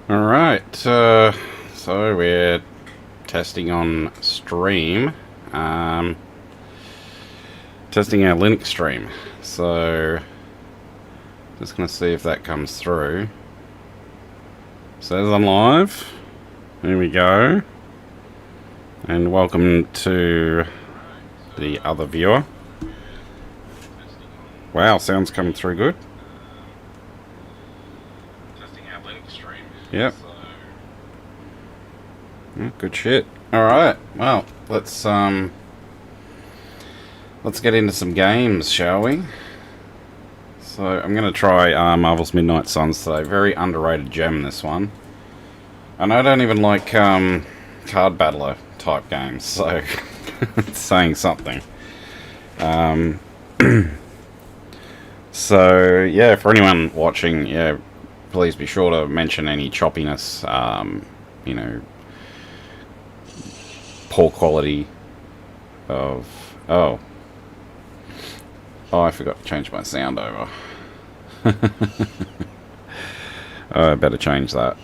Alright, so we're testing on stream. Testing our Linux stream. So, just going to see if that comes through. Says I'm live. There we go. And welcome to the other viewer. Wow, sound's coming through good. Testing our Linux stream. Yep. Yeah, good shit. Alright, well, let's get into some games, shall we? So, I'm going to try Marvel's Midnight Suns today. Very underrated gem, this one. And I don't even like card battler type games, so it's saying something. So, yeah, for anyone watching, yeah, please be sure to mention any choppiness, you know, poor quality of... Oh, I forgot to change my sound over. Oh, I better change that.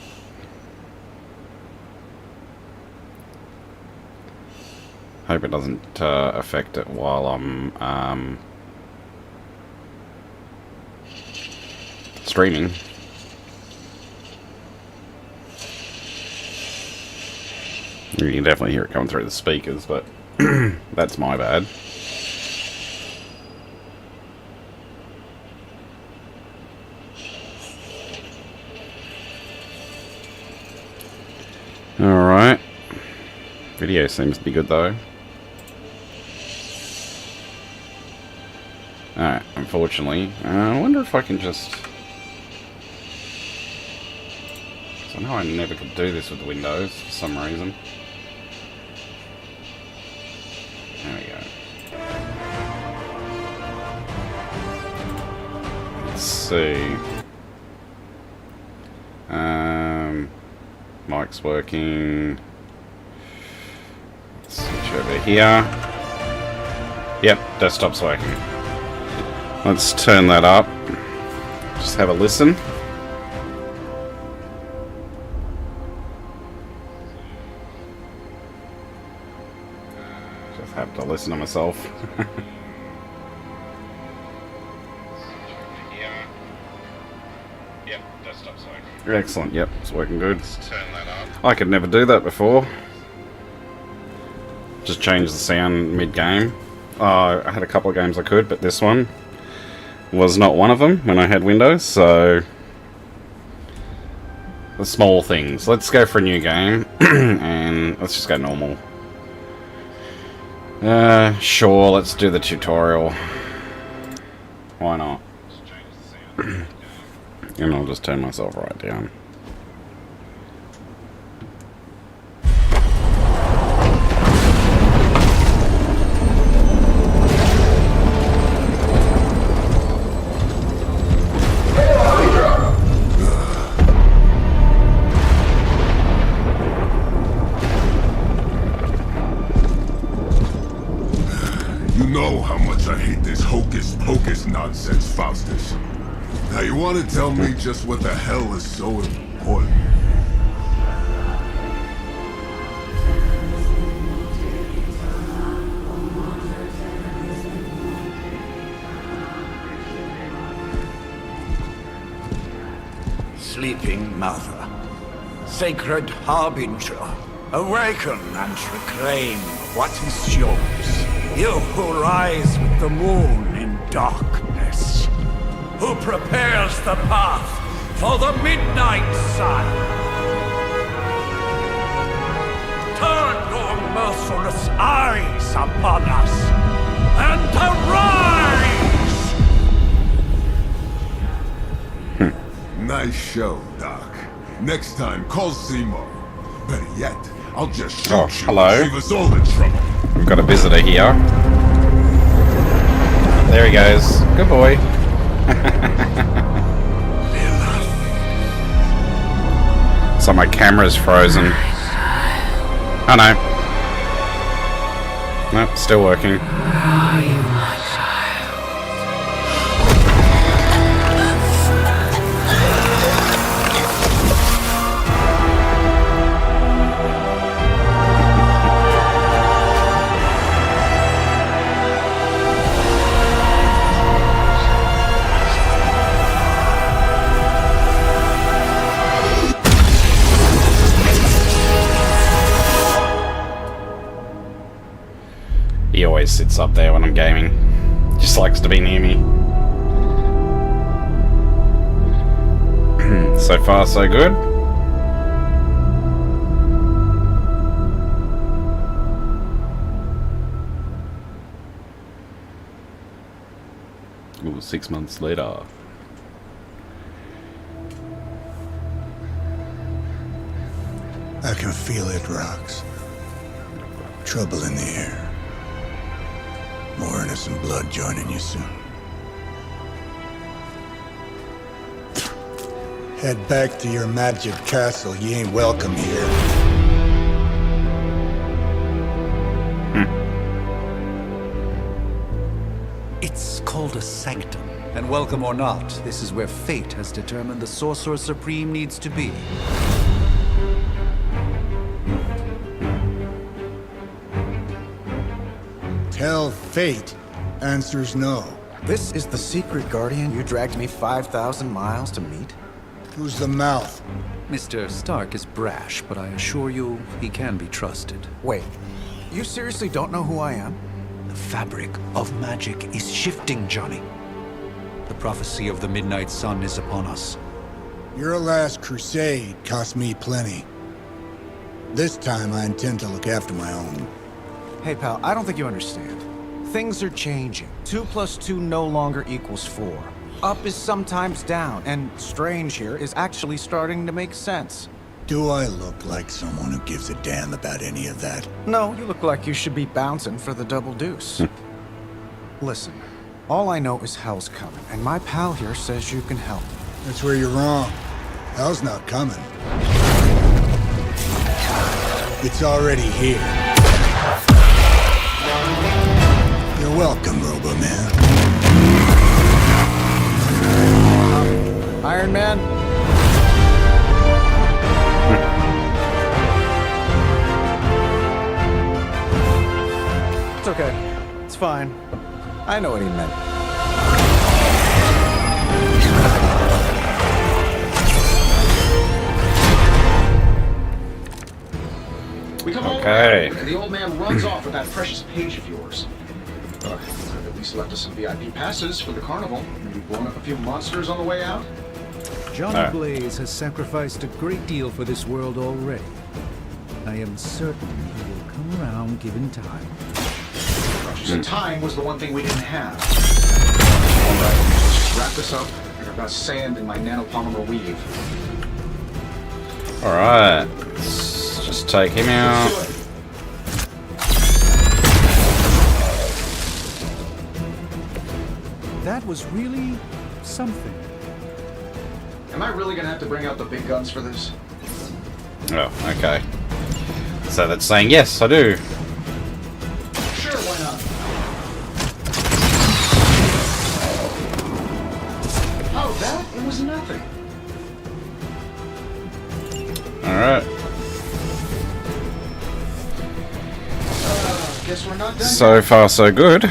Hope it doesn't affect it while I'm streaming. You can definitely hear it coming through the speakers, but that's my bad. Alright. Video seems to be good though. Alright, unfortunately. I wonder if I can just... I know I never could do this with Windows for some reason. There we go. Let's see. Mic's working. Let's switch over here. Yep, desktop's working. Let's turn that up. Just have a listen. Just have to listen to myself. Yep, desktop's working. Excellent, yep, it's working good. Let's turn that up. I could never do that before. Just change the sound mid-game. I had a couple of games I could, but this one was not one of them when I had Windows, so... The small things. Let's go for a new game, and let's just go normal. Sure, let's do the tutorial. Why not? And I'll just turn myself right down. Nonsense, Faustus. Now you want to tell me just what the hell is so important? Sleeping Mother, sacred harbinger, awaken and reclaim what is yours. You who rise with the moon in darkness, who prepares the path for the midnight sun. Turn your merciless eyes upon us, and arise! Nice show, Doc. Next time, call Seymour. Better yet, I'll just shoot you hello. and save us all the trouble. We've got a visitor here. There he goes. Good boy. So my camera's frozen. Oh no. Nope, still working. always sits up there when I'm gaming. Just likes to be near me. So far, so good. Ooh, 6 months later. I can feel it, Rox. Trouble in the air. More innocent blood joining you soon. Head back to your magic castle. You ain't welcome here. It's called a sanctum. And welcome or not, this is where fate has determined the Sorcerer Supreme needs to be. Tell fate. Answers no. This is the secret guardian you dragged me 5,000 miles to meet? Who's the mouth? Mr. Stark is brash, but I assure you, he can be trusted. Wait, you seriously don't know who I am? The fabric of magic is shifting, Johnny. The prophecy of the Midnight Sun is upon us. Your last crusade cost me plenty. This time I intend to look after my own. Hey pal, I don't think you understand. Things are changing. 2 + 2 no longer equals 4. Up is sometimes down, and strange here is actually starting to make sense. Do I look like someone who gives a damn about any of that? No, you look like you should be bouncing for the double deuce. Listen, all I know is hell's coming, and my pal here says you can help. That's where you're wrong. Hell's not coming. It's already here. You're welcome, Robo-Man. Iron Man? It's okay. It's fine. I know what he meant. We come Okay. over, and the old man runs off with that precious page of yours. I've at least left us some VIP passes for the carnival. Maybe blown up a few monsters on the way out. Johnny Blaze has sacrificed a great deal for this world already. I am certain he will come around given time. You said time was the one thing we didn't have. All right, let's just wrap this up. I've got sand in my nanopolymer weave. Alright. Let's just take him out. Let's do it. That was really something. Am I really gonna have to bring out the big guns for this? Oh, okay. So that's saying yes, I do. Sure, why not? Oh, that? It was nothing. Alright. Guess we're not done So far, so good.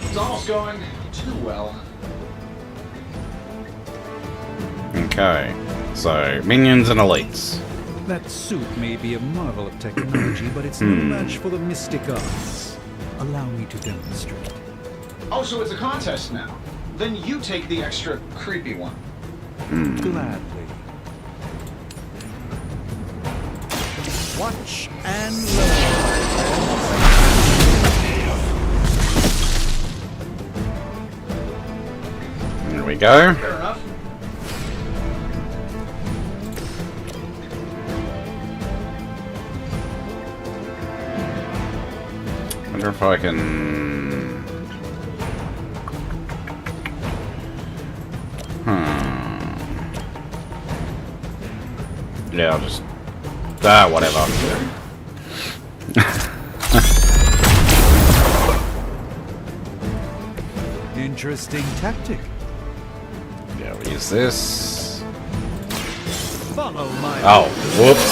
It's almost going too well. Okay. So, minions and elites. That suit may be a marvel of technology, but it's no match for the mystic arts. Allow me to demonstrate. Oh, so it's a contest now. Then you take the extra creepy one. Gladly. Watch and learn. There we go. Fair enough. Wonder if I can... Yeah, I'll just... whatever. Interesting tactic. Yeah, we'll use this. Follow my. Oh, whoops.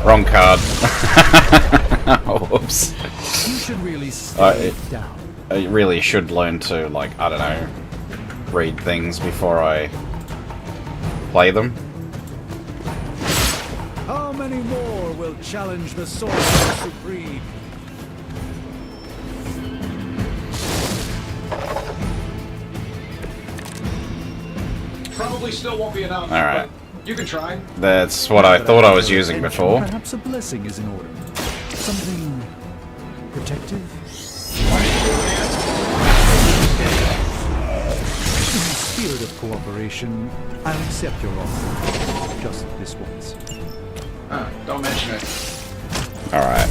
Wrong card. Oh, whoops. You should really stay down. I really should learn to, like, I don't know, read things before I play them. many more will challenge the Sorcerer Supreme? Probably still won't be enough. Alright. But you can try. That's what I thought I was using before. Perhaps a blessing is in order. Something protective? In the spirit of cooperation, I'll accept your offer. Just this once. Don't mention it. Alright.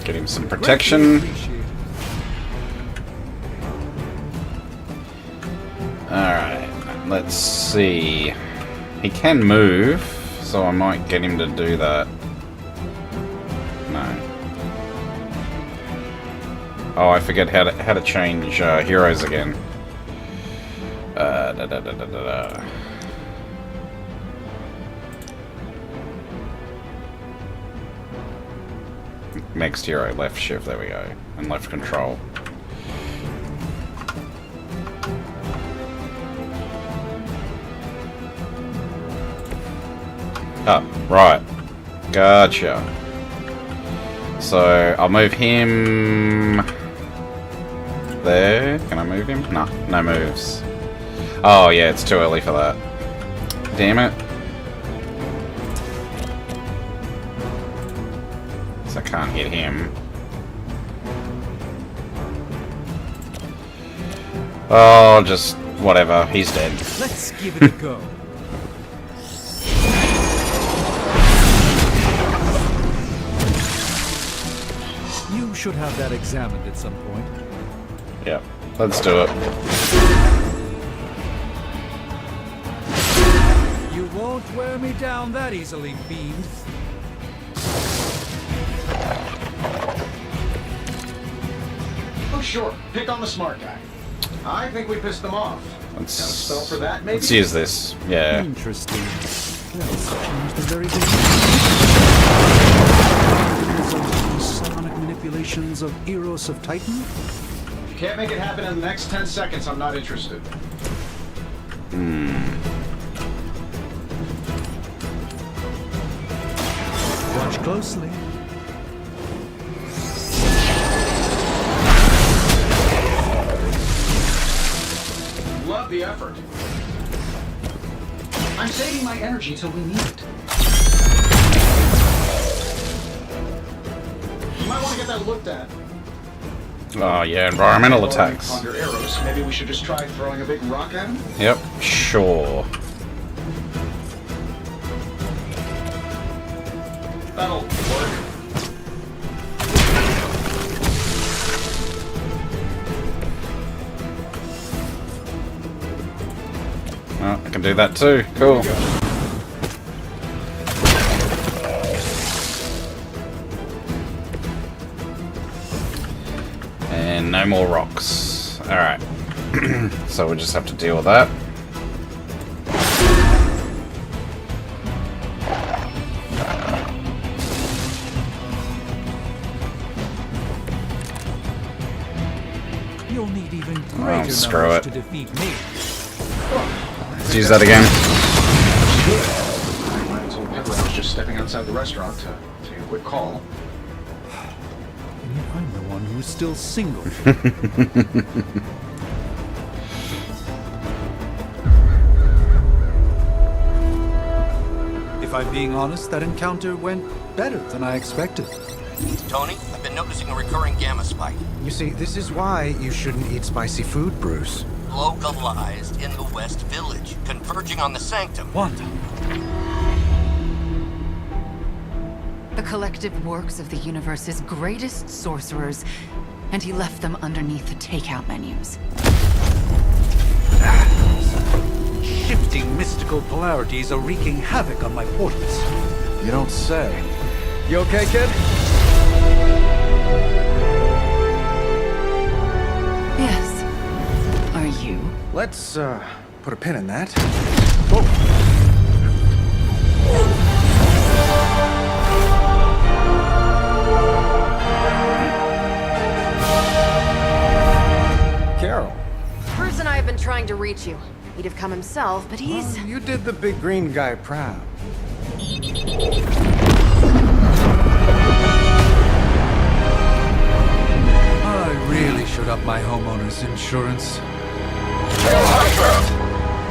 Get him some protection. Alright, let's see. He can move, so I might get him to do that. No. Oh, I forget how to change heroes again. Next hero, left shift, there we go. And left control. Oh, right. Gotcha. So, I'll move him there. Can I move him? No, no moves. Oh, yeah, it's too early for that. Damn it. So I can't hit him. Oh, just whatever. He's dead. Let's give it a go. You should have that examined at some point. Yep, let's do it. You won't wear me down that easily, fiend. Oh, sure. Pick on the smart guy. I think we pissed them off. Got a spell for that, maybe? Let's use this. Yeah. Interesting. Let's change the very sonic manipulations of Eros of Titan. If you can't make it happen in the next 10 seconds, I'm not interested. Watch closely. Love the effort. I'm saving my energy till we need it. You might want to get that looked at. Oh, yeah, environmental attacks. Under arrows, maybe we should just try throwing a big rock at him? Yep, sure. That'll work. Oh, I can do that too. Cool. And no more rocks. Alright. So we'll just have to deal with that. You'll need even greater screw numbers it. to defeat me. Let's use that again. I told Pepper I was just stepping outside the restaurant to take a quick call. And yet I'm the one who's still single. If I'm being honest, that encounter went better than I expected. Tony, I've been noticing a recurring gamma spike. You see, this is why you shouldn't eat spicy food, Bruce. Localized in the West Village, converging on the Sanctum. Wanda. The collective works of the universe's greatest sorcerers, and he left them underneath the takeout menus. Shifting mystical polarities are wreaking havoc on my portals. You don't say. You okay, kid? Yes. Are you? Let's, put a pin in that. Carol. Bruce and I have been trying to reach you. He'd have come himself, but he's... Well, you did the big green guy proud. I really should up my homeowner's insurance.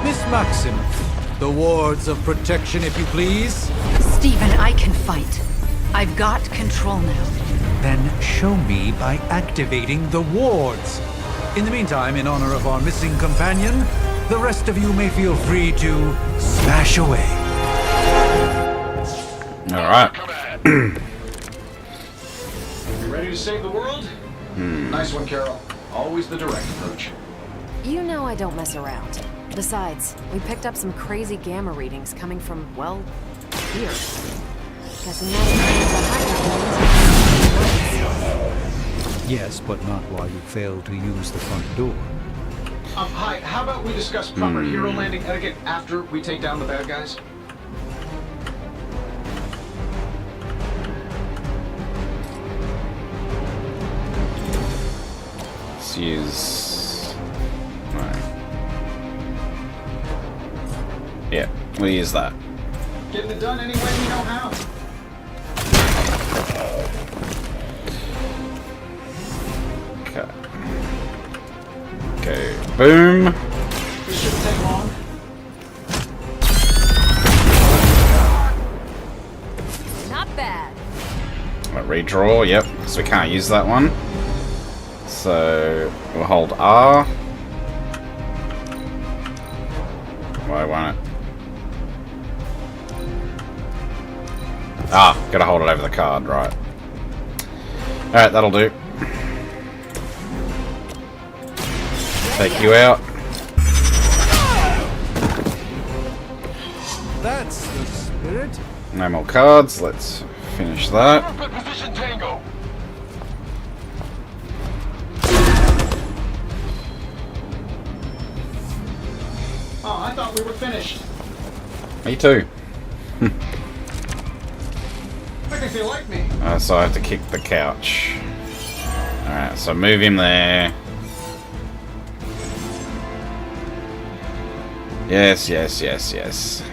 Miss Maximus, the wards of protection, if you please. Stephen, I can fight. I've got control now. Then show me by activating the wards. In the meantime, in honor of our missing companion, the rest of you may feel free to smash away. Alright. You ready to save the world? Nice one, Carol. Always the direct approach. You know I don't mess around. Besides, we picked up some crazy gamma readings coming from, well, here. Guessing Yes, but not while you fail to use the front door. Hi, how about we discuss proper hero landing etiquette after we take down the bad guys? Let's use... No. Yeah, we'll use that. Getting it done any way we know how. Okay. Okay, boom. This shouldn't take long. not bad. Redraw, yep, because we can't use that one. So we'll hold R. Why won't it? Ah, gotta hold it over the card, right. Alright, that'll do. Take you out. That's the spirit. No more cards, let's finish that. Position Tango. Oh, I thought we were finished. Me too. I think they like me. So I have to kick the couch. Alright, so move him there. Yes, yes, yes, yes.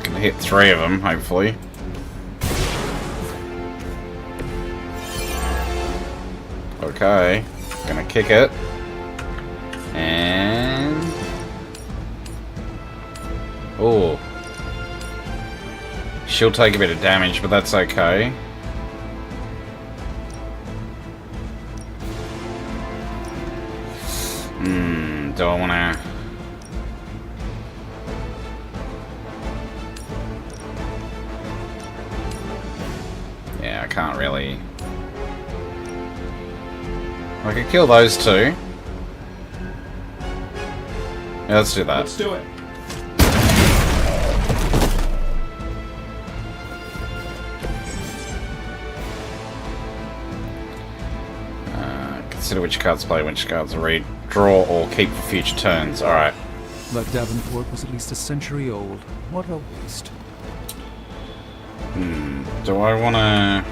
Can hit 3 of them, hopefully. Okay, gonna kick it. And... oh. She'll take a bit of damage, but that's okay. Do I wanna... yeah, I can't really... I could kill those 2. Yeah, let's do that. Let's do it. Consider which cards play, which cards read, draw, or keep for future turns. Alright. That Davenport was at least a century old. What a waste. Do I wanna...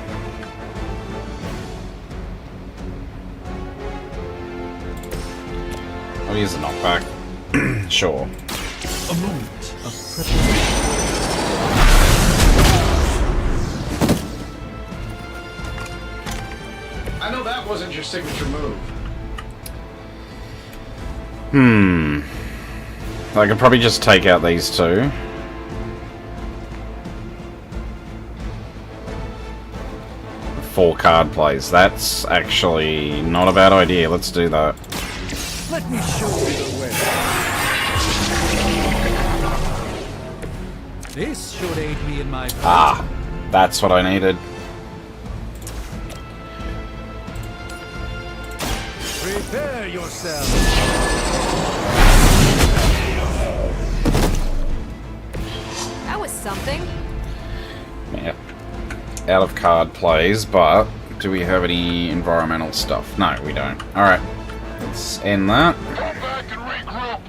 I'll use a knockback. Sure. A moment of preparation. I know that wasn't your signature move. I could probably just take out these 2. Four card plays. That's actually not a bad idea. Let's do that. Let me show you the way. This should aid me in my... Ah, that's what I needed. Prepare yourself. That was something. Yeah. Out of card plays, but do we have any environmental stuff? No, we don't. Alright. Let's end that. Come back and regroup.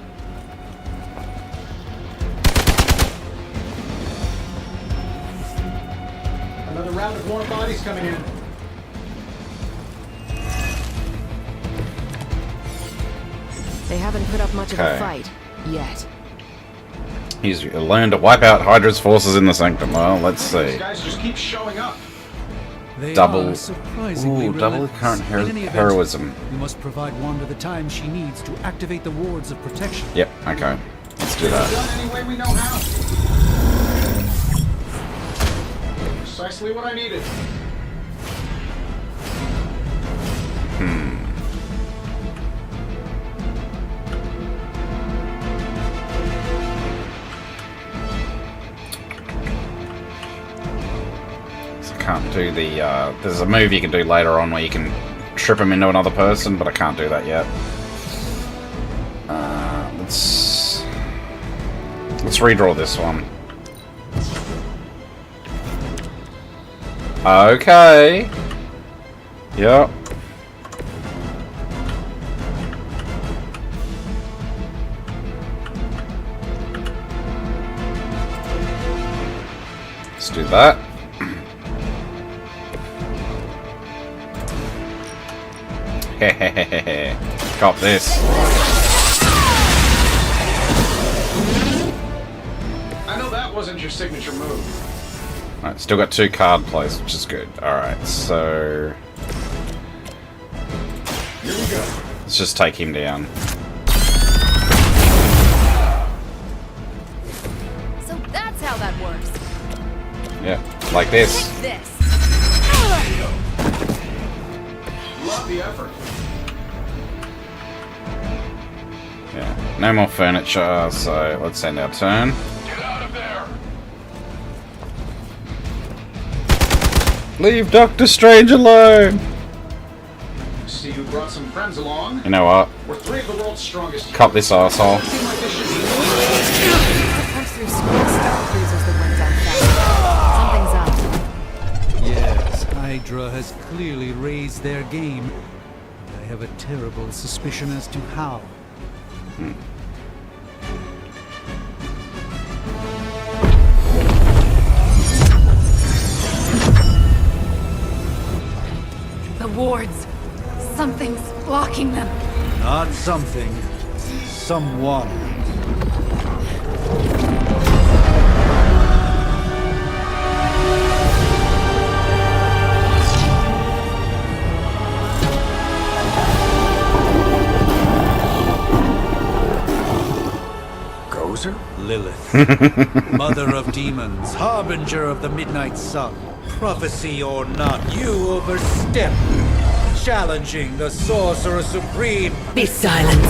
Another round of warm bodies coming in. They haven't put up much of Okay. a fight yet. He's learned to wipe out Hydra's forces in the Sanctum. Well, let's see. These guys just keep showing up. They Double- are surprisingly Ooh, double relentless. current In any event, heroism. We must provide Wanda the time she needs to activate the wards of protection. Yep, okay. Let's do that. Done any way we know how. Precisely what I needed. So I can't do the, there's a move you can do later on where you can trip him into another person, but I can't do that yet. Let's redraw this one. Okay. Yep. Let's do that. Hehehehe. Cop this. I know that wasn't your signature move. Alright, still got 2 card plays, which is good. Alright, so Here we go. let's just take him down. So that's how that works. Yeah, like this. Take this. Love the effort. Yeah, no more furniture, so let's end our turn. Get out of there! Leave Doctor Strange alone! See, you brought some friends along. You know what? We're 3 of the world's strongest. Cop this arsehole. Seem like this should be Punch through screen star cruisers that went down fast. Something's up. Yes, Hydra has clearly raised their game. I have a terrible suspicion as to how. The wards. Something's blocking them. Not something. Someone. Gozer? Lilith. Mother of demons. Harbinger of the midnight sun. Prophecy or not, you overstep. Challenging the Sorcerer Supreme. Be silent.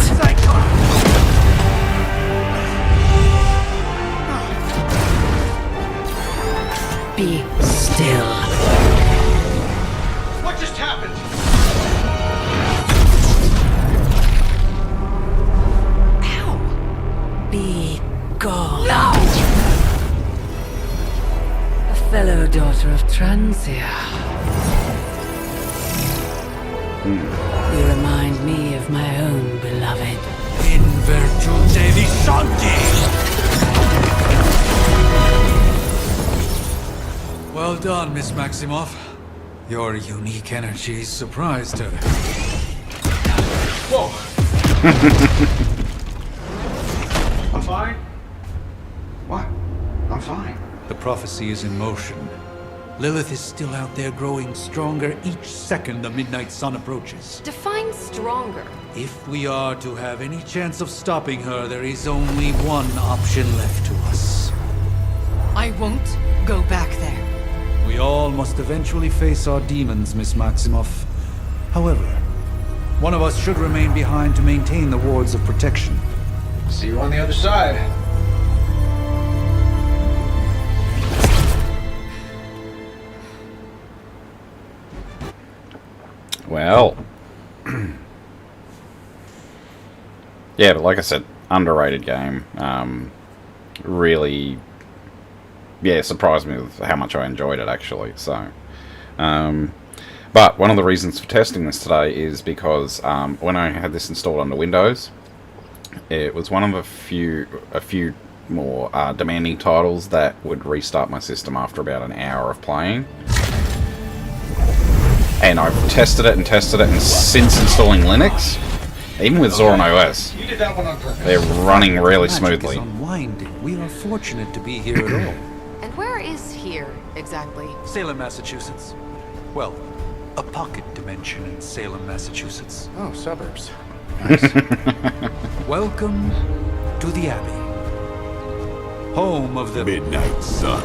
Be still. What just happened? Be gone. No! A fellow daughter of Transia. You remind me of my own beloved. In virtute di Shanti. Well done, Miss Maximoff. Your unique energy surprised her. Whoa. I'm fine. What? I'm fine. The prophecy is in motion. Lilith is still out there growing stronger each second the midnight sun approaches. Define stronger. If we are to have any chance of stopping her, there is only one option left to us. I won't go back there. We all must eventually face our demons, Miss Maximoff. However, one of us should remain behind to maintain the wards of protection. See you on the other side. Well. Yeah, but like I said, underrated game. Really, yeah, surprised me with how much I enjoyed it, actually. So, but one of the reasons for testing this today is because when I had this installed under Windows, it was one of a few more demanding titles that would restart my system after about an hour of playing. And I've tested it, and since installing Linux, Even with Zorin OS, You did that one on purpose. they're running really Magic smoothly. is unwinding. We are fortunate to be here at all. And where is here, exactly? Salem, Massachusetts. Well, a pocket dimension in Salem, Massachusetts. Oh, suburbs. Welcome to the Abbey. Home of the Midnight Sun.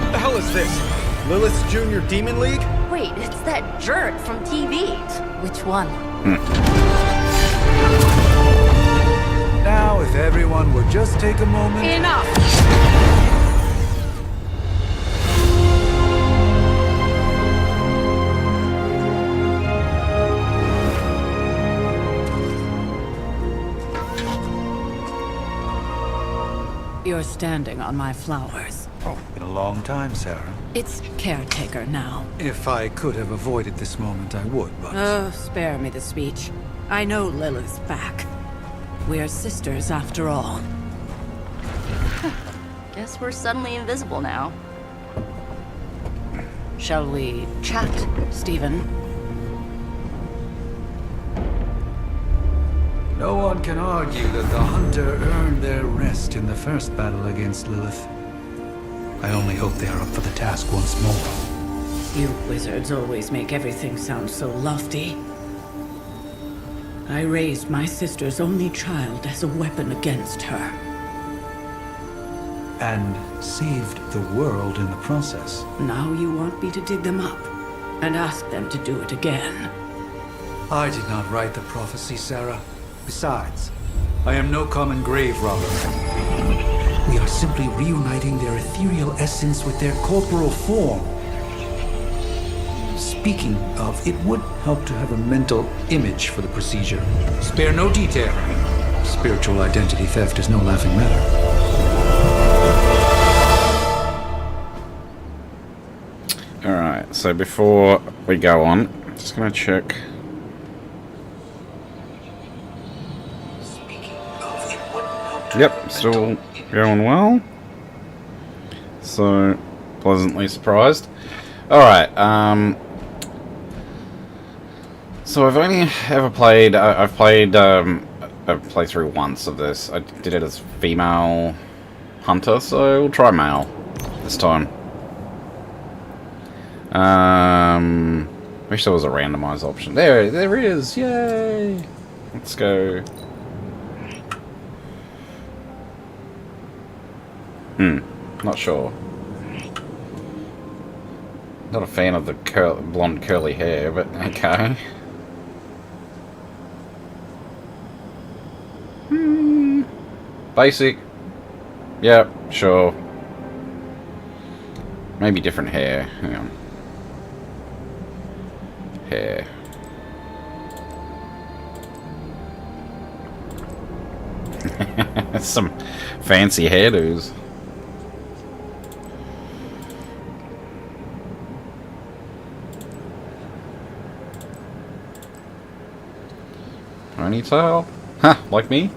What the hell is this? Lilith's Junior Demon League? Wait, it's that jerk from TV. Which one? Now, if everyone would just take a moment. Enough! You're standing on my flowers. Oh, been a long time, Sarah. It's caretaker now. If I could have avoided this moment, I would, but... Oh, spare me the speech. I know Lilith's back. We're sisters after all. Guess we're suddenly invisible now. Shall we chat, Stephen? No one can argue that the Hunter earned their rest in the first battle against Lilith. I only hope they are up for the task once more. You wizards always make everything sound so lofty. I raised my sister's only child as a weapon against her. And saved the world in the process. Now you want me to dig them up and ask them to do it again. I did not write the prophecy, Sarah. Besides, I am no common grave robber. We are simply reuniting their ethereal essence with their corporal form. Speaking of, it would help to have a mental image for the procedure. Spare no detail. Spiritual identity theft is no laughing matter. Alright, so before we go on, just gonna check. Yep, still going well. So, pleasantly surprised. Alright, so I've only ever played, I've played a playthrough once of this. I did it as female hunter, so we'll try male this time. Wish there was a randomized option. There it is, yay! Let's go. Not sure. Not a fan of the blonde curly hair, but okay. Basic. Yep, sure. Maybe different hair. Hang on. Hair. Some fancy hairdos. Ponytail? Huh, like me?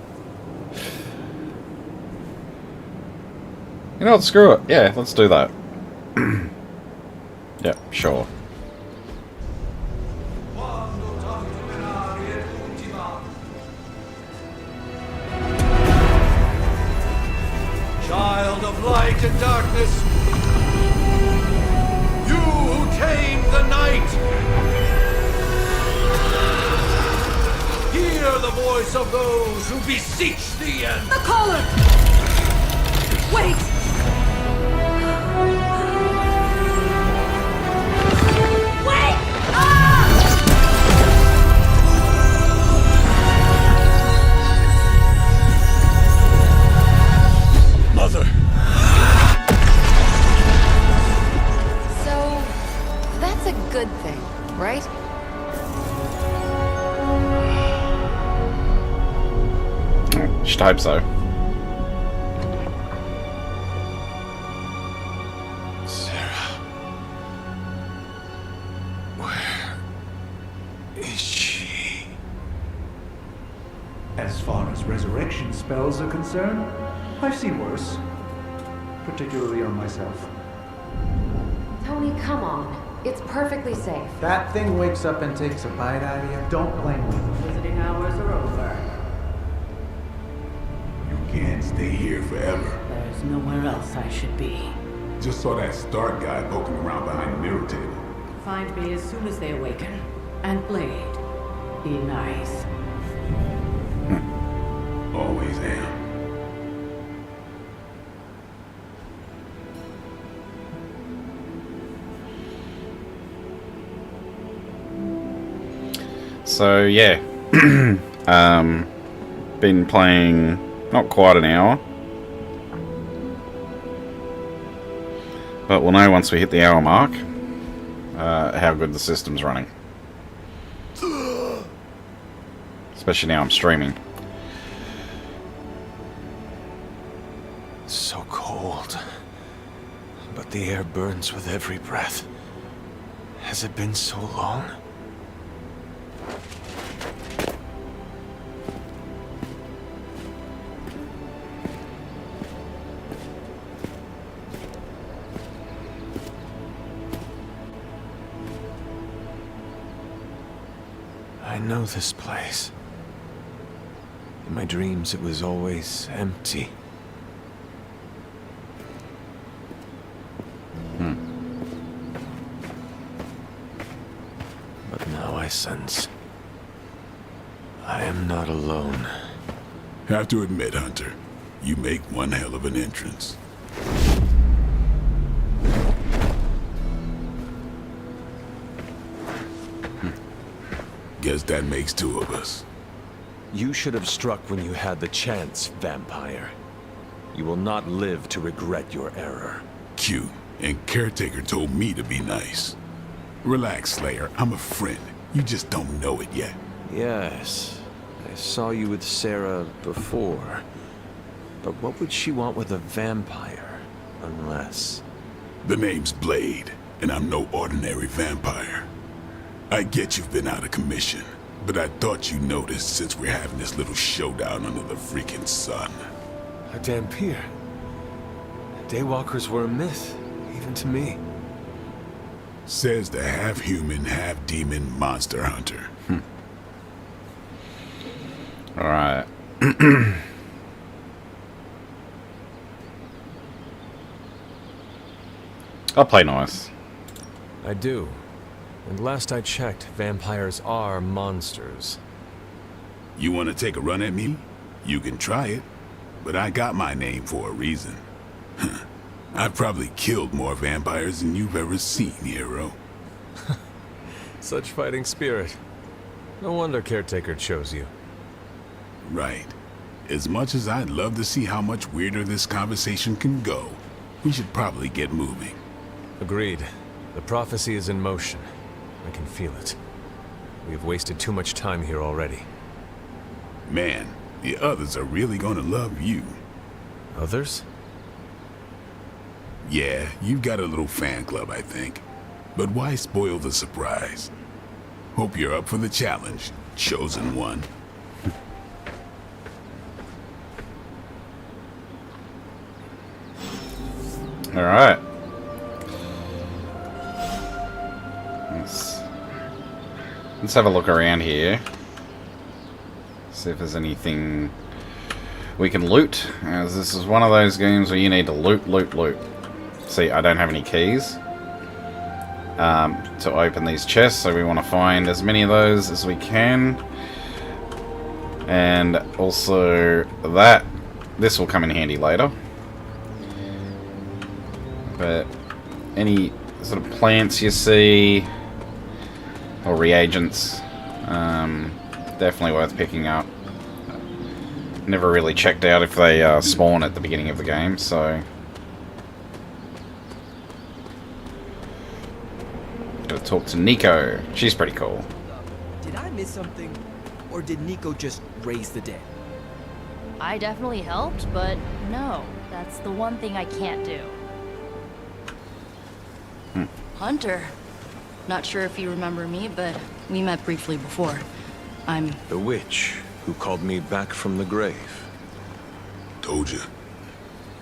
You know what, screw it. Yeah, let's do that. Yep, sure. Child of light and darkness, you who tame the night, hear the voice of those who beseech thee and... The collar! Wait! Wait! Ah! Mother! So, that's a good thing, right? Should hope so. Sarah. Where is she? As far as resurrection spells are concerned, I've seen worse. Particularly on myself. Tell Lonie, come on. It's perfectly safe. That thing wakes up and takes a bite out of you. Don't blame me. Visiting hours are over. You can't stay here forever. There's nowhere else I should be. Just saw that Stark guy poking around behind the mirror table. Find me as soon as they awaken. And Blade, be nice. Always am. So yeah, been playing not quite an hour, but we'll know once we hit the hour mark how good the system's running. Especially now I'm streaming. So cold, but the air burns with every breath. Has it been so long? I know this place. In my dreams, it was always empty. But now I sense I am not alone. Have to admit, Hunter, you make one hell of an entrance. Guess that makes two of us. You should have struck when you had the chance, vampire. You will not live to regret your error. Q, and Caretaker told me to be nice. Relax, Slayer. I'm a friend. You just don't know it yet. Yes, I saw you with Sarah before. But what would she want with a vampire, unless... The name's Blade, and I'm no ordinary vampire. I get you've been out of commission, but I thought you noticed since we're having this little showdown under the freaking sun. A Dampier. Daywalkers were a myth, even to me. Says the half-human, half-demon monster hunter. Alright. I'll play nice. I do. And last I checked, vampires are monsters. You want to take a run at me? You can try it, but I got my name for a reason. I've probably killed more vampires than you've ever seen, hero. Such fighting spirit. No wonder Caretaker chose you. Right. As much as I'd love to see how much weirder this conversation can go, we should probably get moving. Agreed. The prophecy is in motion. I can feel it. We have wasted too much time here already. Man, the others are really gonna love you. Others? Yeah, you've got a little fan club, I think. But why spoil the surprise? Hope you're up for the challenge, chosen one. Alright. Let's have a look around here. See if there's anything we can loot. As this is one of those games where you need to loot, loot, loot. See, I don't have any keys to open these chests, so we want to find as many of those as we can. And also this will come in handy later. But any sort of plants you see or reagents, definitely worth picking up. Never really checked out if they spawn at the beginning of the game, so gotta talk to Nico. She's pretty cool. Did I miss something, or did Nico just raise the dead? I definitely helped, but no, that's the one thing I can't do. Hunter. Not sure if you remember me, but we met briefly before. I'm... The witch who called me back from the grave. Told you.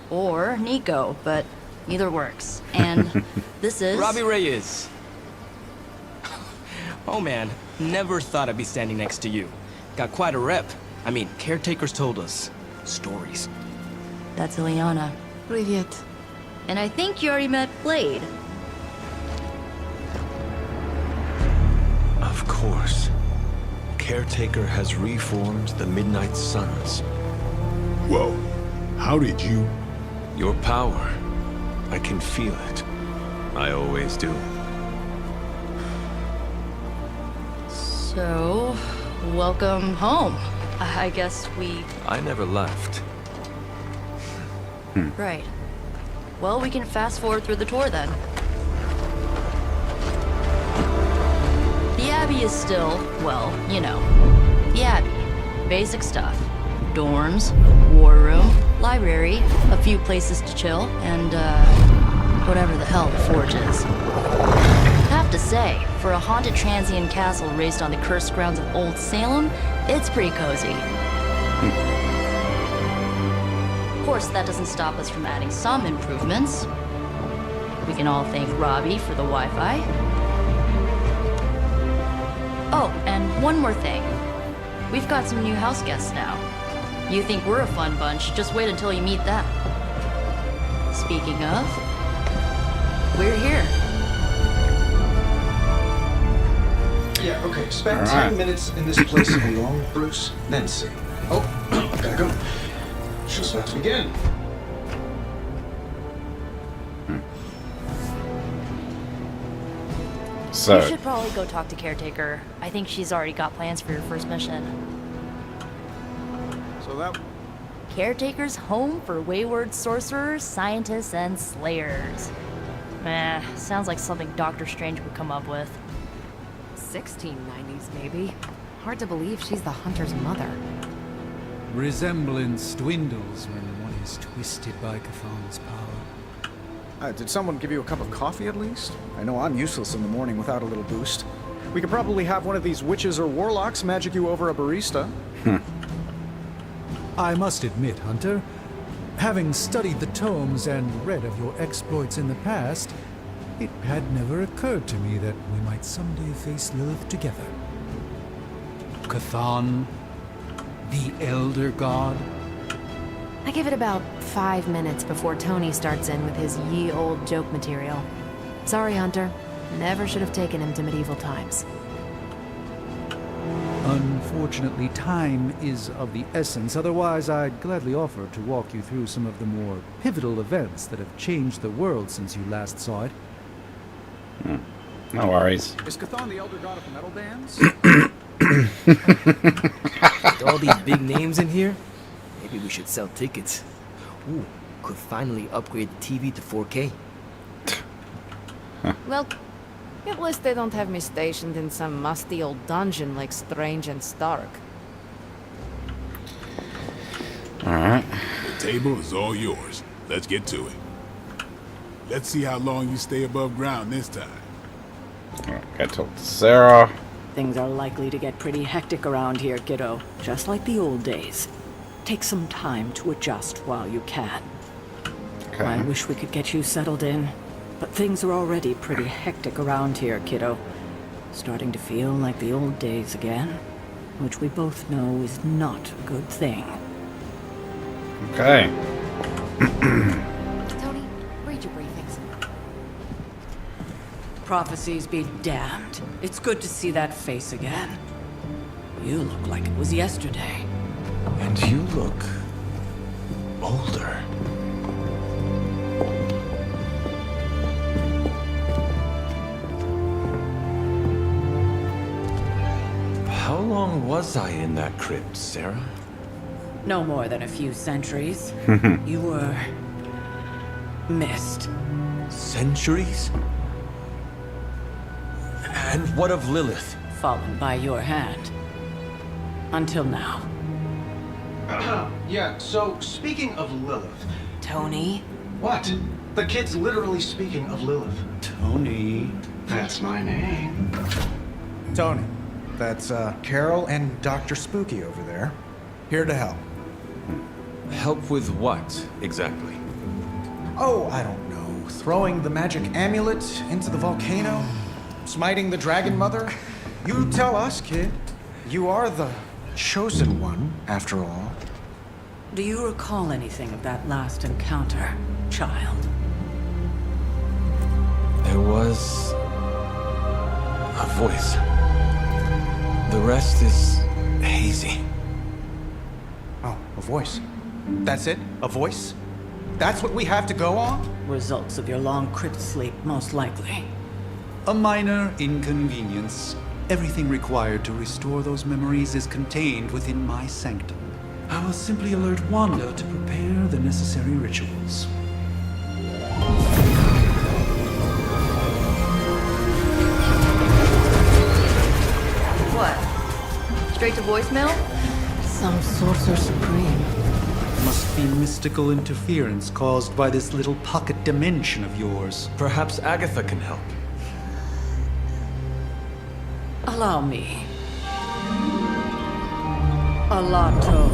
Or Nico, but either works. And this is... Robbie Reyes. Oh man, never thought I'd be standing next to you. Got quite a rep. I mean, caretakers told us stories. That's Ileana. Привет. And I think you already met Blade. Of course. Caretaker has reformed the Midnight Suns. Whoa. How did you... Your power. I can feel it. I always do. So, welcome home. I guess we... I never left. Right. Well, we can fast forward through the tour then. The Abbey is still, well, you know, the Abbey. Basic stuff. Dorms, war room, library, a few places to chill, and, whatever the hell the Forge is. Have to say, for a haunted transient castle raised on the cursed grounds of Old Salem, it's pretty cozy. Of course, that doesn't stop us from adding some improvements. We can all thank Robbie for the Wi-Fi. Oh, and one more thing. We've got some new house guests now. You think we're a fun bunch, just wait until you meet them. Speaking of, we're here. Yeah, okay. Spend 10 minutes in this place alone, Bruce, then see. Oh, gotta go. Show's about to begin. So, You should probably go talk to Caretaker. I think she's already got plans for your first mission. So that... Caretaker's home for wayward sorcerers, scientists, and slayers. Meh, sounds like something Doctor Strange would come up with. 1690s, maybe. Hard to believe she's the hunter's mother. Resemblance dwindles when one is twisted by Chthon's power. Did someone give you a cup of coffee at least? I know I'm useless in the morning without a little boost. We could probably have one of these witches or warlocks magic you over a barista. I must admit, Hunter, having studied the tomes and read of your exploits in the past, it had never occurred to me that we might someday face Lilith together. Chthon, the Elder God. I give it about 5 minutes before Tony starts in with his ye old joke material. Sorry, Hunter. Never should have taken him to medieval times. Unfortunately, time is of the essence. Otherwise, I'd gladly offer to walk you through some of the more pivotal events that have changed the world since you last saw it. No worries. Is Chthon the elder god of metal bands? With all these big names in here, maybe we should sell tickets. Ooh, could finally upgrade the TV to 4K. Well, at least they don't have me stationed in some musty old dungeon like Strange and Stark. Alright. The table is all yours. Let's get to it. Let's see how long you stay above ground this time. Gotta talk to Sarah. Things are likely to get pretty hectic around here, kiddo. Just like the old days. Take some time to adjust while you can. Okay. I wish we could get you settled in, but things are already pretty hectic around here, kiddo. Starting to feel like the old days again, which we both know is not a good thing. Okay. Tony, read your briefings. Prophecies be damned. It's good to see that face again. You look like it was yesterday. And you look older. How long was I in that crypt, Sarah? No more than a few centuries. You were... missed. Centuries? And what of Lilith? Fallen by your hand. Until now. Yeah, so speaking of Lilith... Tony? What? The kid's literally speaking of Lilith. Tony. That's my name. Tony. That's, Carol and Dr. Spooky over there. Here to help. Help with what, exactly? Oh, I don't know. throwing the magic amulet into the volcano? Smiting the Dragon Mother? You tell us, kid. You are the chosen one, after all. Do you recall anything of that last encounter, child? There was a voice. The rest is hazy. Oh, a voice. That's it? A voice? That's what we have to go on? Results of your long crypt sleep, most likely. A minor inconvenience. Everything required to restore those memories is contained within my sanctum. I will simply alert Wanda to prepare the necessary rituals. What? Straight to voicemail? Some Sorcerer Supreme. Must be mystical interference caused by this little pocket dimension of yours. Perhaps Agatha can help. Allow me. Alato.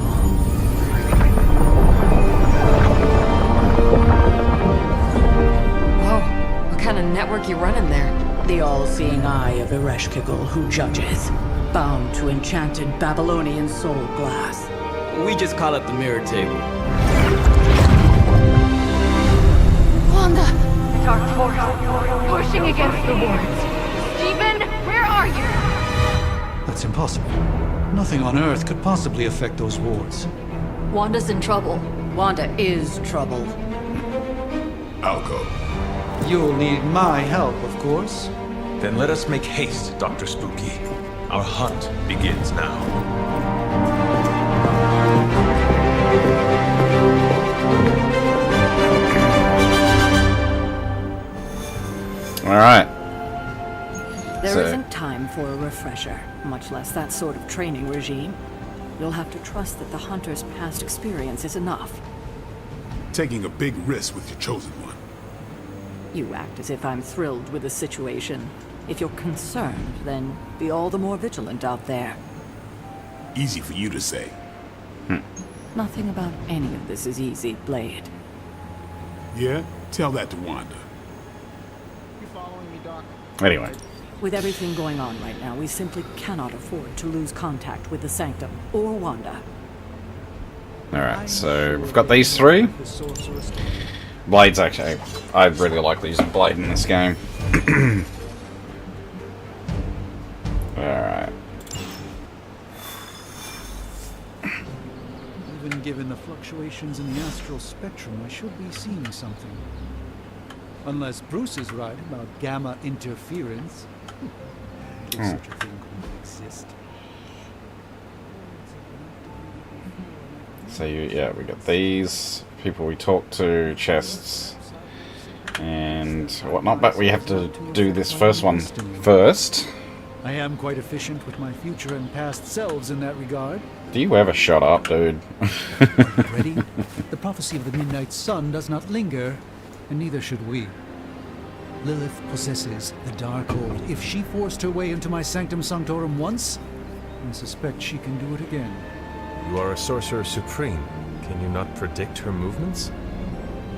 Whoa, what kind of network you running there? The all-seeing eye of Ereshkigal who judges, bound to enchanted Babylonian soul glass. We just call it the mirror table. Wanda! Dark force, pushing against the wards. Stephen, where are you? That's impossible. Nothing on Earth could possibly affect those wards. Wanda's in trouble. Wanda is trouble. I'll go. You'll need my help, of course. Then let us make haste, Dr. Spooky. Our hunt begins now. Alright. There So- isn't time for a refresher, much less that sort of training regime. You'll have to trust that the Hunter's past experience is enough. Taking a big risk with your chosen one. You act as if I'm thrilled with the situation. If you're concerned, then be all the more vigilant out there. Easy for you to say. Nothing about any of this is easy, Blade. Yeah? Tell that to Wanda. You following me, Doc? Anyway. With everything going on right now, we simply cannot afford to lose contact with the Sanctum or Wanda. Alright, so we've got these three. Blade's actually... I really like using Blade in this game. Alright. Even given the fluctuations in the astral spectrum, I should be seeing something. Unless Bruce is right about gamma interference. If such a thing could exist. So yeah, we got these people we talk to, chests, and whatnot, but we have to do this first one first. I am quite efficient with my future and past selves in that regard. Do you ever shut up, dude? Ready? The prophecy of the Midnight Sun does not linger, and neither should we. Lilith possesses the Darkhold. If she forced her way into my Sanctum Sanctorum once, I suspect she can do it again. You are a Sorcerer Supreme. Can you not predict her movements?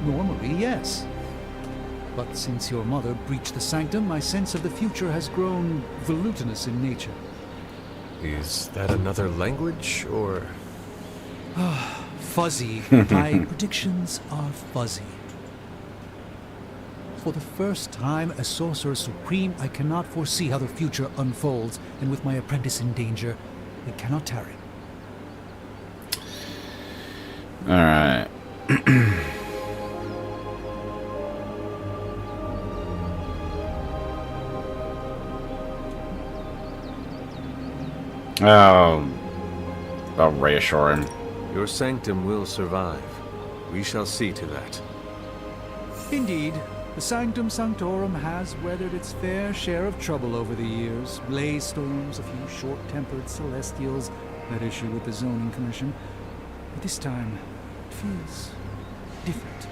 Normally, yes. But since your mother breached the Sanctum, my sense of the future has grown volutinous in nature. Is that another language, or...? Fuzzy. My predictions are fuzzy. For the first time as Sorcerer Supreme, I cannot foresee how the future unfolds, and with my apprentice in danger, we cannot tarry. Alright. I'll reassure him. Your sanctum will survive. We shall see to that. Indeed, the Sanctum Sanctorum has weathered its fair share of trouble over the years. Blaze storms, a few short-tempered celestials, that issue with the Zoning Commission. But this time, it feels different.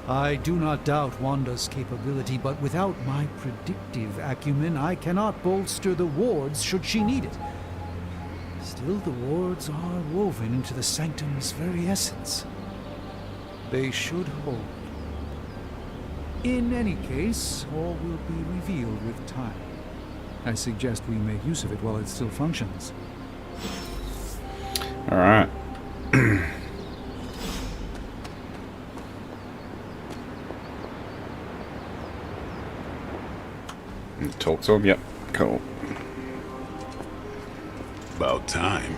I do not doubt Wanda's capability, but without my predictive acumen, I cannot bolster the wards should she need it. Still, the wards are woven into the Sanctum's very essence. They should hold. In any case, all will be revealed with time. I suggest we make use of it while it still functions. Alright. Talk to him? Yep. Cool. About time.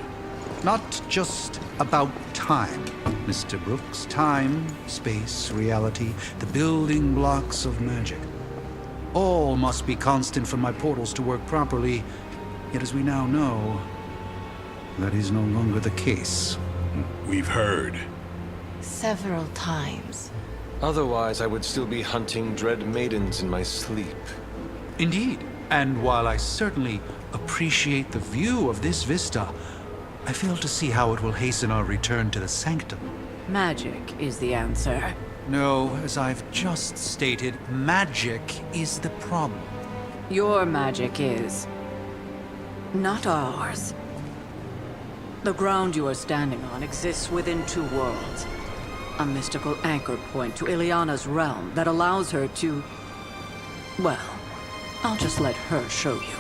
Not just about time, Mr. Brooks. Time, space, reality, the building blocks of magic. All must be constant for my portals to work properly, yet as we now know, that is no longer the case. We've heard. Several times. Otherwise, I would still be hunting dread maidens in my sleep. Indeed. And while I certainly appreciate the view of this vista, I fail to see how it will hasten our return to the sanctum. Magic is the answer. No, as I've just stated, magic is the problem. Your magic is not ours. The ground you are standing on exists within two worlds. A mystical anchor point to Ileana's realm that allows her to... Well, I'll just let her show you.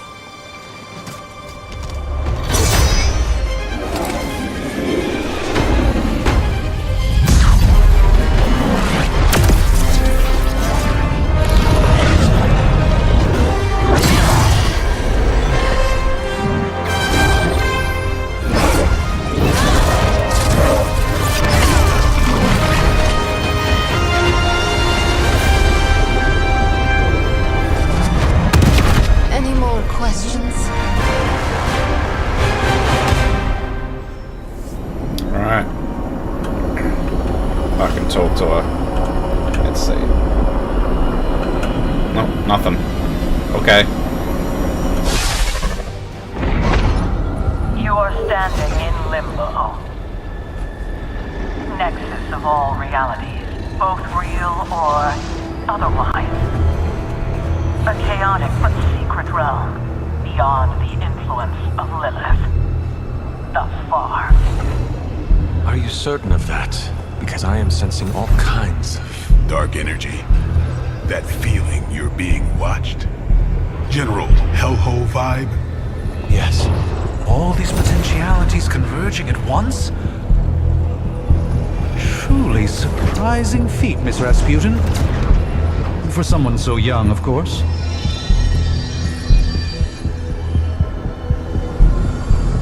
Talk to her. Let's see. No, nothing. Okay. You are standing in limbo. Nexus of all realities, both real or otherwise. A chaotic but secret realm, beyond the influence of Lilith. Thus far. Are you certain of that? Because I am sensing all kinds of... dark energy. That feeling you're being watched. General hellhole vibe? Yes. All these potentialities converging at once? Truly surprising feat, Miss Rasputin. For someone so young, of course.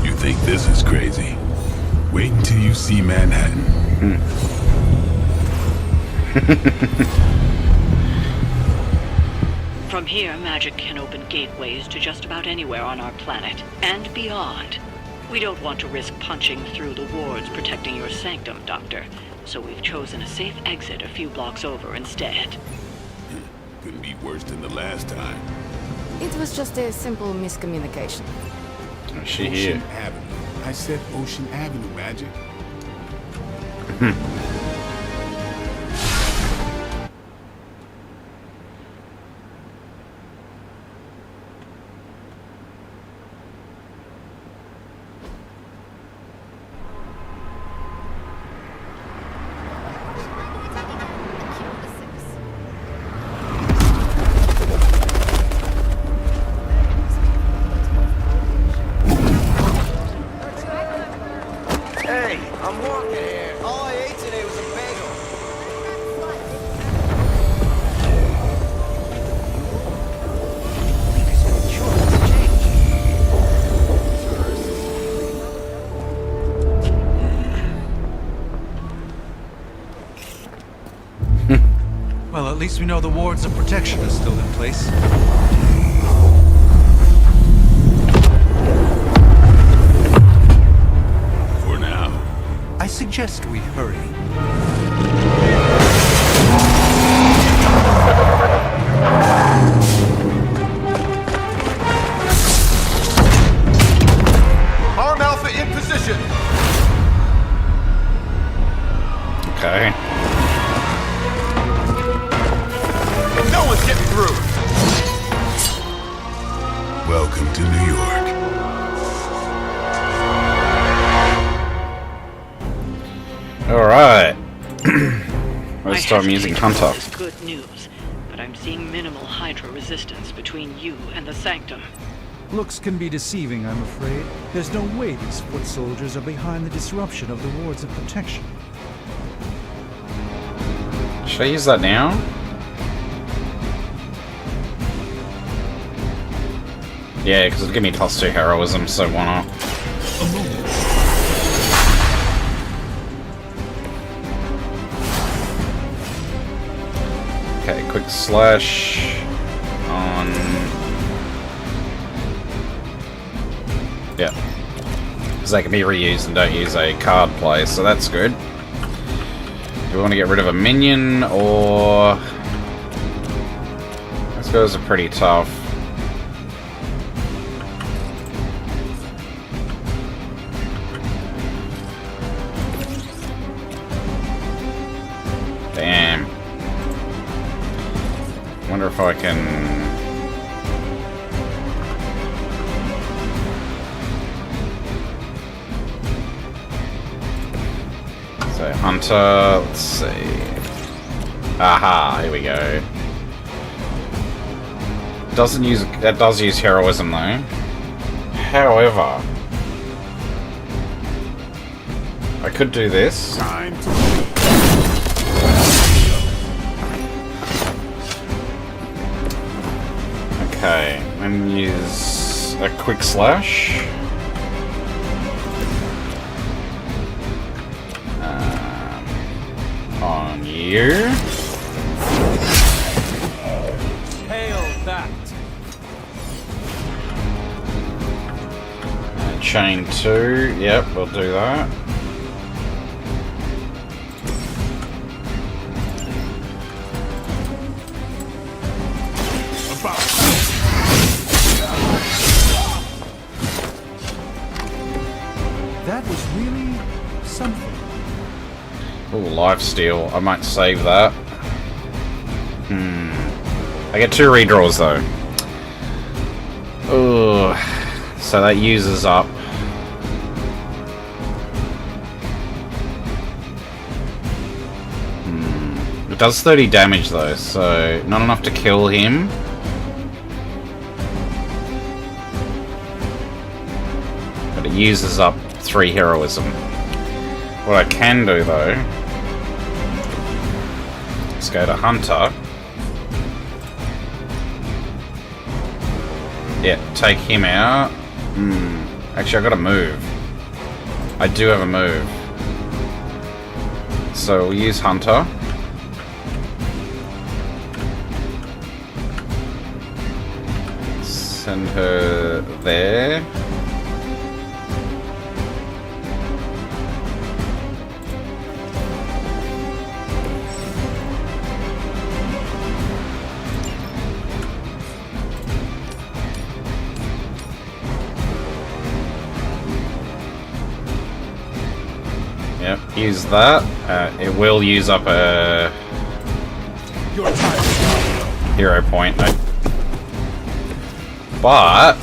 You think this is crazy? Wait until you see Manhattan. From here, magic can open gateways to just about anywhere on our planet, and beyond. We don't want to risk punching through the wards protecting your sanctum, Doctor, so we've chosen a safe exit a few blocks over instead. Couldn't be worse than the last time. It was just a simple miscommunication. Is she Ocean here? Avenue. I said Ocean Avenue, Magic. Hey, I'm walking here. All I ate today was a bagel. Well, at least we know the wards of protection are still in place. For now. I suggest we hurry. Arm Alpha in position. Okay. No one's getting through. Welcome to New York. Alright. Let's start I using hesitate to call Hunter. this good news, but I'm seeing minimal Hydra resistance between you and the Sanctum. Looks can be deceiving, I'm afraid. There's no way these foot soldiers are behind the disruption of the wards of protection. Should I use that now? Yeah, because it'll give me +2 heroism, so why not? Okay, quick slash on... Yeah. Because they can be reused and don't use a card play, so that's good. Do we want to get rid of a minion, or... Those guys are pretty tough. Damn. Wonder if I can... So, Hunter, let's see. Aha, here we go. Doesn't use... That does use heroism, though. However... I could do this. Okay, and use a quick slash. On you. Hail that! And chain 2, yep, we'll do that. That was really something. Ooh, lifesteal. I might save that. I get 2 redraws though. Ooh. So that uses up. It does 30 damage though, so not enough to kill him. But it uses up 3 heroism. What I can do though, let's go to Hunter. Yeah, take him out. Actually, I gotta move. I do have a move. So we'll use Hunter. Send her there. Yep, use that. It will use up a hero point. But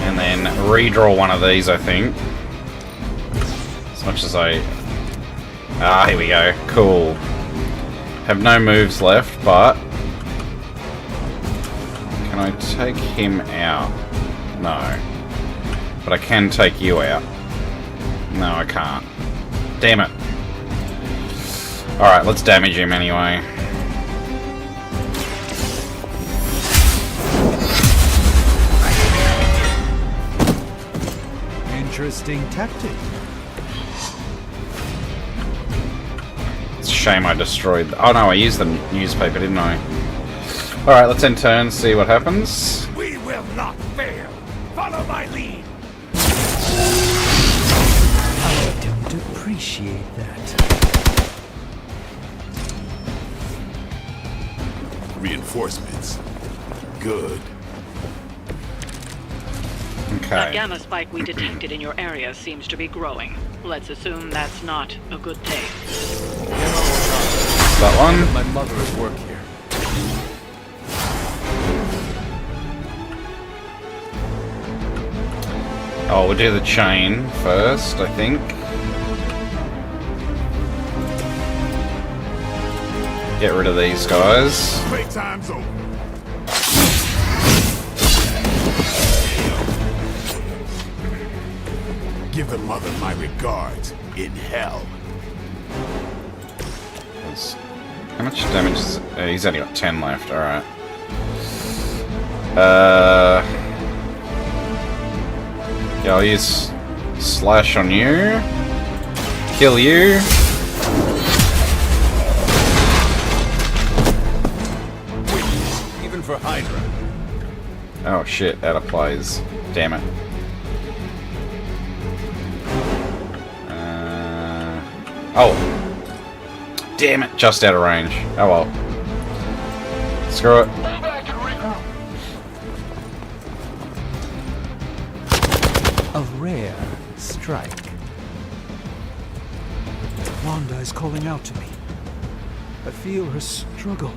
and then redraw one of these, I think. As much as I... Ah, here we go. Cool. Have no moves left, but... Can I take him out? No. But I can take you out. No, I can't. Damn it. Alright, let's damage him anyway. Interesting tactic. It's a shame I destroyed... Oh no, I used the newspaper, didn't I? Alright, let's end turn, see what happens. We will not fail. Follow my lead. I don't appreciate that. Reinforcements. Good. That gamma spike we detected in your area seems to be growing. Let's assume that's not a good thing. That one? My mother at work here. Oh, we'll do the chain first, I think. Get rid of these guys. Playtime's over. Give the mother my regards in hell. How much damage is... he's only got 10 left, alright. Yeah, I'll use slash on you. Kill you. Even for Hydra. Oh shit, that applies. Damn it. Oh. Damn it, just out of range. Oh well. Screw it. A rare strike. Wanda is calling out to me. I feel her struggle.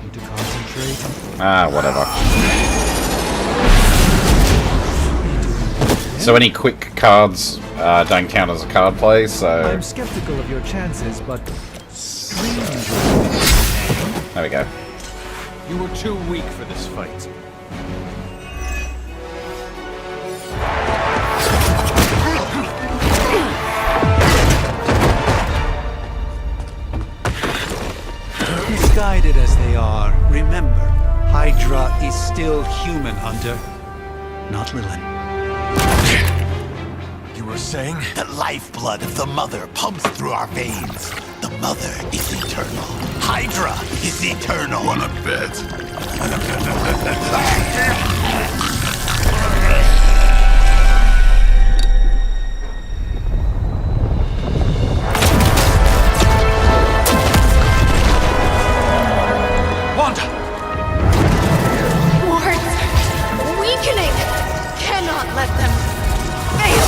Need to concentrate. Ah, whatever. So any quick cards don't count as a card play, so... I'm skeptical of your chances, but... There we go. You were too weak for this fight. Misguided as they are, remember, Hydra is still human, Hunter. Not Lilith. You were saying? The lifeblood of the Mother pumps through our veins. The Mother is eternal. Hydra is eternal. Wanna bet? Wanda! Wards! Weakening! Cannot let them fail!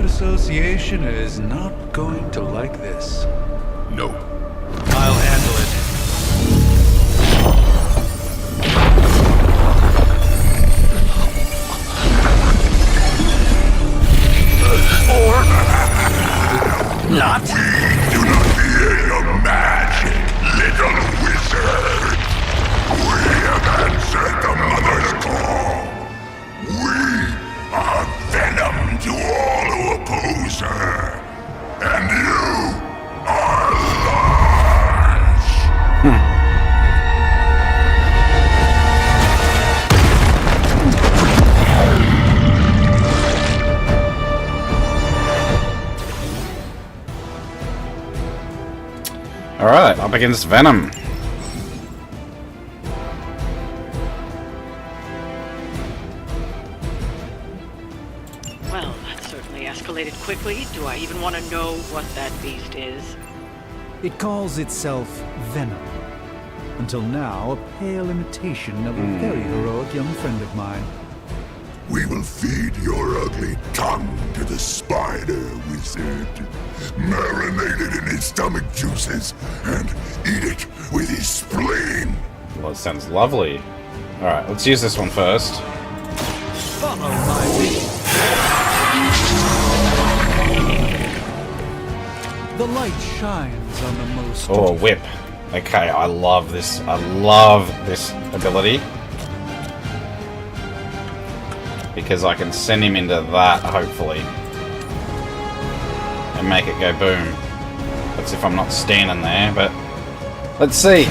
Association is not going to like this. No. I'll handle it. Not? Do not fear your magic, little wizard. We have answered the Mother's call. We are venom to all who oppose her. And you are large. Alright, up against Venom. Well, that certainly escalated quickly. Do I even want to know what that beast is? It calls itself Venom. Until now, a pale imitation of a very heroic young friend of mine. We will feed your ugly tongue to the spider wizard. Marinate it in his stomach juices and eat it with his spleen. Well, it sounds lovely. Alright, let's use this one first. Follow my lead. The light shines on the most... Oh, a whip. Okay, I love this. I love this ability. Because I can send him into that, hopefully. And make it go boom. That's if I'm not standing there, but... Let's see!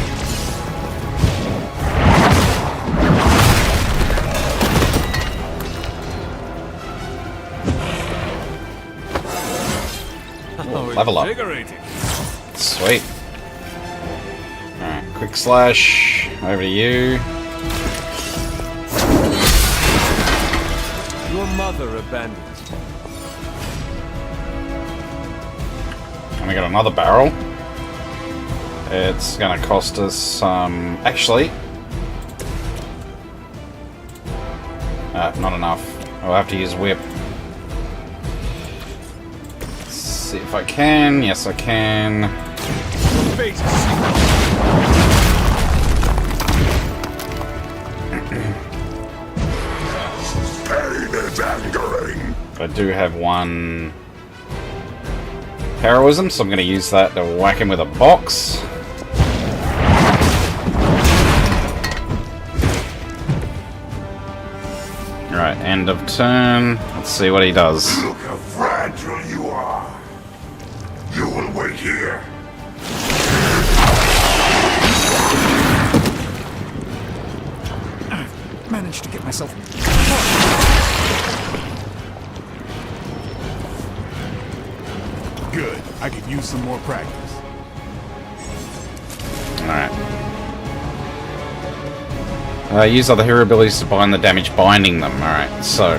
Ooh, level up. Sweet. Alright, quick slash. Over to you. Your mother abandoned you. And we got another barrel. It's gonna cost us some... actually... not enough. I'll have to use whip. Let's see if I can. Yes, I can. Pain is angering. I do have one heroism, so I'm going to use that to whack him with a box. Right, end of turn. Let's see what he does. Look how fragile you are. You will wait here. Managed to get myself. Good. I could use some more practice. Alright. Use other hero abilities to bind the damage binding them. Alright, so...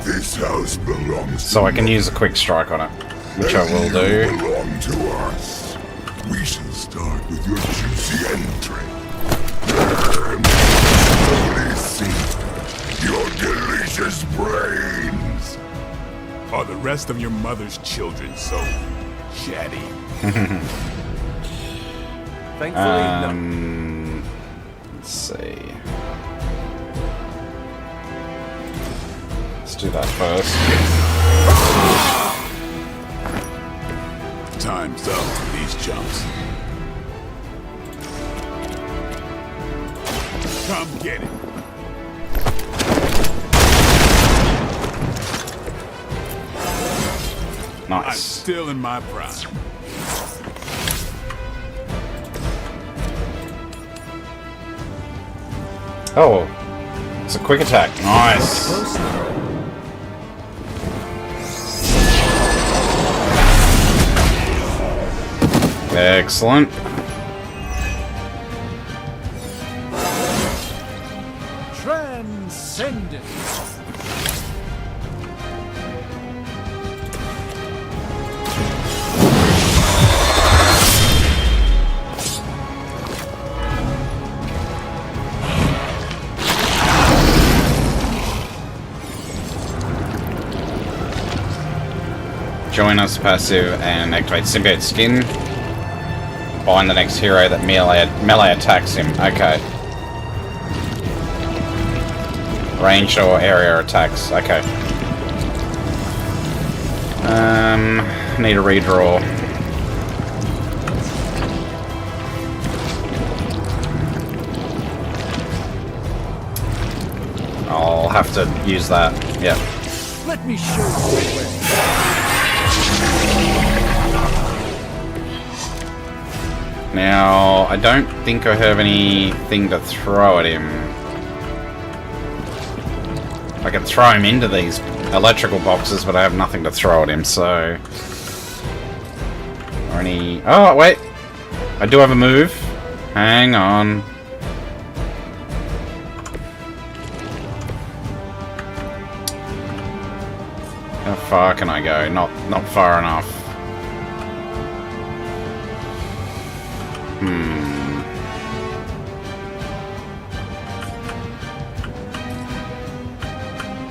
This house belongs to so I can use a quick strike on it, which I will do. You belong to us. We shall start with your juicy entry. Slowly see your delicious brains. Are the rest of your mother's children so chatty? Thankfully, no. Let's see. Let's do that first. Time's up for these chumps. Come get it. Nice. I'm still in my prime. Oh, it's a quick attack. Nice. Excellent. Transcendent. Join us passive and activate symbiote skin. Bind the next hero that melee attacks him. Okay. Ranged or area attacks. Okay. Need a redraw. I'll have to use that. Yep. Let me show you the way. Now, I don't think I have anything to throw at him. I can throw him into these electrical boxes, but I have nothing to throw at him, so... Or any... Oh, wait! I do have a move. Hang on. How far can I go? Not far enough.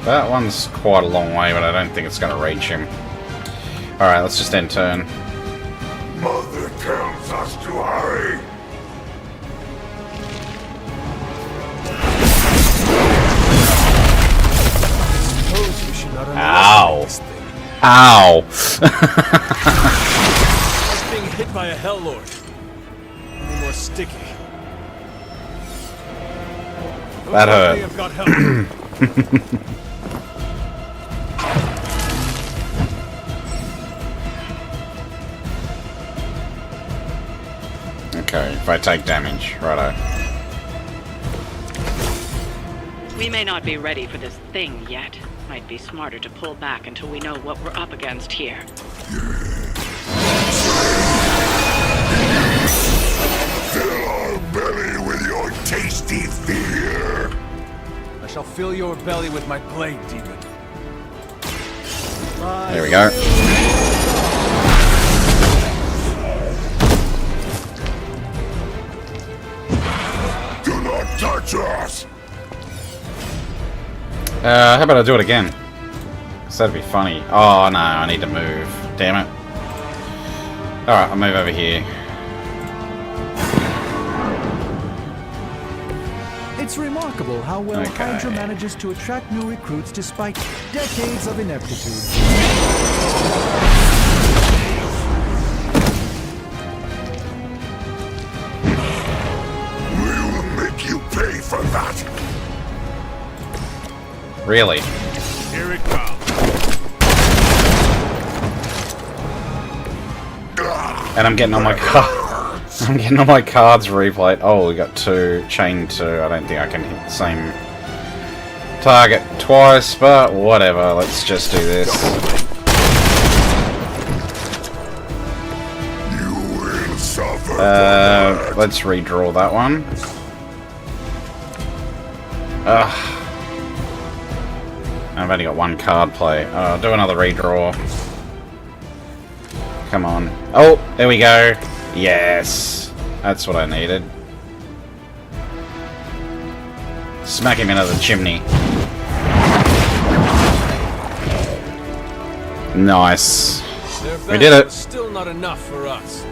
That one's quite a long way, but I don't think it's going to reach him. Alright, let's just end turn. Mother tells us to hurry. Suppose we should not Ow! this thing. Ow! Like being hit by a Hell Lord. Only more sticky. That hurt. I've got help. Okay, if I take damage, righto. We may not be ready for this thing yet. Might be smarter to pull back until we know what we're up against here. Fill our belly with your tasty feast. shall fill your belly with my blade, demon. There we go. Do not touch us! How about I do it again? 'Cause that'd be funny. Oh no, I need to move. Damn it. Alright, I'll move over here. It's remarkable how well Hydra manages to attract new recruits despite decades of ineptitude. We will make you pay for that! Really? Here it comes. And I'm getting all my I'm getting all my cards replayed. Oh, we got two, chain two. I don't think I can hit the same target twice, but whatever. Let's just do this. You will suffer. Let's redraw that one. I've only got one card play. I'll do another redraw. Come on. Oh, there we go. Yes. That's what I needed. Smack him into the chimney. Nice. We did it. Still not enough for us.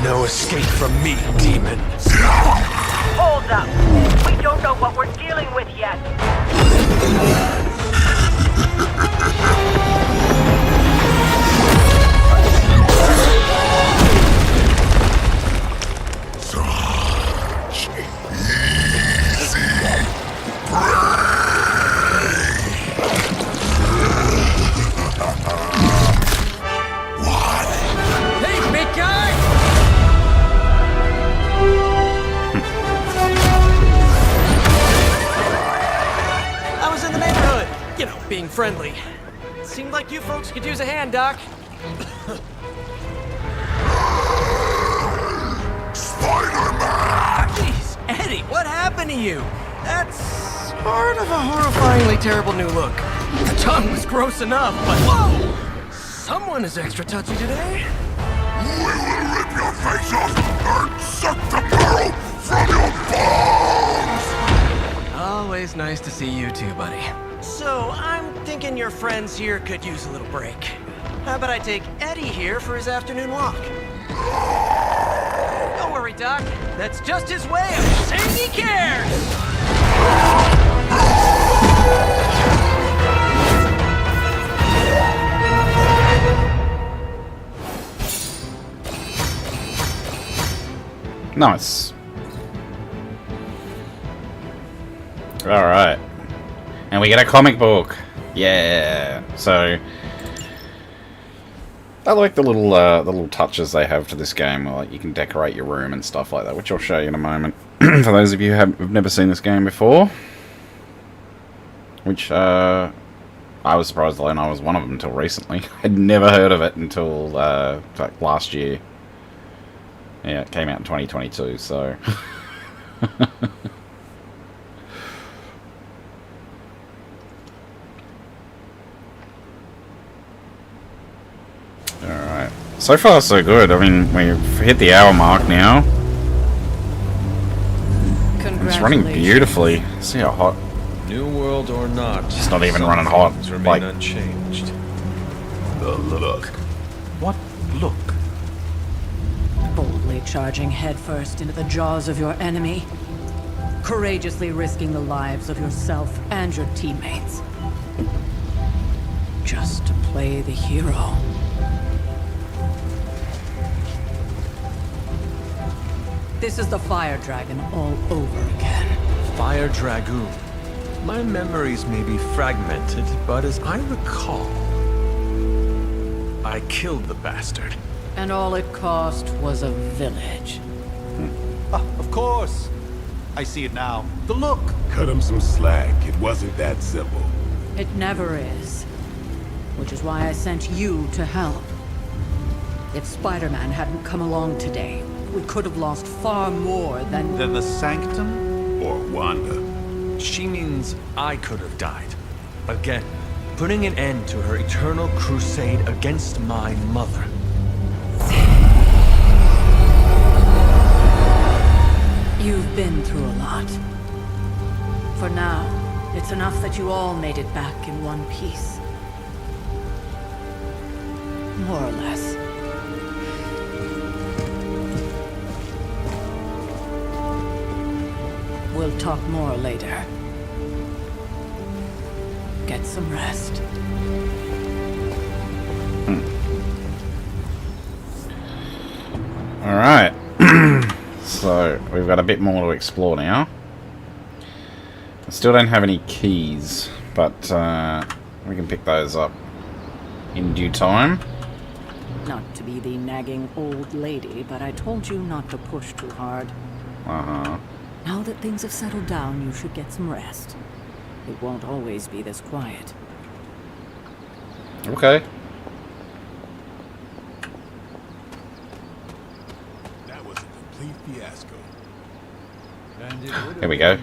No escape from me, demon. Hold up. We don't know what we're dealing with yet. Such easy prey. What? Hey, big guy! I was in the neighborhood, you know, being friendly. Seemed like you folks could use a hand, Doc. Spider-Man! Jeez, Eddie, what happened to you? That's sort of a horrifyingly terrible new look. The tongue was gross enough, but whoa! Someone is extra touchy today. We will rip your face off and suck the marrow from your bones! Always nice to see you too, buddy. So, I'm thinking your friends here could use a little break. How about I take Eddie here for his afternoon walk? Don't worry, Doc. That's just his way of saying he cares! Nice. Alright. And we get a comic book. Yeah. So I like the little touches they have to this game. Like you can decorate your room and stuff like that, which I'll show you in a moment. For those of you who have never seen this game before, which I was surprised alone I was one of them until recently. I'd never heard of it until like last year. Yeah, it came out in 2022, so alright. So far so good. I mean, we've hit the hour mark now. It's running beautifully. See how hot. New world or not, it's not even running hot. Remain Like unchanged. The look. What look? Boldly charging headfirst into the jaws of your enemy. Courageously risking the lives of yourself and your teammates. Just to play the hero. This is the Fire Dragon all over again. Fire Dragoon. My memories may be fragmented, but as I recall, I killed the bastard. And all it cost was a village. Ah, of course. I see it now. The look. Cut him some slack. It wasn't that simple. It never is. Which is why I sent you to help. If Spider-Man hadn't come along today, we could have lost far more than... The Sanctum? Or Wanda. She means I could have died. Again, putting an end to her eternal crusade against my mother. You've been through a lot. For now, it's enough that you all made it back in one piece. More or less. We'll talk more later. Get some rest. Alright. So, we've got a bit more to explore now. I still don't have any keys, but we can pick those up in due time. Not to be the nagging old lady, but I told you not to push too hard. Uh-huh. Now that things have settled down, you should get some rest. It won't always be this quiet. Okay. That was a complete fiasco. Here we go.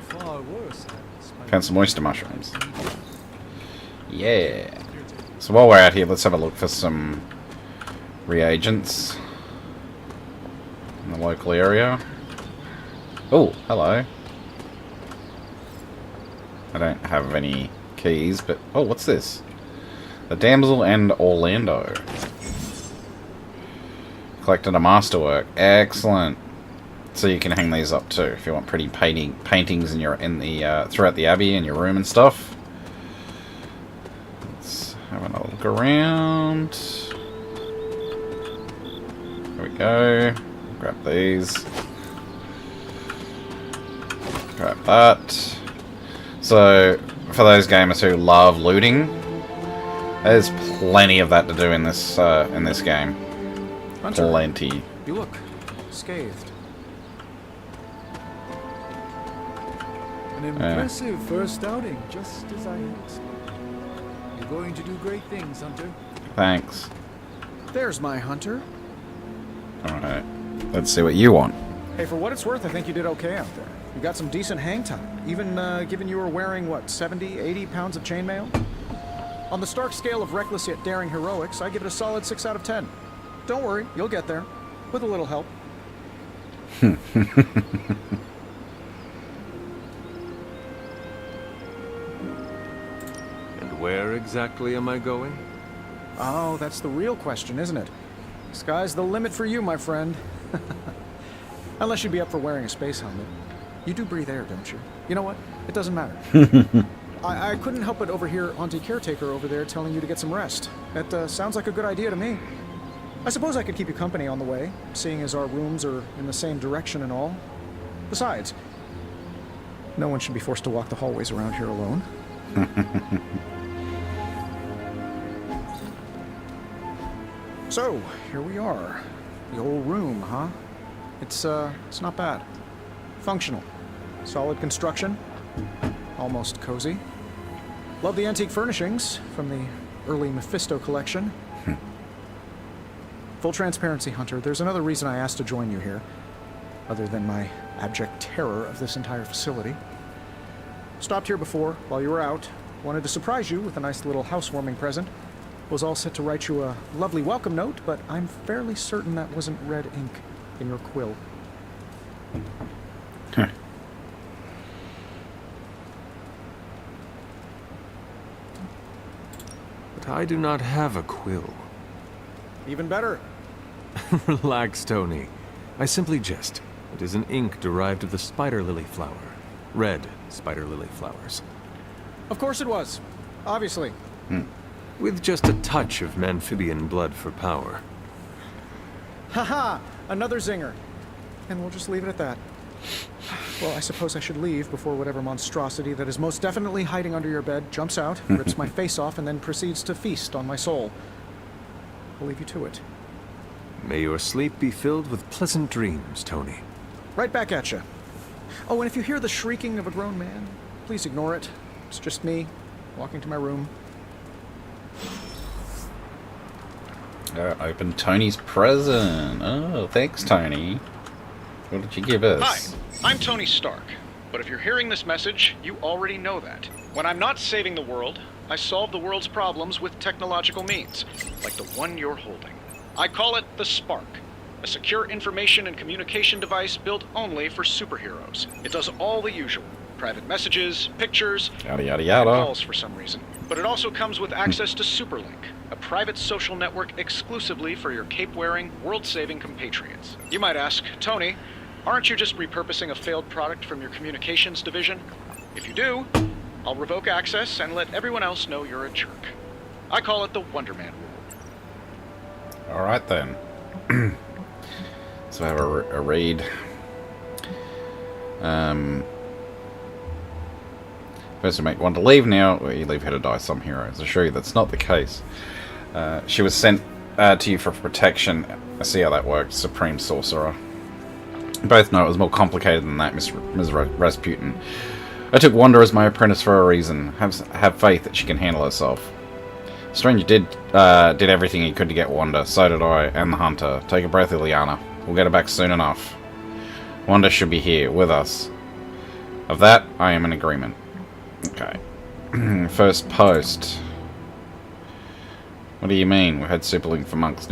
Found some oyster mushrooms. Yeah. So while we're out here, let's have a look for some reagents in the local area. Oh, hello. I don't have any keys, but... Oh, what's this? The Damsel and Orlando. Collected a masterwork. Excellent. So you can hang these up too if you want pretty paintings in the throughout the abbey in your room and stuff. Let's have another look around. There we go. Grab these. Grab that. So for those gamers who love looting, there's plenty of that to do in this game. Hunter, Plenty. you look scathed. An impressive first outing, just as I had expected. You're going to do great things, Hunter. Thanks. There's my Hunter. Alright. Let's see what you want. Hey, for what it's worth, I think you did okay out there. You got some decent hang time, even given you were wearing, what, 70, 80 pounds of chainmail? On the Stark scale of reckless yet daring heroics, I give it a solid 6 out of 10. Don't worry, you'll get there. With a little help. And where exactly am I going? Oh, that's the real question, isn't it? Sky's the limit for you, my friend. Unless you'd be up for wearing a space helmet. You do breathe air, don't you? You know what? It doesn't matter. I couldn't help but overhear Auntie Caretaker over there telling you to get some rest. That sounds like a good idea to me. I suppose I could keep you company on the way, seeing as our rooms are in the same direction and all. Besides, no one should be forced to walk the hallways around here alone. So, here we are. The old room, huh? It's not bad. Functional. Solid construction. Almost cozy. Love the antique furnishings from the early Mephisto collection. Full transparency, Hunter, there's another reason I asked to join you here, other than my abject terror of this entire facility. Stopped here before, while you were out. Wanted to surprise you with a nice little housewarming present. Was all set to write you a lovely welcome note, but I'm fairly certain that wasn't red ink in your quill. But I do not have a quill. Even better. Relax, Tony. I simply jest. It is an ink derived of the spider lily flower. Red spider lily flowers. Of course it was. Obviously. With just a touch of amphibian blood for power. Haha! Another zinger. And we'll just leave it at that. Well, I suppose I should leave before whatever monstrosity that is most definitely hiding under your bed jumps out, rips my face off, and then proceeds to feast on my soul. I'll leave you to it. May your sleep be filled with pleasant dreams, Tony. Right back at you. Oh, and if you hear the shrieking of a grown man, please ignore it. It's just me, walking to my room. Open Tony's present. Oh, thanks, Tony. What did you give us? Hi, I'm Tony Stark. But if you're hearing this message, you already know that. When I'm not saving the world, I solve the world's problems with technological means, like the one you're holding. I call it the Spark, a secure information and communication device built only for superheroes. It does all the usual. Private messages, pictures, yada yada yada. And calls for some reason. But it also comes with access to Superlink, a private social network exclusively for your cape-wearing, world-saving compatriots. You might ask, Tony, aren't you just repurposing a failed product from your communications division? If you do, I'll revoke access and let everyone else know you're a jerk. I call it the Wonder Man rule. Alright then. So I have a read. First to make one to leave now, or you leave her to die. Some heroes assure you that's not the case. She was sent to you for protection. I see how that works. Supreme Sorcerer. You both know it was more complicated than that, Ms. Rasputin. I took Wanda as my apprentice for a reason. Have faith that she can handle herself. Stranger did everything he could to get Wanda. So did I, and the Hunter. Take a breath, Ileana. We'll get her back soon enough. Wanda should be here, with us. Of that, I am in agreement. Okay. First post. What do you mean? We've had Superlink for months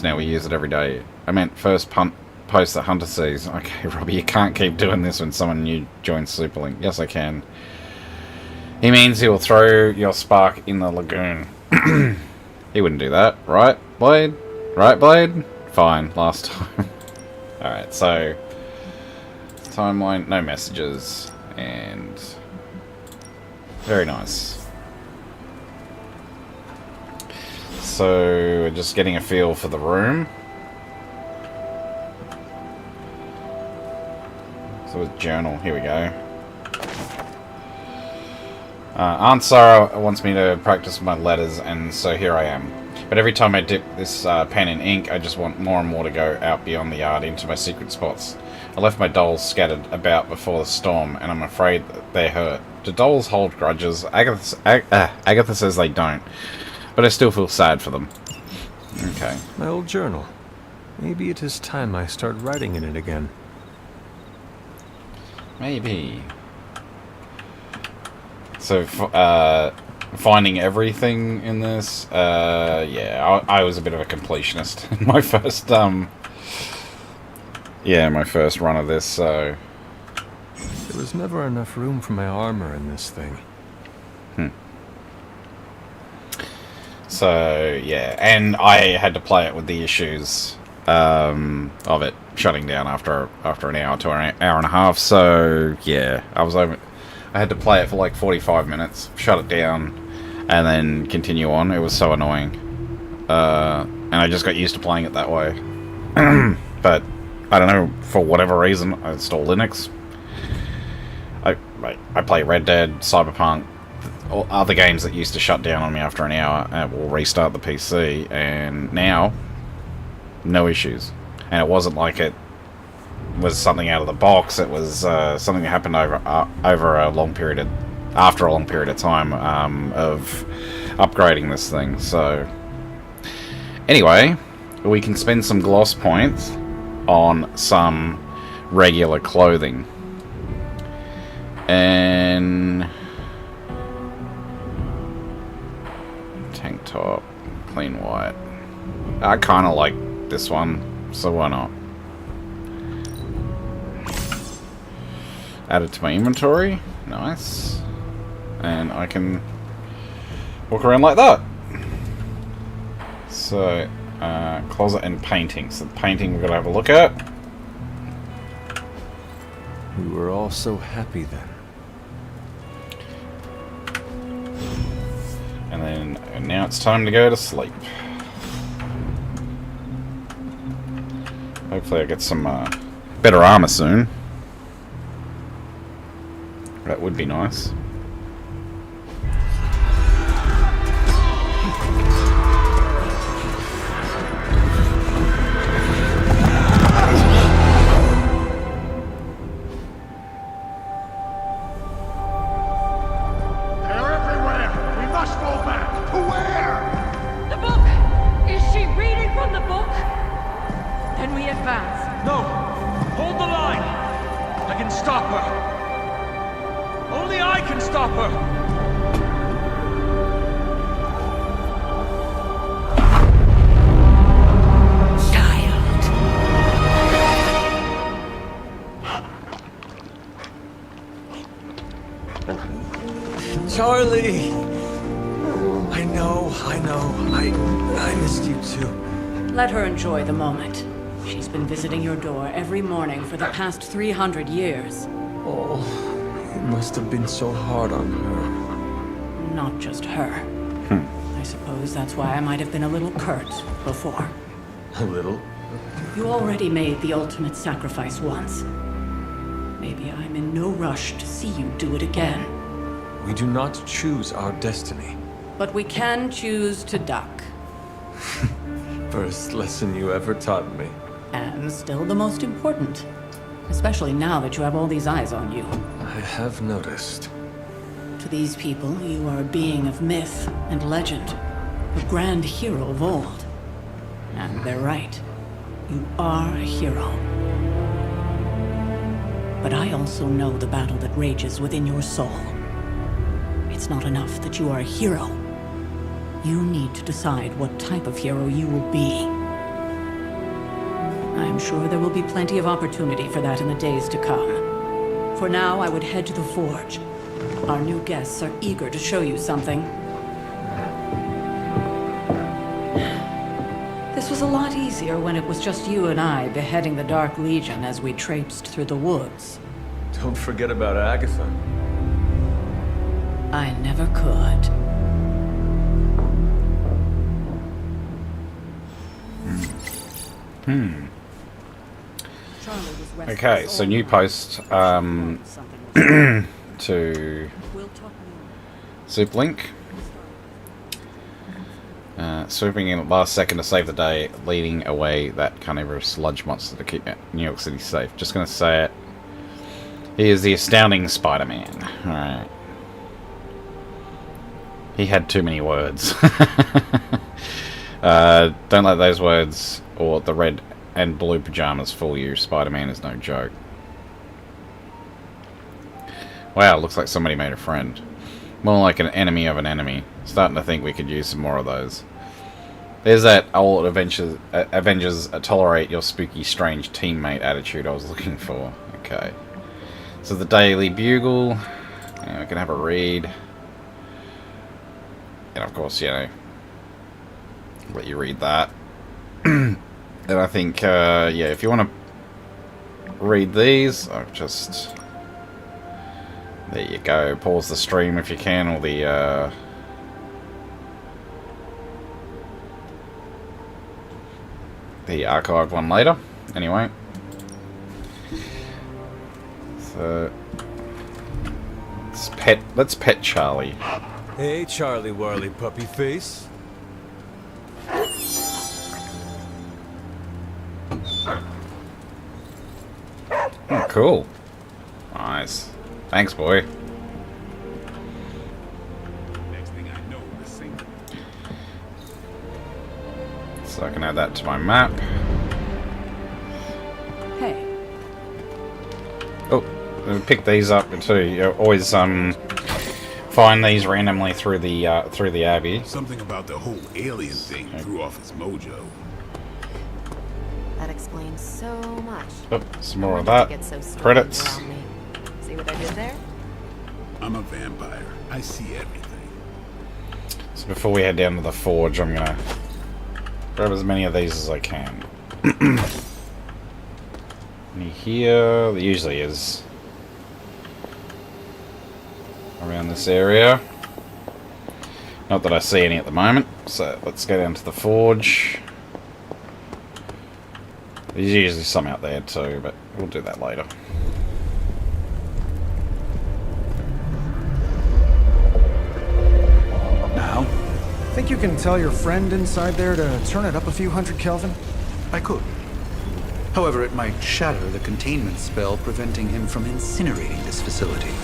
now. We use it every day. I meant first post that Hunter sees. Okay, Robbie, you can't keep doing this when someone new joins Superlink. Yes, I can. He means he will throw your spark in the lagoon. He wouldn't do that, right, Blade? Right, Blade? Fine, last time. Alright, so... timeline, no messages, and... very nice. So, just getting a feel for the room. So, it's journal, here we go. Aunt Sarah wants me to practice my letters, and so here I am. But every time I dip this pen in ink, I just want more and more to go out beyond the yard into my secret spots. I left my dolls scattered about before the storm, and I'm afraid that they're hurt. Do dolls hold grudges? Agatha says they don't, but I still feel sad for them. Okay. My old journal. Maybe it is time I start writing in it again. Maybe. So, finding everything in this, yeah, I was a bit of a completionist in my first, yeah, my first run of this, so... There was never enough room for my armor in this thing. So, yeah, and I had to play it with the issues of it shutting down after an hour to an hour and a half, so, yeah, I had to play it for like 45 minutes, shut it down, and then continue on. It was so annoying. And I just got used to playing it that way. But, I don't know, for whatever reason, I installed Linux. I play Red Dead, Cyberpunk, all other games that used to shut down on me after an hour, and it will restart the PC, and now, no issues. And it wasn't like it was something out of the box. It was something that happened over a long period after a long period of time of upgrading this thing. So anyway, we can spend some gloss points on some regular clothing, and tank top, clean white. I kind of like this one, so why not? Add it to my inventory. Nice. And I can walk around like that. So, closet and painting. So the painting we've got to have a look at. We were all so happy then. And now it's time to go to sleep. Hopefully I get some better armor soon. That would be nice. They're everywhere! We must go back! To where? The book! Is she reading stop her! Only I can stop her! Charlie! I know. I missed you too. Let her enjoy the moment. She's been visiting your door every morning for the past 300 years. Oh, it must have been so hard on her. Not just her. I suppose that's why I might have been a little curt before. A little? You already made the ultimate sacrifice once. Maybe I'm in no rush to see you do it again. We do not choose our destiny. But we can choose to duck. First lesson you ever taught me. And still the most important. Especially now that you have all these eyes on you. I have noticed. To these people, you are a being of myth and legend. A grand hero of old. And they're right. You are a hero. But I also know the battle that rages within your soul. It's not enough that you are a hero. You need to decide what type of hero you will be. I am sure there will be plenty of opportunity for that in the days to come. For now, I would head to the forge. Our new guests are eager to show you something. This was a lot easier when it was just you and I beheading the Dark Legion as we traipsed through the woods. Don't forget about Agatha. I never could. Okay, so new post to Souplink. Swooping in at last second to save the day, leading away that carnivorous sludge monster to keep New York City safe. Just gonna say it. He is the astounding Spider-Man. Alright. He had too many words. Don't let those words or the red and blue pajamas fool you. Spider-Man is no joke. Wow, looks like somebody made a friend. More like an enemy of an enemy. Starting to think we could use some more of those. There's that old Avengers tolerate your spooky, strange teammate attitude I was looking for. Okay. So the Daily Bugle. Yeah, we can have a read. And of course, you know, let you read that. And I think, yeah, if you want to read these, I've just... There you go. Pause the stream if you can, or the archived one later. Anyway. So... Let's pet Charlie. Hey, Charlie Warley puppy face. Oh, cool. Nice. Thanks, boy. Next thing I know, the same. So I can add that to my map. Hey. Oh, pick these up too. You always find these randomly through the Abbey. Something about the whole alien thing threw off his mojo. That explains so much. Oh, some more of that. Credits. See what I did there? I'm a vampire. I see everything. So before we head down to the forge, I'm gonna grab as many of these as I can. Any here? There usually is. Around this area. Not that I see any at the moment. So let's go down to the forge. There's usually some out there too, but we'll do that later. Now, think you can tell your friend inside there to turn it up a few hundred Kelvin? I could. However, it might shatter the containment spell preventing him from incinerating this facility.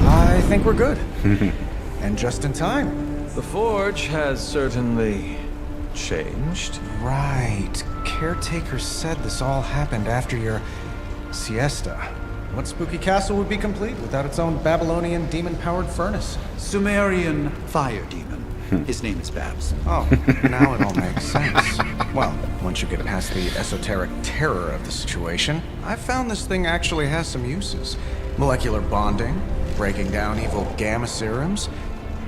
I think we're good. And just in time. The forge has certainly changed. Right. Caretaker said this all happened after your Siesta. What spooky castle would be complete without its own Babylonian demon-powered furnace? Sumerian fire demon. His name is Babs. Oh, now it all makes sense. Well, once you get past the esoteric terror of the situation, I've found this thing actually has some uses. Molecular bonding, breaking down evil gamma serums,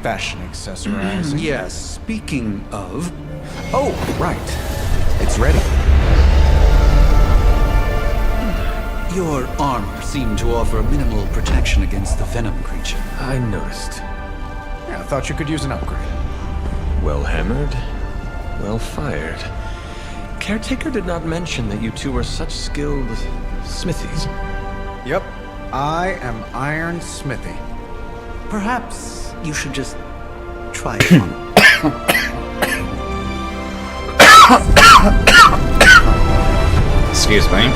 fashion accessorizing. Yes, speaking of... Oh, right. It's ready. Your armor seemed to offer minimal protection against the venom creature. I noticed. Yeah, I thought you could use an upgrade. Well hammered, well fired. Caretaker did not mention that you two were such skilled smithies. Yep, I am Iron Smithy. Perhaps you should just try it on. Excuse me.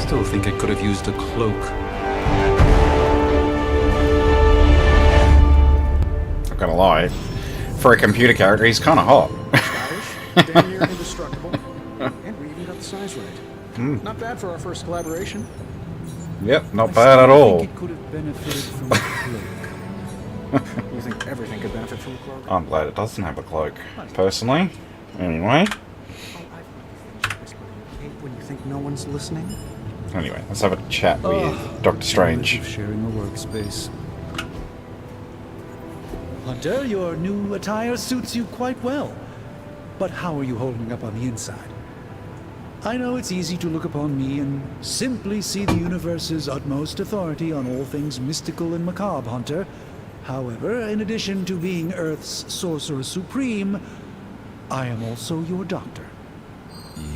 Still think I could have used a cloak. I've got to lie. For a computer character, he's kind of hot. Stylish, damn near indestructible, and we even got the size right. Not bad for our first collaboration. Yep, not bad at all. I think it could have benefited from a cloak. You think everything could benefit from a cloak? I'm glad it doesn't have a cloak, personally. Anyway. When you think no one's listening? Anyway, let's have a chat with Dr. Strange. Sharing a workspace. Hunter, your new attire suits you quite well. But how are you holding up on the inside? I know it's easy to look upon me and simply see the universe's utmost authority on all things mystical and macabre, Hunter. However, in addition to being Earth's Sorcerer Supreme, I am also your doctor.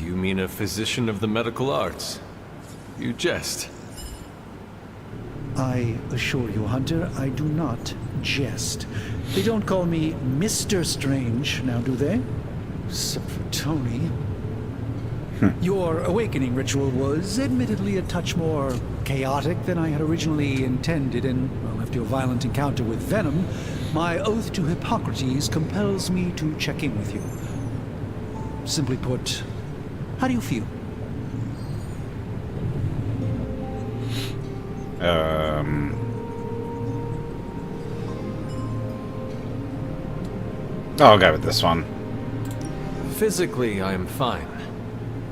You mean a physician of the medical arts? You jest. I assure you, Hunter, I do not jest. They don't call me Mr. Strange, now do they? Except for Tony. Your awakening ritual was admittedly a touch more chaotic than I had originally intended, and, well, after your violent encounter with Venom, my oath to Hippocrates compels me to check in with you. Simply put, how do you feel? I'll go with this one. Physically, I am fine.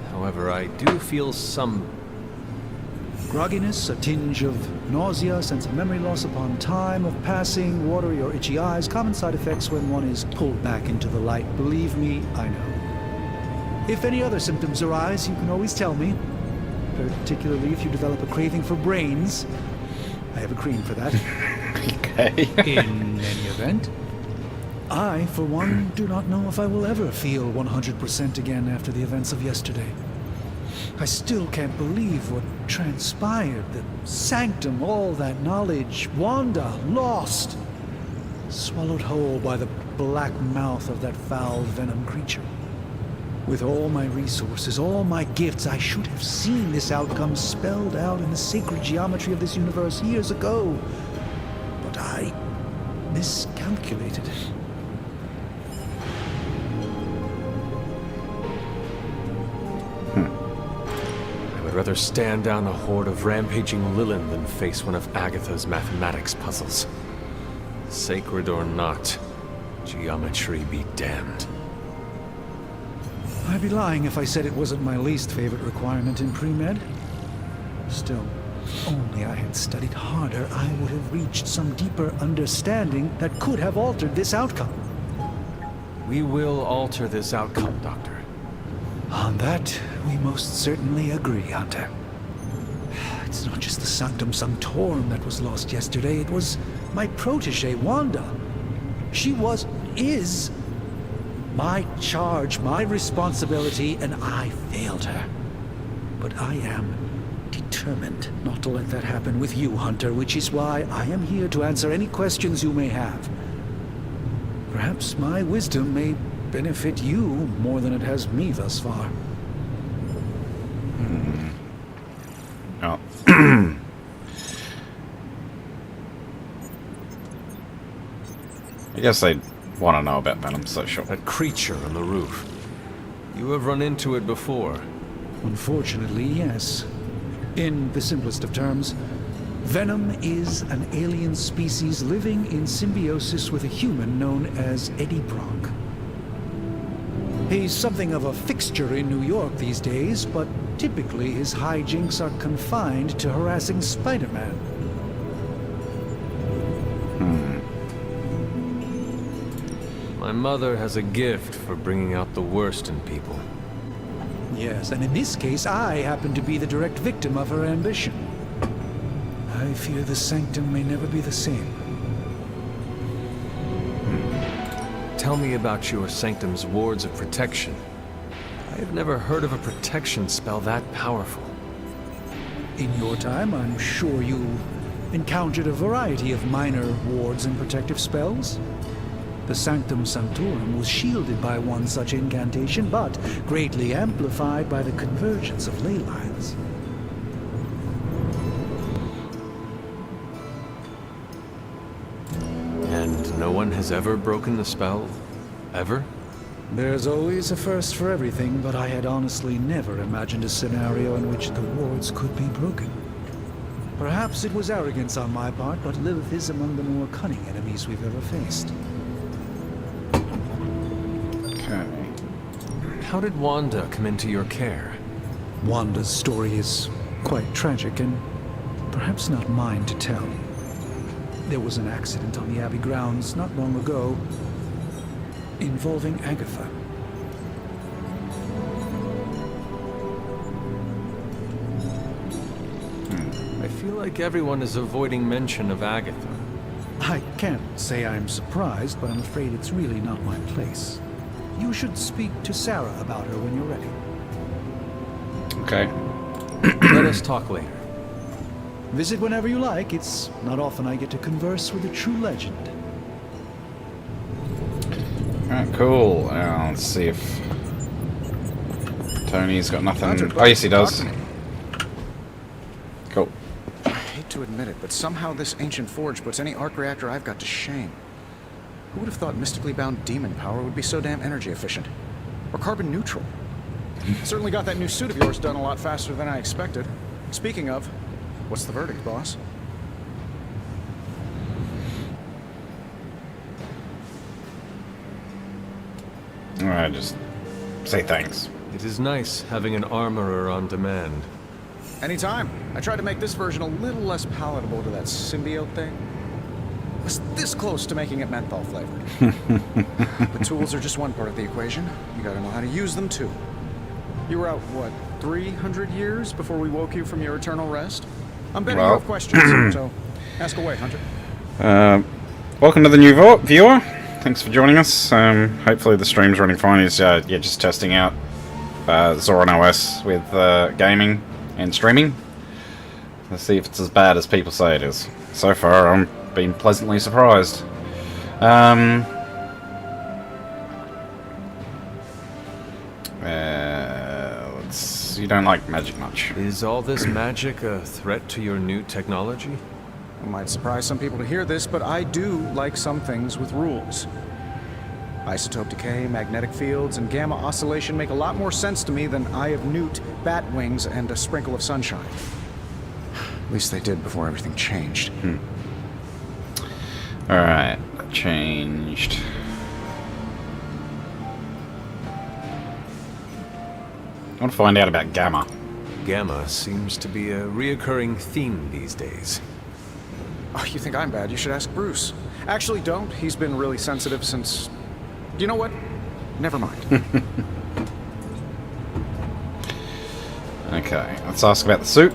However, I do feel some... grogginess, a tinge of nausea, sense of memory loss upon time of passing, watery or itchy eyes, common side effects when one is pulled back into the light. Believe me, I know. If any other symptoms arise, you can always tell me. Particularly if you develop a craving for brains. I have a cream for that. Okay. In any event, I, for one, do not know if I will ever feel 100% again after the events of yesterday. I still can't believe what transpired. The sanctum, all that knowledge, Wanda, lost. Swallowed whole by the black mouth of that foul venom creature. With all my resources, all my gifts, I should have seen this outcome spelled out in the sacred geometry of this universe years ago. But I miscalculated. I would rather stand down a horde of rampaging Lilin than face one of Agatha's mathematics puzzles. Sacred or not, geometry be damned. I'd be lying if I said it wasn't my least favorite requirement in pre-med. Still, if only I had studied harder, I would have reached some deeper understanding that could have altered this outcome. We will alter this outcome, Doctor. On that, we most certainly agree, Hunter. It's not just the Sanctum Sanctorum that was lost yesterday, it was my protege, Wanda. She is my charge, my responsibility, and I failed her. But I am determined not to let that happen with you, Hunter, which is why I am here to answer any questions you may have. Perhaps my wisdom may benefit you more than it has me thus far. Oh. I guess they want to know about Venom, so sure. That creature on the roof. You have run into it before. Unfortunately, yes. In the simplest of terms, Venom is an alien species living in symbiosis with a human known as Eddie Brock. He's something of a fixture in New York these days, but typically his hijinks are confined to harassing Spider-Man. My mother has a gift for bringing out the worst in people. Yes, and in this case, I happen to be the direct victim of her ambition. I fear the Sanctum may never be the same. Tell me about your Sanctum's wards of protection. I have never heard of a protection spell that powerful. In your time, I'm sure you encountered a variety of minor wards and protective spells. The Sanctum Sanctorum was shielded by one such incantation, but greatly amplified by the convergence of ley lines. And no one has ever broken the spell? Ever? There's always a first for everything, but I had honestly never imagined a scenario in which the wards could be broken. Perhaps it was arrogance on my part, but Lilith is among the more cunning enemies we've ever faced. How did Wanda come into your care? Wanda's story is quite tragic and perhaps not mine to tell. There was an accident on the Abbey grounds not long ago involving Agatha. I feel like everyone is avoiding mention of Agatha. I can't say I'm surprised, but I'm afraid it's really not my place. You should speak to Sarah about her when you're ready. Okay. Let us talk later. Visit whenever you like. It's not often I get to converse with a true legend. Alright, cool. Let's see if Tony's got nothing. Oh, yes, he does. Cool. I hate to admit it, but somehow this ancient forge puts any arc reactor I've got to shame. Who would have thought mystically bound demon power would be so damn energy efficient? Or carbon neutral? Certainly got that new suit of yours done a lot faster than I expected. Speaking of, what's the verdict, boss? Alright, just say thanks. It is nice having an armorer on demand. Anytime. I tried to make this version a little less palatable to that symbiote thing. Was this close to making it menthol flavored. The tools are just one part of the equation. You gotta know how to use them too. You were out, what, 300 years before we woke you from your eternal rest? I'm betting you have questions, so ask away, Hunter. Welcome to the new viewer. Thanks for joining us. Hopefully the stream's running fine. He's just testing out Zorin OS with gaming and streaming. Let's see if it's as bad as people say it is. So far, I'm being pleasantly surprised. You don't like magic much. Is all this magic a threat to your new technology? It might surprise some people to hear this, but I do like some things with rules. Isotope decay, magnetic fields, and gamma oscillation make a lot more sense to me than Eye of Newt, bat wings, and a sprinkle of sunshine. At least they did before everything changed. Alright, changed. I want to find out about Gamma. Gamma seems to be a reoccurring theme these days. Oh, you think I'm bad? You should ask Bruce. Actually, don't. He's been really sensitive since... You know what? Never mind. Okay, let's ask about the suit.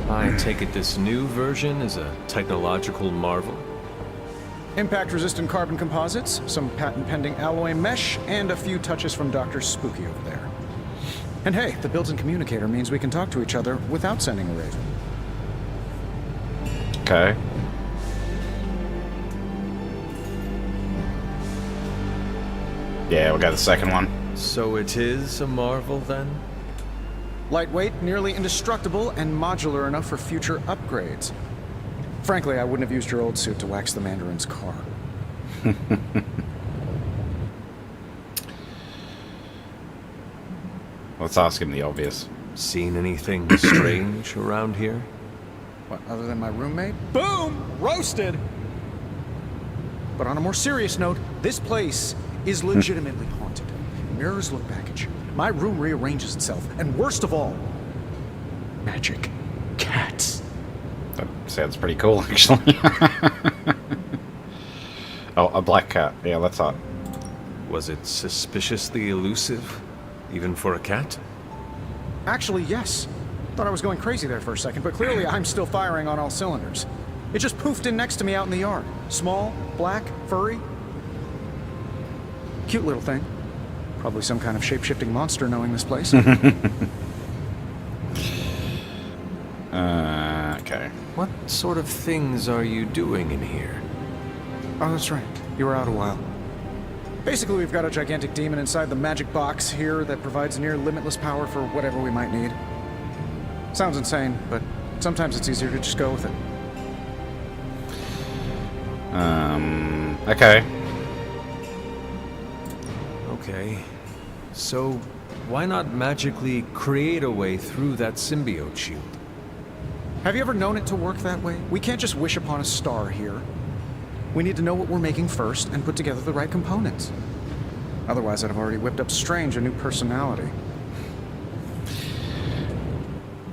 I take it this new version is a technological marvel? Impact-resistant carbon composites, some patent-pending alloy mesh, and a few touches from Dr. Spooky over there. And hey, the built-in communicator means we can talk to each other without sending a raven. Okay. Yeah, we'll go the second one. So it is a marvel, then? Lightweight, nearly indestructible, and modular enough for future upgrades. Frankly, I wouldn't have used your old suit to wax the Mandarin's car. Let's ask him the obvious. Seen anything strange around here? What, other than my roommate? Boom! Roasted! But on a more serious note, this place is legitimately haunted. Mirrors look back at you. My room rearranges itself. And worst of all, magic cats. That sounds pretty cool, actually. Oh, a black cat. Yeah, that's hot. Was it suspiciously elusive, even for a cat? Actually, yes. Thought I was going crazy there for a second, but clearly I'm still firing on all cylinders. It just poofed in next to me out in the yard. Small, black, furry. Cute little thing. Probably some kind of shape-shifting monster knowing this place. Okay. What sort of things are you doing in here? Oh, that's right. You were out a while. Basically, we've got a gigantic demon inside the magic box here that provides near limitless power for whatever we might need. Sounds insane, but sometimes it's easier to just go with it. Okay. Okay. So, why not magically create a way through that symbiote shield? Have you ever known it to work that way? We can't just wish upon a star here. We need to know what we're making first and put together the right components. Otherwise, I'd have already whipped up Strange a new personality.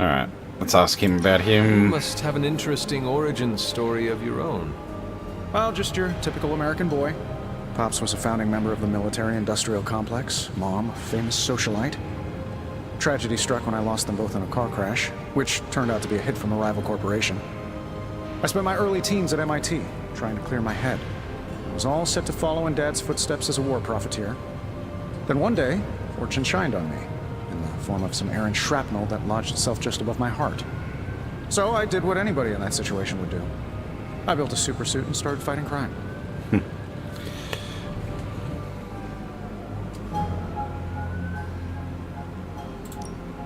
Alright, let's ask him about him. You must have an interesting origin story of your own. Well, just your typical American boy. Pops was a founding member of the military-industrial complex. Mom, a famous socialite. Tragedy struck when I lost them both in a car crash, which turned out to be a hit from a rival corporation. I spent my early teens at MIT, trying to clear my head. I was all set to follow in Dad's footsteps as a war profiteer. Then one day, fortune shined on me, in the form of some errant shrapnel that lodged itself just above my heart. So I did what anybody in that situation would do. I built a supersuit and started fighting crime.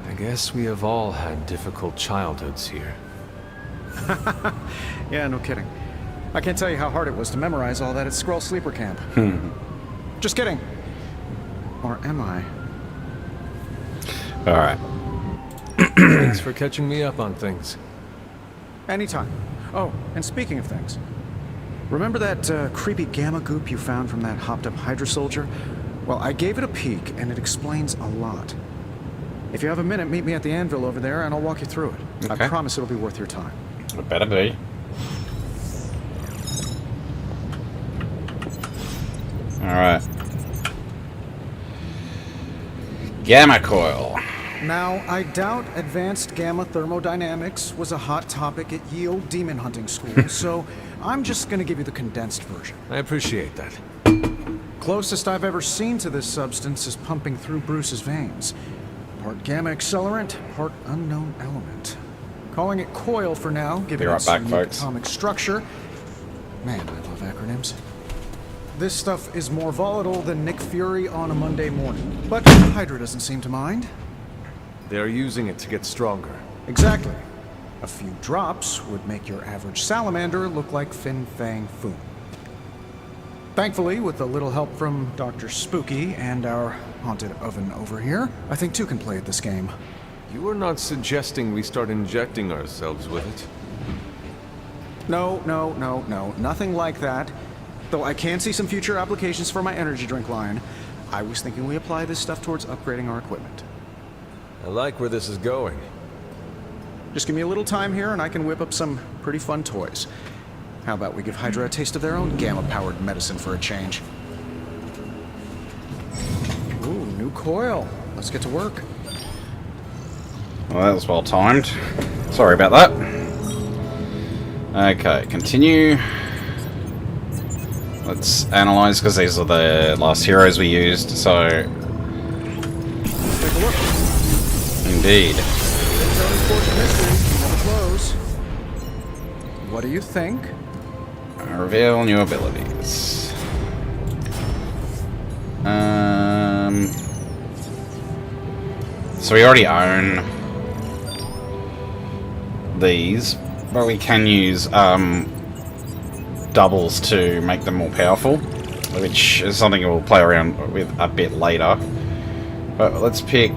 I guess we have all had difficult childhoods here. Yeah, no kidding. I can't tell you how hard it was to memorize all that at Skrull Sleeper Camp. Just kidding. Or am I? Alright. Thanks for catching me up on things. Anytime. Oh, and speaking of things, remember that creepy gamma goop you found from that hopped-up Hydra soldier? Well, I gave it a peek, and it explains a lot. If you have a minute, meet me at the anvil over there, and I'll walk you through it. Okay. I promise it'll be worth your time. It better be. Alright. Gamma coil. Now, I doubt advanced gamma thermodynamics was a hot topic at Yield Demon Hunting School, so I'm just gonna give you the condensed version. I appreciate that. Closest I've ever seen to this substance is pumping through Bruce's veins. Part gamma accelerant, part unknown element. Calling it coil for now, giving it some unique atomic structure. Man, I love acronyms. This stuff is more volatile than Nick Fury on a Monday morning, but Hydra doesn't seem to mind. They're using it to get stronger. Exactly. A few drops would make your average salamander look like Fin Fang Foom. Thankfully, with a little help from Dr. Spooky and our haunted oven over here, I think two can play at this game. You are not suggesting we start injecting ourselves with it? No, nothing like that. Though I can see some future applications for my energy drink line. I was thinking we apply this stuff towards upgrading our equipment. I like where this is going. Just give me a little time here and I can whip up some pretty fun toys. How about we give Hydra a taste of their own gamma-powered medicine for a change? Ooh, new coil. Let's get to work. Well, that was well timed. Sorry about that. Okay, continue. Let's analyze, because these are the last heroes we used, so... Let's take a look. Indeed. What do you think? Reveal new abilities. So we already own these, but we can use doubles to make them more powerful, which is something we'll play around with a bit later. Let's pick.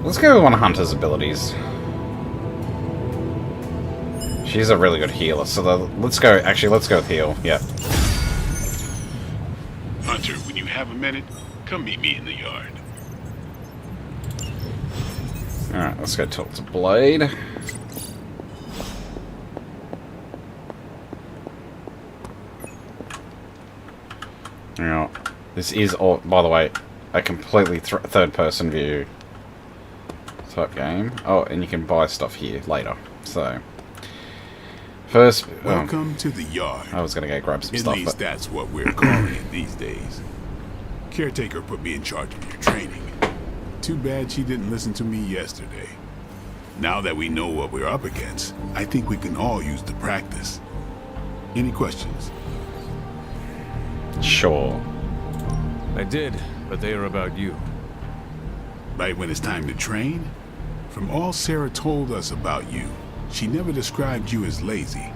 Let's go with one of Hunter's abilities. She's a really good healer, so let's go. Actually, let's go with heal. Yeah. Hunter, when you have a minute, come meet me in the yard. Alright, let's go tilt the blade. Now, this is, all, by the way, a completely third-person view type game. Oh, and you can buy stuff here later. So, first, welcome to the yard. I was gonna go grab some At stuff. least that's what we're calling it these days. Caretaker put me in charge of your training. Too bad she didn't listen to me yesterday. Now that we know what we're up against, I think we can all use the practice. Any questions? Sure. I did, but they are about you. Right when it's time to train? From all Sarah told us about you, she never described you as lazy.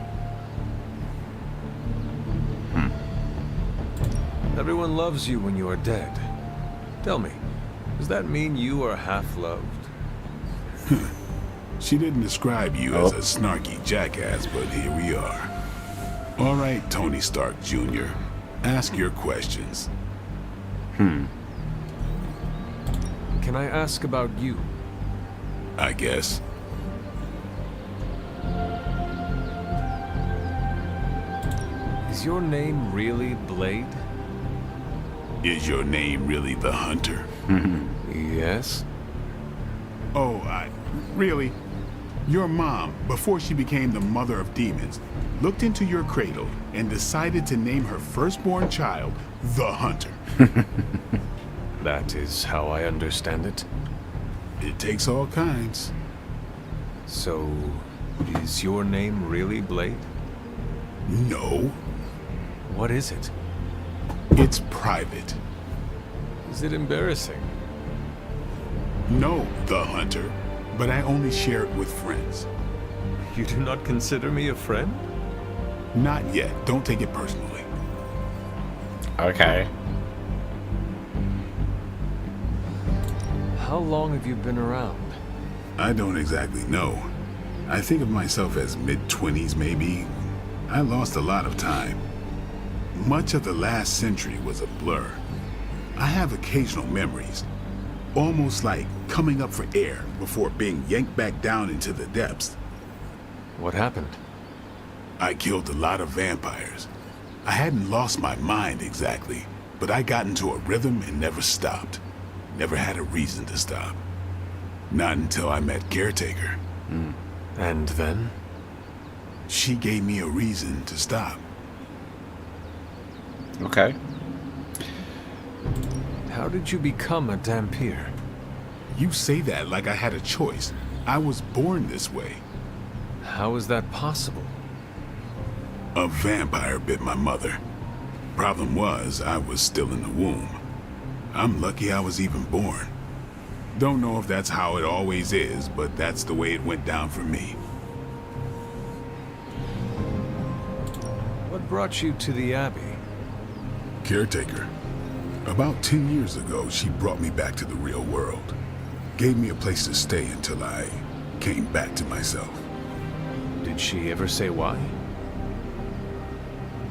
Everyone loves you when you are dead. Tell me, does that mean you are half-loved? She didn't describe you as a snarky jackass, but here we are. All right, Tony Stark Jr., ask your questions. Can I ask about you? I guess. Is your name really Blade? Is your name really the Hunter? Yes. Oh, really? Your mom, before she became the mother of demons, looked into your cradle and decided to name her firstborn child the Hunter. That is how I understand it. It takes all kinds. So, is your name really Blade? No. What is it? It's private. Is it embarrassing? No, the Hunter. But I only share it with friends. You do not consider me a friend? Not yet. Don't take it personally. Okay. How long have you been around? I don't exactly know. I think of myself as mid-20s, maybe. I lost a lot of time. Much of the last century was a blur. I have occasional memories. Almost like coming up for air before being yanked back down into the depths. What happened? I killed a lot of vampires. I hadn't lost my mind exactly, but I got into a rhythm and never stopped. Never had a reason to stop. Not until I met Caretaker. And then? She gave me a reason to stop. Okay. How did you become a Dhampir? You say that like I had a choice. I was born this way. How is that possible? A vampire bit my mother. Problem was, I was still in the womb. I'm lucky I was even born. Don't know if that's how it always is, but that's the way it went down for me. What brought you to the Abbey? Caretaker. About 10 years ago, she brought me back to the real world. Gave me a place to stay until I came back to myself. Did she ever say why?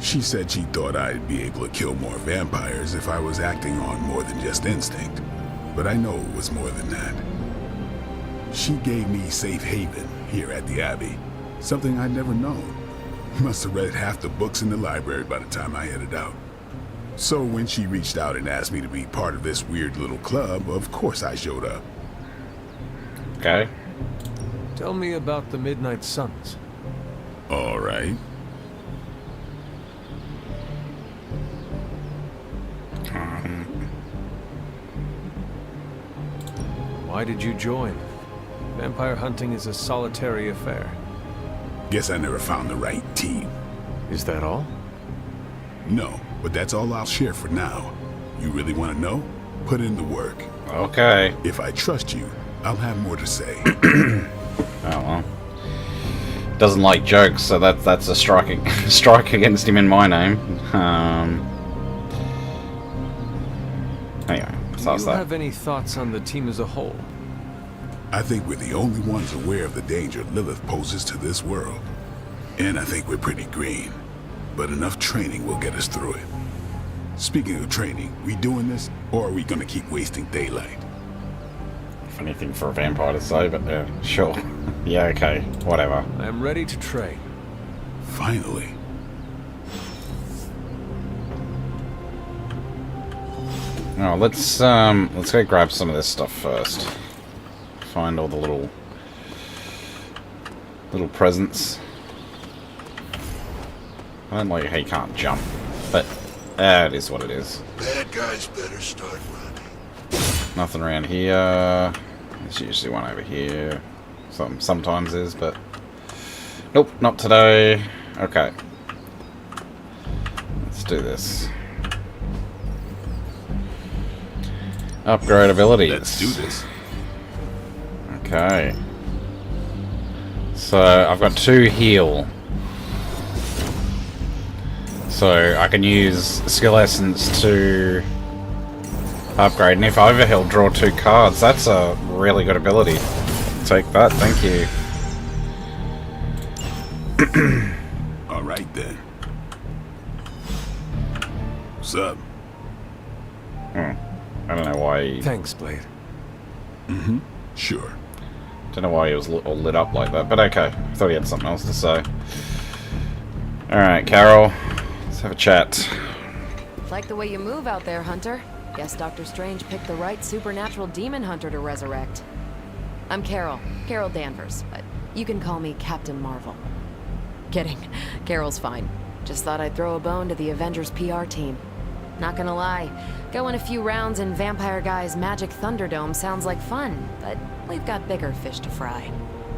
She said she thought I'd be able to kill more vampires if I was acting on more than just instinct. But I know it was more than that. She gave me safe haven here at the Abbey. Something I'd never known. Must have read half the books in the library by the time I headed out. So when she reached out and asked me to be part of this weird little club, of course I showed up. Okay. Tell me about the Midnight Suns. All right. Why did you join? Vampire hunting is a solitary affair. Guess I never found the right team. Is that all? No, but that's all I'll share for now. You really want to know? Put in the work. Okay. If I trust you, I'll have more to say. Oh, well. doesn't like jokes, so that's a strike against him in my name. Anyway, Do so that's you that. have any thoughts on the team as a whole? I think we're the only ones aware of the danger Lilith poses to this world. And I think we're pretty green. But enough training will get us through it. Speaking of training, we doing this, or are we gonna keep wasting daylight? If anything for a vampire to say, but yeah, sure. Yeah, okay, whatever. I am ready to train. Finally. Oh, let's go grab some of this stuff first. Find all the little presents. I don't like how you can't jump, but it is what it is. Bad guys better start running. Nothing around here. There's usually one over here. Sometimes is, but nope, not today. Okay, let's do this. Upgrade abilities. Let's do this. Okay. So I've got 2 heal. So I can use skill essence to upgrade, and if I overheal, draw 2 cards. That's a really good ability. Take that, thank you. Alright then. What's up? I don't know why. Thanks, Blade. Mm-hmm. Sure. Don't know why he was all lit up like that, but okay. I thought he had something else to say. Alright, Carol. Let's have a chat. Like the way you move out there, Hunter. Guess Dr. Strange picked the right supernatural demon hunter to resurrect. I'm Carol Danvers, but you can call me Captain Marvel. Kidding. Carol's fine. Just thought I'd throw a bone to the Avengers PR team. Not gonna lie, going a few rounds in Vampire Guy's Magic Thunderdome sounds like fun, but we've got bigger fish to fry.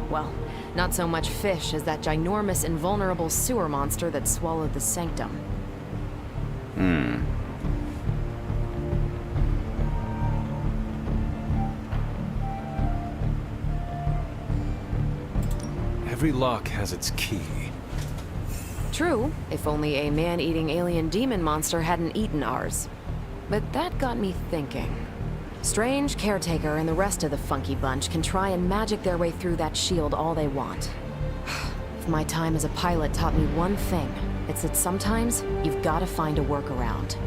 Well, not so much fish as that ginormous invulnerable sewer monster that swallowed the Sanctum. Every lock has its key. True, if only a man-eating alien demon monster hadn't eaten ours. But that got me thinking. Strange, Caretaker, and the rest of the funky bunch can try and magic their way through that shield all they want. If my time as a pilot taught me one thing, it's that sometimes you've got to find a workaround.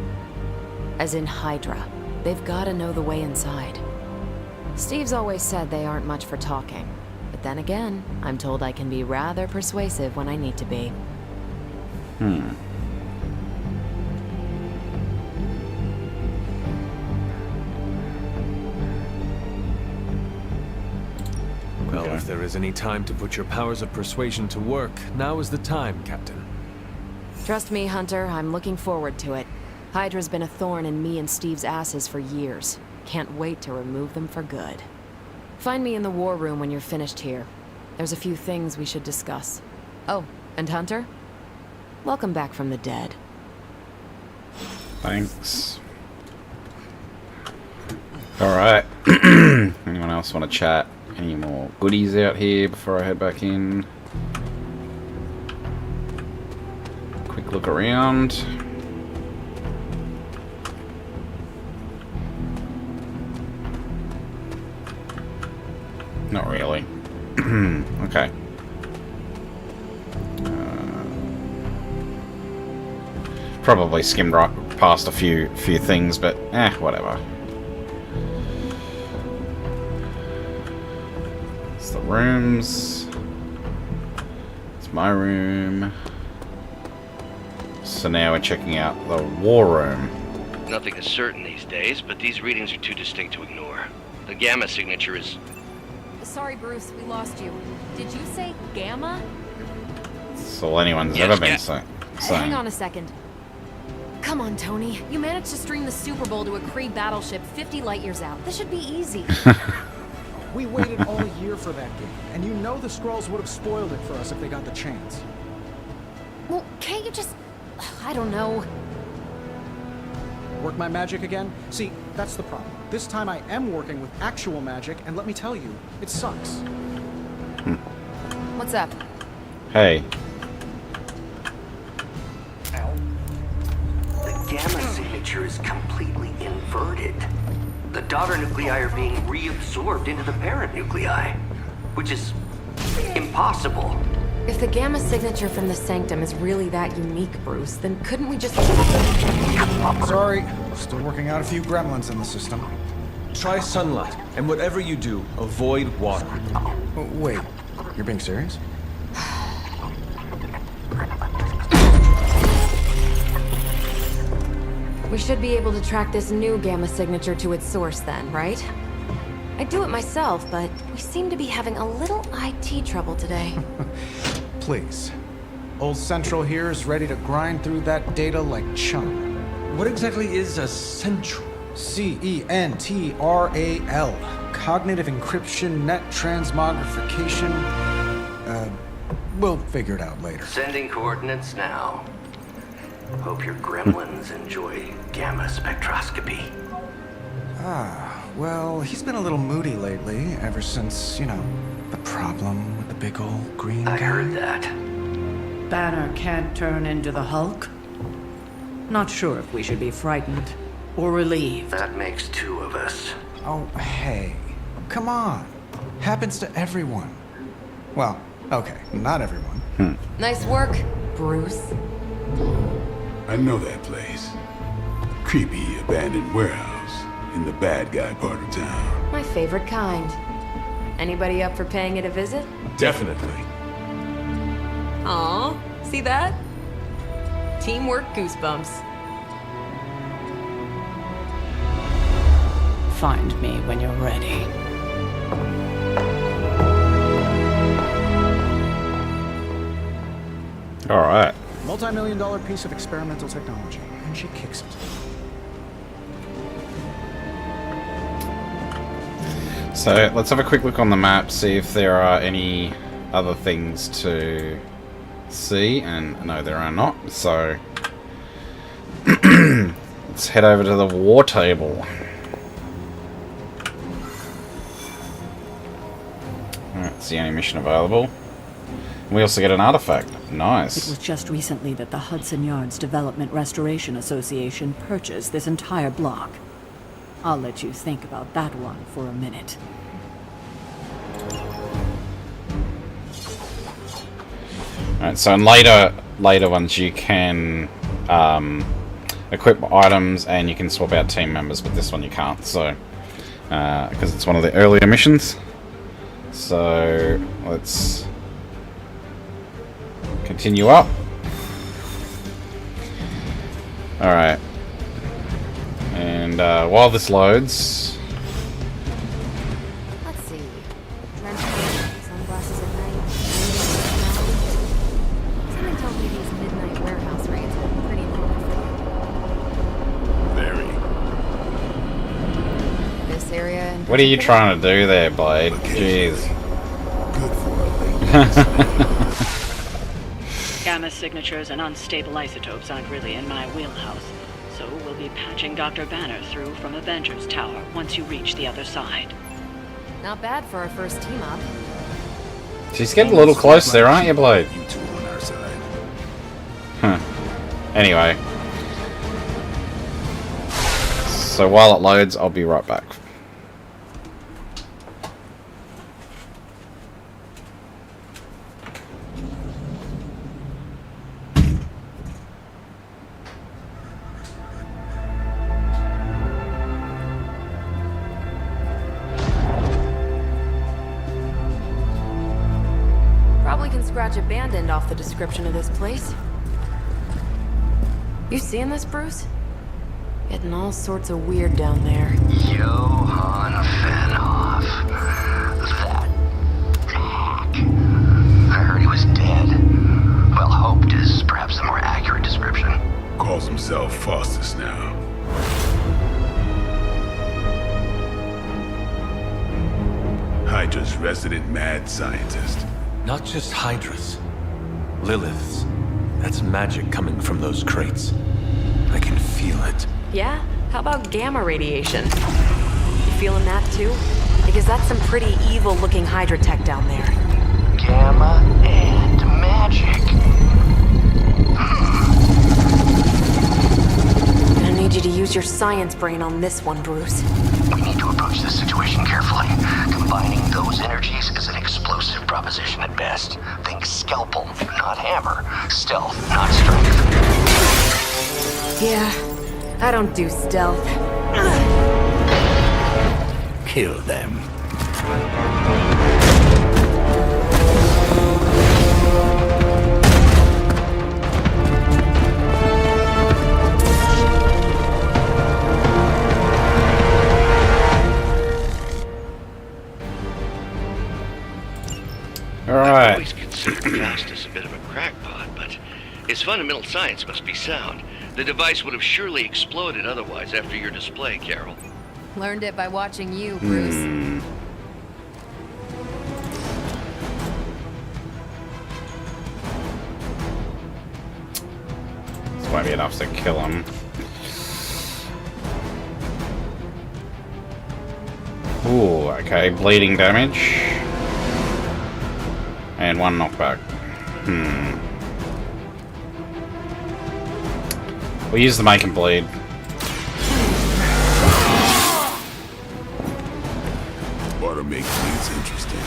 As in Hydra, they've got to know the way inside. Steve's always said they aren't much for talking. But then again, I'm told I can be rather persuasive when I need to be. Well, if there is any time to put your powers of persuasion to work, now is the time, Captain. Trust me, Hunter, I'm looking forward to it. Hydra's been a thorn in me and Steve's asses for years. Can't wait to remove them for good. Find me in the war room when you're finished here. There's a few things we should discuss. Oh, and Hunter? Welcome back from the dead. Thanks. Alright. Anyone else want to chat? Any more goodies out here before I head back in? Quick look around. Not really. Okay. Probably skimmed right past a few things, but whatever. It's the rooms. It's my room. So now we're checking out the war room. Nothing is certain these days, but these readings are too distinct to ignore. The gamma signature is... Sorry, Bruce, we lost you. Did you say Gamma? That's all anyone's ever been saying. Hang on a second. Come on, Tony. You managed to stream the Super Bowl to a Kree battleship 50 light years out. This should be easy. We waited all year for that game, and you know the Skrulls would have spoiled it for us if they got the chance. Well, can't you just... I don't know. Work my magic again? See, that's the problem. This time I am working with actual magic, and let me tell you, it sucks. What's up? Hey. The gamma signature is completely inverted. The daughter nuclei are being reabsorbed into the parent nuclei, which is impossible. If the gamma signature from the sanctum is really that unique, Bruce, then couldn't we just... Sorry, still working out a few gremlins in the system. Try sunlight, and whatever you do, avoid water. Wait, you're being serious? We should be able to track this new gamma signature to its source then, right? I'd do it myself, but we seem to be having a little IT trouble today. Please. Old Central here is ready to grind through that data like chum. What exactly is a Central? CENTRAL. Cognitive encryption, net transmogrification. We'll figure it out later. Sending coordinates now. Hope your gremlins enjoy gamma spectroscopy. Well, he's been a little moody lately, ever since, you know, the problem with the big old green guy. I heard that. Banner can't turn into the Hulk? Not sure if we should be frightened or relieved. That makes two of us. Oh, hey. Come on. Happens to everyone. Well, okay, not everyone. Nice work, Bruce. I know that place. Creepy abandoned warehouse in the bad guy part of town. My favorite kind. Anybody up for paying it a visit? Definitely. Aw, see that? Teamwork goosebumps. Find me when you're ready. Alright. Multi-million-dollar piece of experimental technology, and she kicks it. So let's have a quick look on the map, see if there are any other things to see, and no, there are not. So let's head over to the war table. That's the only mission available. We also get an artifact. Nice. It was just recently that the Hudson Yards Development Restoration Association purchased this entire block. I'll let you think about that one for a minute. Alright, so in later ones you can equip items and you can swap out team members, but this one you can't, so because it's one of the earlier missions. So let's continue up. Alright. And while this loads... Let's see. Sunglasses at night. Something told me these midnight warehouse raids were pretty important for you. Very. This area in What are you trying to do there, Blade? Jeez. Gamma signatures and unstable isotopes aren't really in my wheelhouse, so we'll be patching Dr. Banner through from Avengers Tower once you reach the other side. Not bad for our first team up. She's getting a little close there, aren't you, Blade? You two on our side. Huh. Anyway. So while it loads, I'll be right back. Probably can scratch abandoned off the description of this place. You seeing this, Bruce? Getting all sorts of weird down there. Johann Fenhoff. That hack. I heard he was dead. Well, hoped is perhaps a more accurate description. Calls himself Faustus now. Hydra's resident mad scientist. Not just Hydra's. Lilith's. That's magic coming from those crates. I can feel it. Yeah? How about gamma radiation? You feeling that too? Because that's some pretty evil-looking Hydra tech down there. Gamma and magic. I'm gonna need you to use your science brain on this one, Bruce. We need to approach this situation carefully. Combining those energies is an explosive proposition at best. Think scalpel, not hammer. Stealth, not strength. Yeah, I don't do stealth. Kill them. Alright. I've always considered Faustus a bit of a crackpot, but his fundamental science must be sound. The device would have surely exploded otherwise after your display, Carol. Learned it by watching you, Bruce. This might be enough to kill him. Ooh, okay, bleeding damage. And one knockback. We'll use the make and bleed. Ought to make things interesting.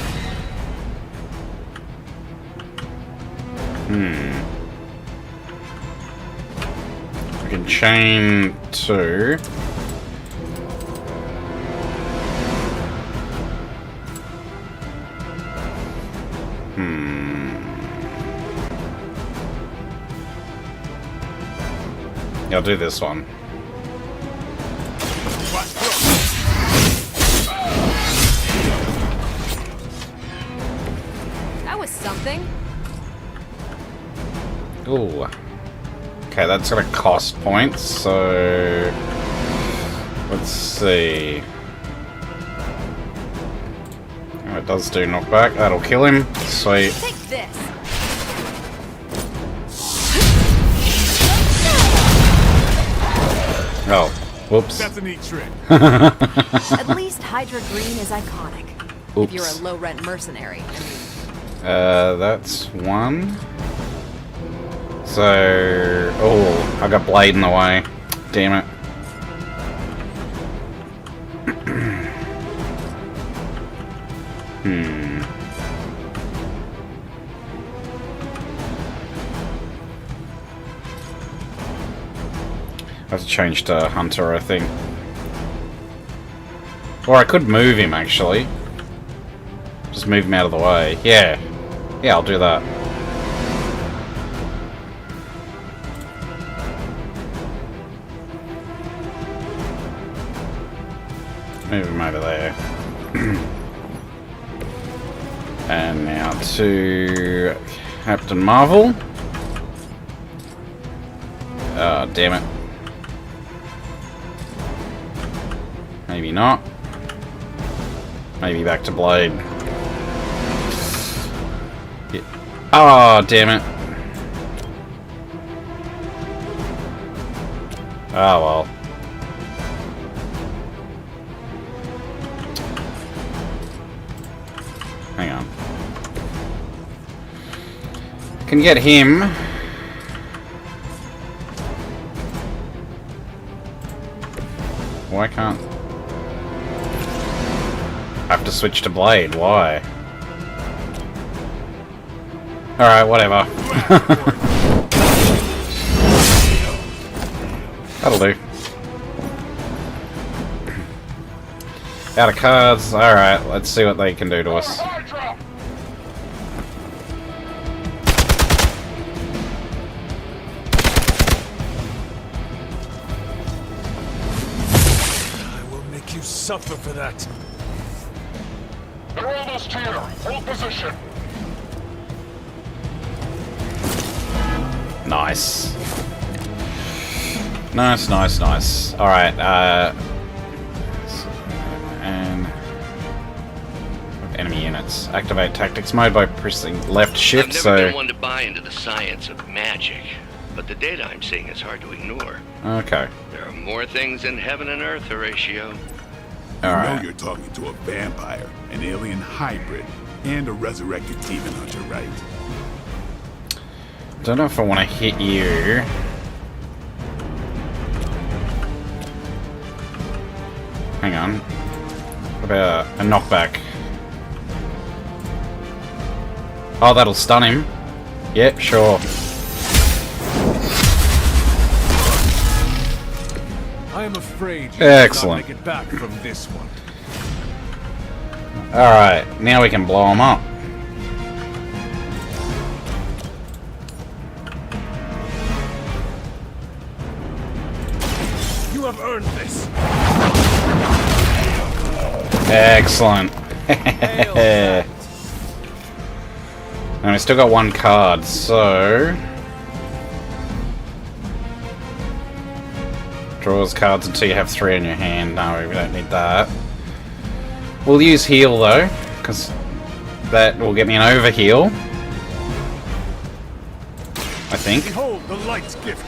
We can chain 2. Yeah, I'll do this one. That was something. Ooh. Okay, that's gonna cost points, so... Let's see... Oh, it does do knockback. That'll kill him. Sweet. Take this. Oh, whoops. That's a neat trick. At least Hydra Green is iconic. Oops. If you're a low-rent mercenary. That's one. So... Oh, I got Blade in the way. Damn it. I have to change to Hunter, I think. Or I could move him, actually. Just move him out of the way. Yeah. Yeah, I'll do that. Move him over there. And now to Captain Marvel. Oh, damn it. Maybe not. Maybe back to Blade. Yeah. Oh, damn it. Oh, well. Hang on. Can get him. Why can't... have to switch to Blade, why? Alright, whatever. That'll do. Out of cards, alright, let's see what they can do to us. I will make you suffer for that. They're almost here. Hold position. Nice. Nice, nice, nice. Alright, and... enemy units. Activate tactics mode by pressing left shift, I've never been one to buy into the science of magic, but the data I'm seeing is hard to ignore. Okay. There are more things in heaven and earth, Horatio. You know you're talking to a vampire, an alien hybrid, and a resurrected demon hunter, right? Don't know if I want to hit you. Hang on. What about a knockback? Oh, that'll stun him. Yep, sure. I am afraid you Excellent. will not make it back from this one. Alright, now we can blow him up. You have earned this. Excellent. And we still got one card, so... Draws cards until you have 3 in your hand. No, we don't need that. We'll use heal though, because that will get me an overheal. I think. Behold the light's gift.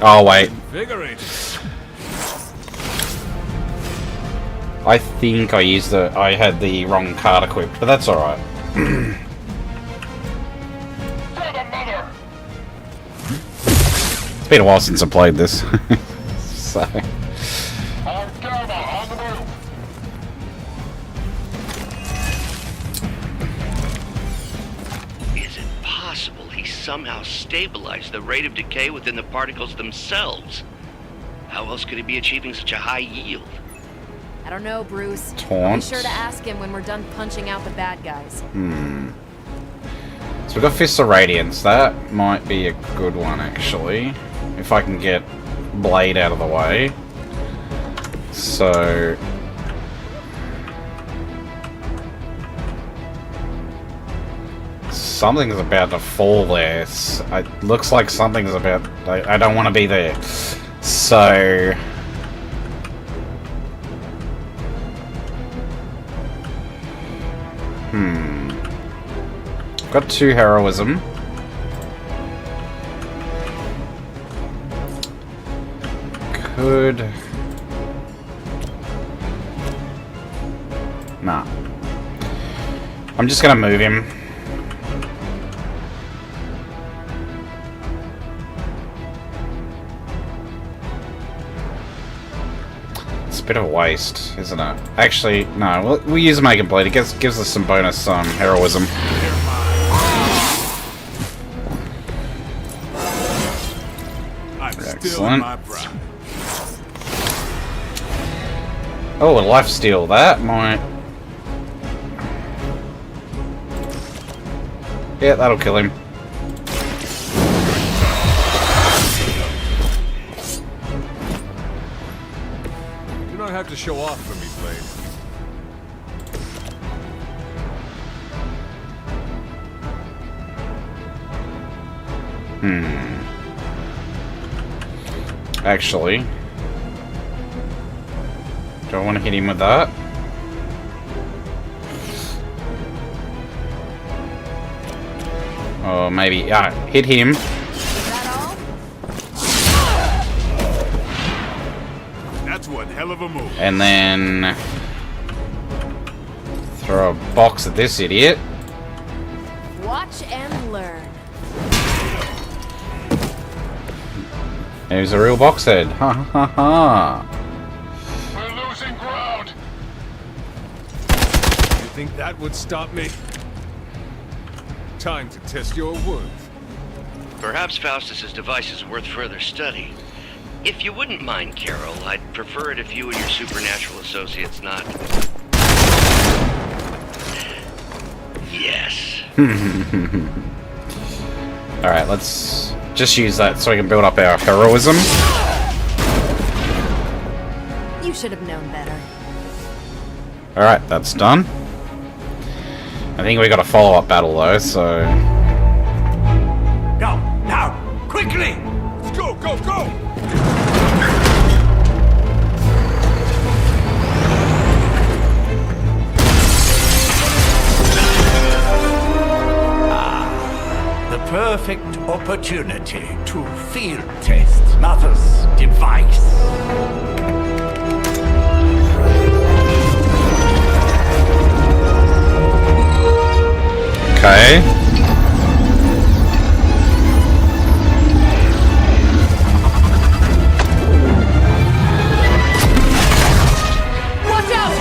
Oh wait. Invigorating. I think I used I had the wrong card equipped, but that's alright. It's been a while since I played this. So. Is it possible he somehow stabilized the rate of decay within the particles themselves? How else could he be achieving such a high yield? I don't know, Bruce. Taunt. Be sure to ask him when we're done punching out the bad guys. So we've got Fists of Radiance. That might be a good one, actually. If I can get Blade out of the way. So... Something's about to fall there. It looks like something's about... I don't want to be there. So... Got 2 heroism. Could... Nah. I'm just gonna move him. It's a bit of a waste, isn't it? Actually, no, we'll use Making Blade. It gives us some bonus heroism. Excellent. Oh, a lifesteal. That might... Yeah, that'll kill him. You don't have to show off for me, Blade. Actually, do I want to hit him with that? Or maybe, hit him. That's one hell of a move. And then throw a box at this idiot. Watch and learn. There's a real box head. Ha ha ha. We're losing ground. You think that would stop me? Time to test your worth. Perhaps Faustus's device is worth further study. If you wouldn't mind, Carol, I'd prefer it if you and your supernatural associates not... Yes. Alright, let's just use that so we can build up our heroism. You should have known better. Alright, that's done. I think we got a follow-up battle though, so... Go, now, quickly! Let's go, go, go! The perfect opportunity to field test Mother's device. Okay. Watch out!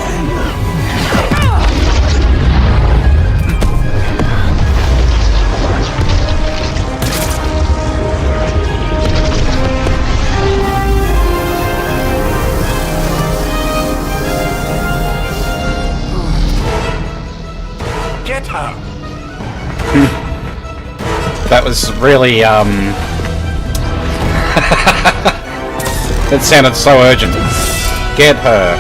Get her! That was really, That sounded so urgent. Get her.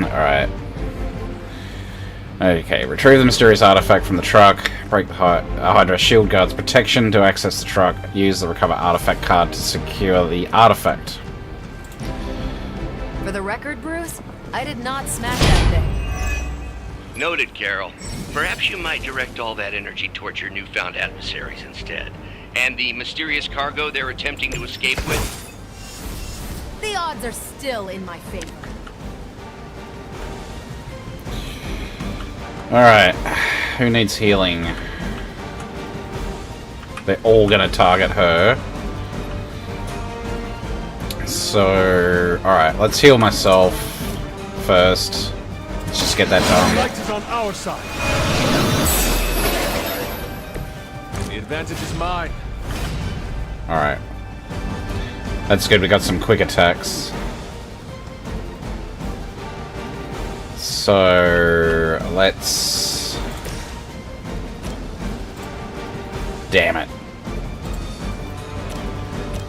Alright. Okay, retrieve the mysterious artifact from the truck. Break the Hydra shield guard's protection to access the truck. Use the recover artifact card to secure the artifact. For the record, Bruce, I did not smash that thing. Noted, Carol. Perhaps you might direct all that energy towards your newfound adversaries instead. And the mysterious cargo they're attempting to escape with? The odds are still in my favor. Alright, who needs healing? They're all gonna target her. So, alright, let's heal myself first. Let's just get that done. The light is on our side. The advantage is mine. Alright. That's good, we got some quick attacks. So, let's... Damn it.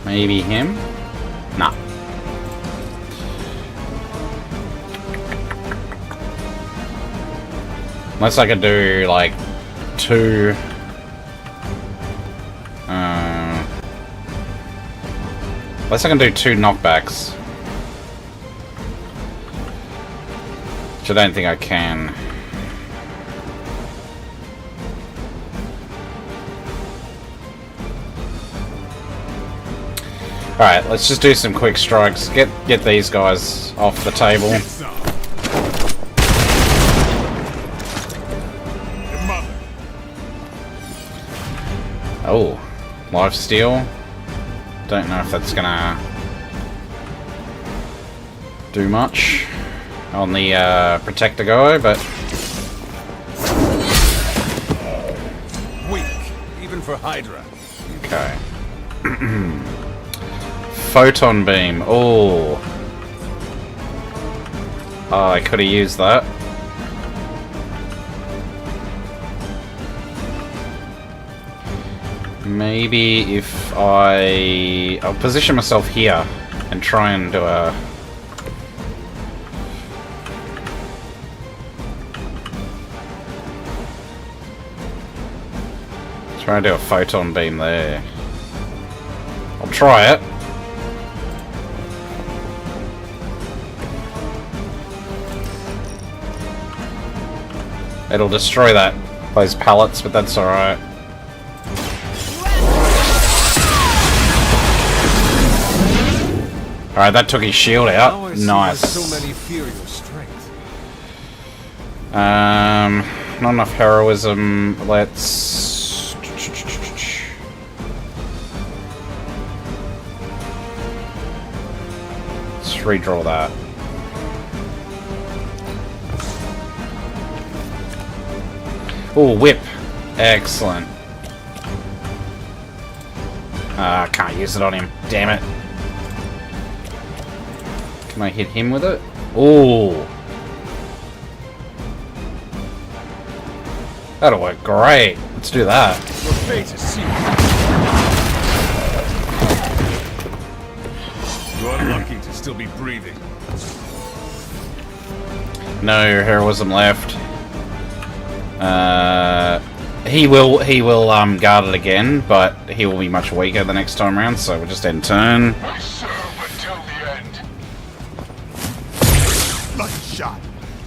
Maybe him? Nah. Unless I could do, like, two... Unless I can do two knockbacks. Which I don't think I can. Alright, let's just do some quick strikes. Get these guys off the table. Oh, lifesteal. Don't know if that's gonna do much on the protector guy, but Weak, even for Hydra. okay. Photon beam. Oh, I could have used that. Maybe if I'll position myself here and try and do a... Try and do a photon beam there. I'll try it. It'll destroy those pallets, but that's alright. Alright, that took his shield out. Nice. So many fury of strength. Not enough heroism. Let's redraw that. Oh, whip. Excellent. I can't use it on him. Damn it. Can I hit him with it? Oh. That'll work great. Let's do that. Your fate is sealed. You're lucky to still be breathing. No heroism left. He will guard it again, but he will be much weaker the next time around, so we'll just end turn. I serve until the end. Lucky shot.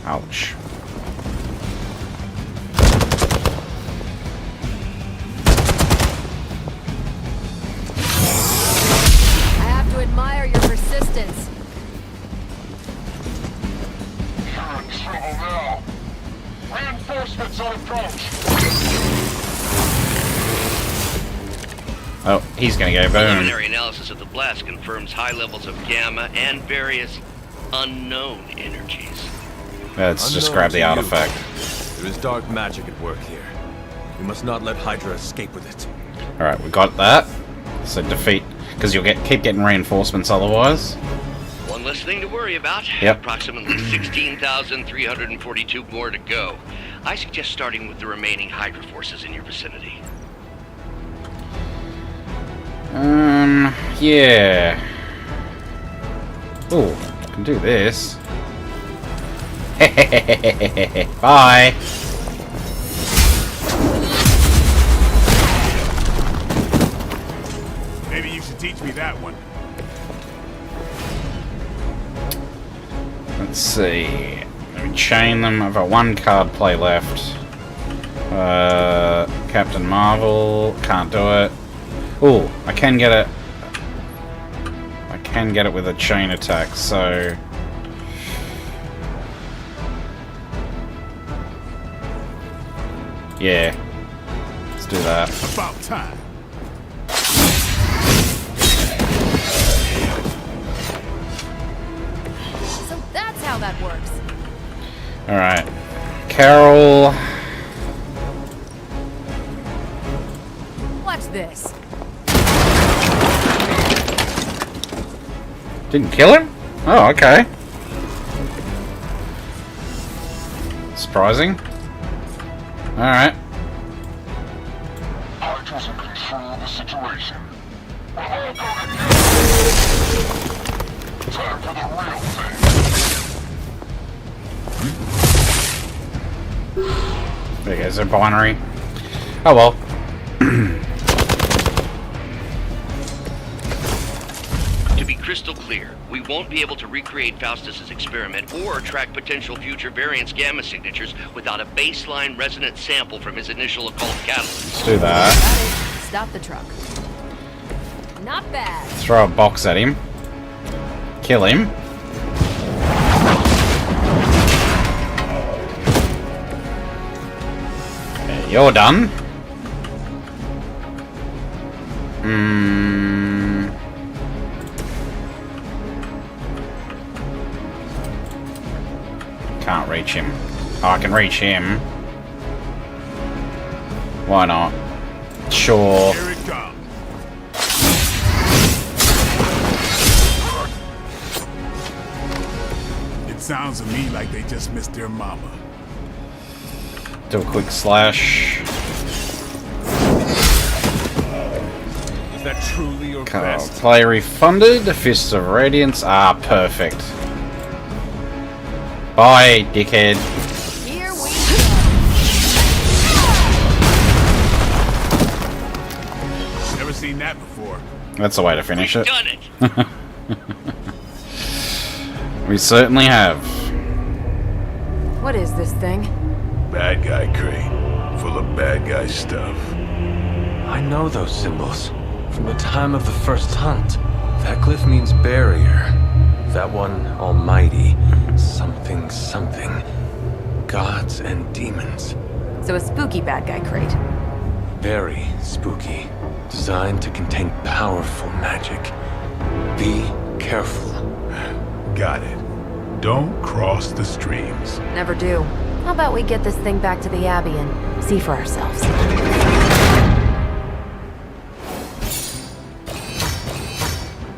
Ouch. I have to admire your persistence. Oh, he's gonna go boom. Preliminary analysis of the blast confirms high levels of gamma and various unknown energies. Let's just grab the artifact. There is dark magic at work here. We must not let Hydra escape with it. Alright, we got that. So defeat, because you'll keep getting reinforcements otherwise. One less thing to worry about. Yep. Approximately 16,342 more to go. I suggest starting with the remaining Hydra forces in your vicinity. Yeah. Oh, I can do this. Bye. Maybe you should teach me that one. Let's see. Let me chain them. I've got one card play left. Captain Marvel. Can't do it. Oh, I can get it. I can get it with a chain attack, so... Yeah. Let's do that. About time. So that's how that works. Alright. Carol. Watch this. Didn't kill him? Oh, okay. Surprising. Alright. Hydra's in control of the situation. Time for the real thing. There goes a binary. Oh well. To be crystal clear, we won't be able to recreate Faustus's experiment or track potential future variance gamma signatures without a baseline resonance sample from his initial occult catalyst. Let's do that. Stop the truck. Not bad. Throw a box at him. Kill him. Okay, you're done. Can't reach him. Oh, I can reach him. Why not? Sure. Here it comes. It sounds to me like they just missed their mama. Do a quick slash. Is that truly your best? Play refunded. Fists of Radiance. Ah, perfect. Bye, dickhead. Here we go. Never seen that before. That's the way to finish it. Done it. We certainly have. What is this thing? Bad guy crate. Full of bad guy stuff. I know those symbols. From the time of the first hunt. That glyph means barrier. That one, almighty. Something, something. Gods and demons. So a spooky bad guy crate. Very spooky. Designed to contain powerful magic. Be careful. Got it. Don't cross the streams. Never do. How about we get this thing back to the Abbey and see for ourselves?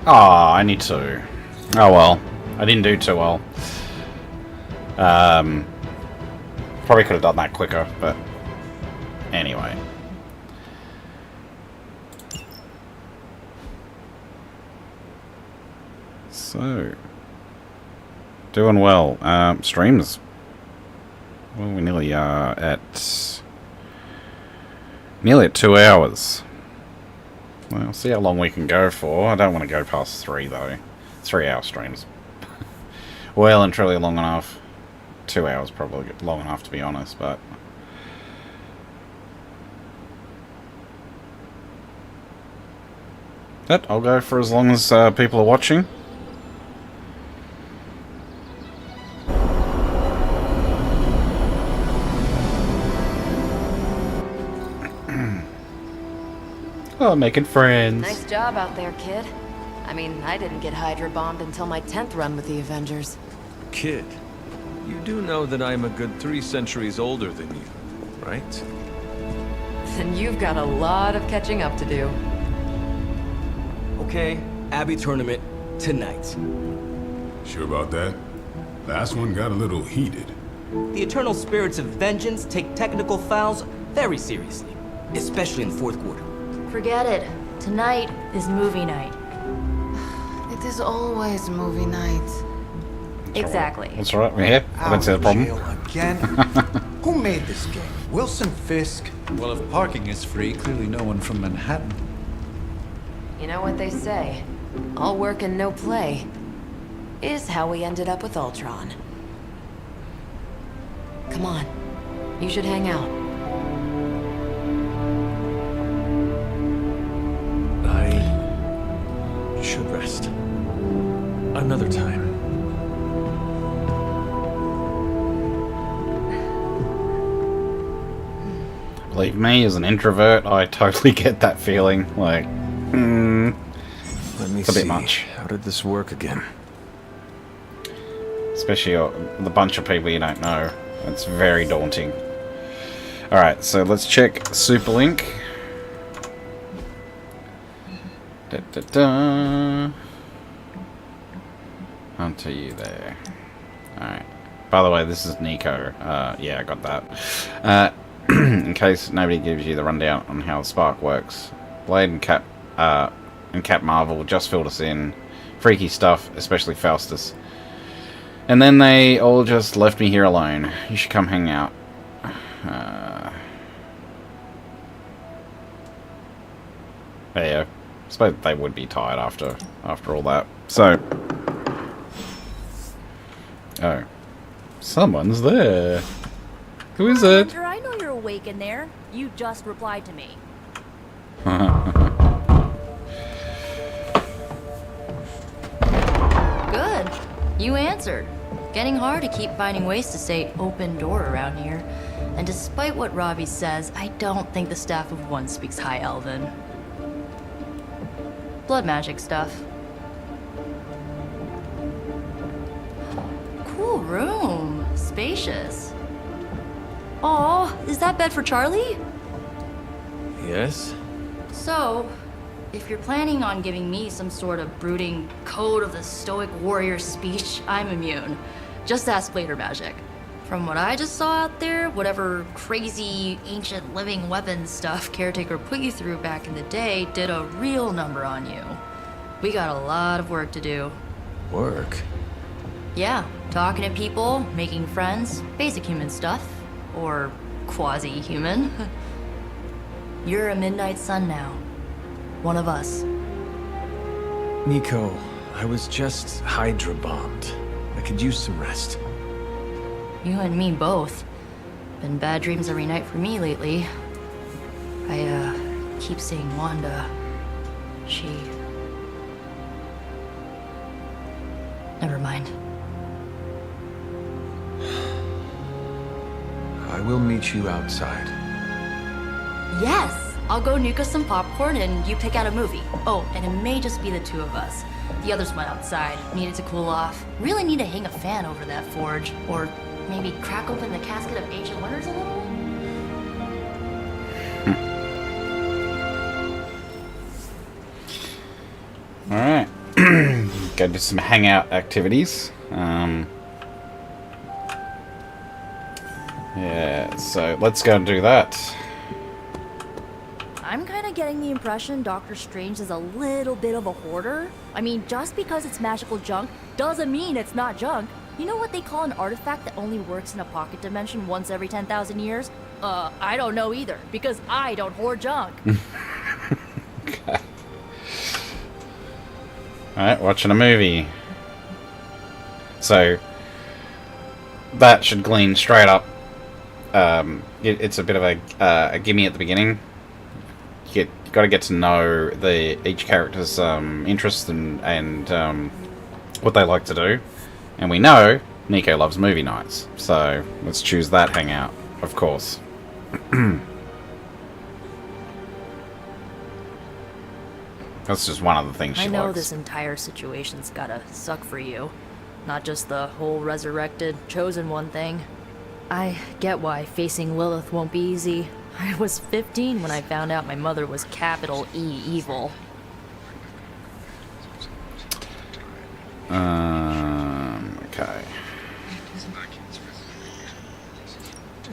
Oh, I need to. Oh well. I didn't do too well. Probably could have done that quicker, but anyway. So, doing well. Streams. Well, we nearly are at nearly at 2 hours. Well, see how long we can go for. I don't want to go past 3 though. 3-hour streams. Well and truly long enough. 2 hours probably long enough to be honest, but I'll go for as long as people are watching. Oh, making friends. Nice job out there, kid. I mean, I didn't get Hydra bombed until my 10th run with the Avengers. Kid, you do know that I'm a good 3 centuries older than you, right? Then you've got a lot of catching up to do. Okay, Abbey tournament tonight. Sure about that? Last one got a little heated. The eternal spirits of vengeance take technical fouls very seriously, especially in the fourth quarter. Forget it. Tonight is movie night. It is always movie night. Exactly. That's right, we're here. I don't see the problem. Again? Who made this game? Wilson Fisk? Well, if parking is free, clearly no one from Manhattan. You know what they say? All work and no play is how we ended up with Ultron. Come on. You should hang out. I should rest. Another time. Believe me, as an introvert, I totally get that feeling. Like, Let me it's a bit see. much. How did this work again? Especially with a bunch of people you don't know. It's very daunting. Alright, so let's check Superlink. Da, da, da. Onto you there. Alright. By the way, this is Nico. Yeah, I got that. In case nobody gives you the rundown on how the Spark works. Blade and Cap Marvel just filled us in. Freaky stuff, especially Faustus. And then they all just left me here alone. You should come hang out. Yeah, I suppose they would be tired after all that. So, oh, someone's there. Who is it? Hunter, I know you're awake in there. You just replied to me. Good. You answered. Getting hard to keep finding ways to say open door around here. And despite what Robbie says, I don't think the staff of One speaks High Elven. Blood magic stuff. Cool room. Spacious. Aw, is that bed for Charlie? Yes? So, if you're planning on giving me some sort of brooding code of the stoic warrior speech, I'm immune. Just ask Blader Magic. From what I just saw out there, whatever crazy ancient living weapons stuff Caretaker put you through back in the day did a real number on you. We got a lot of work to do. Work? Yeah, talking to people, making friends, basic human stuff. Or quasi-human. You're a Midnight Sun now. One of us. Nico, I was just Hydra bombed. I could use some rest. You and me both. Been bad dreams every night for me lately. I, keep seeing Wanda. She... Never mind. I will meet you outside. Yes! I'll go nuke us some popcorn and you pick out a movie. Oh, and it may just be the two of us. The others went outside, needed to cool off. Really need to hang a fan over that forge. Or maybe crack open the casket of ancient wonders a little? Alright. Go do some hangout activities. Yeah, so let's go and do that. I'm kind of getting the impression Doctor Strange is a little bit of a hoarder. I mean, just because it's magical junk doesn't mean it's not junk. You know what they call an artifact that only works in a pocket dimension once every 10,000 years? I don't know either, because I don't hoard junk. Okay. Alright, watching a movie. So, that should glean straight up. It's a bit of a gimme at the beginning. You got to get to know each character's interests and what they like to do. And we know Nico loves movie nights, so let's choose that hangout, of course. That's just one of the things she I know likes. this entire situation's gotta suck for you. Not just the whole resurrected, chosen one thing. I get why facing Lilith won't be easy. I was 15 when I found out my mother was capital E evil. Okay.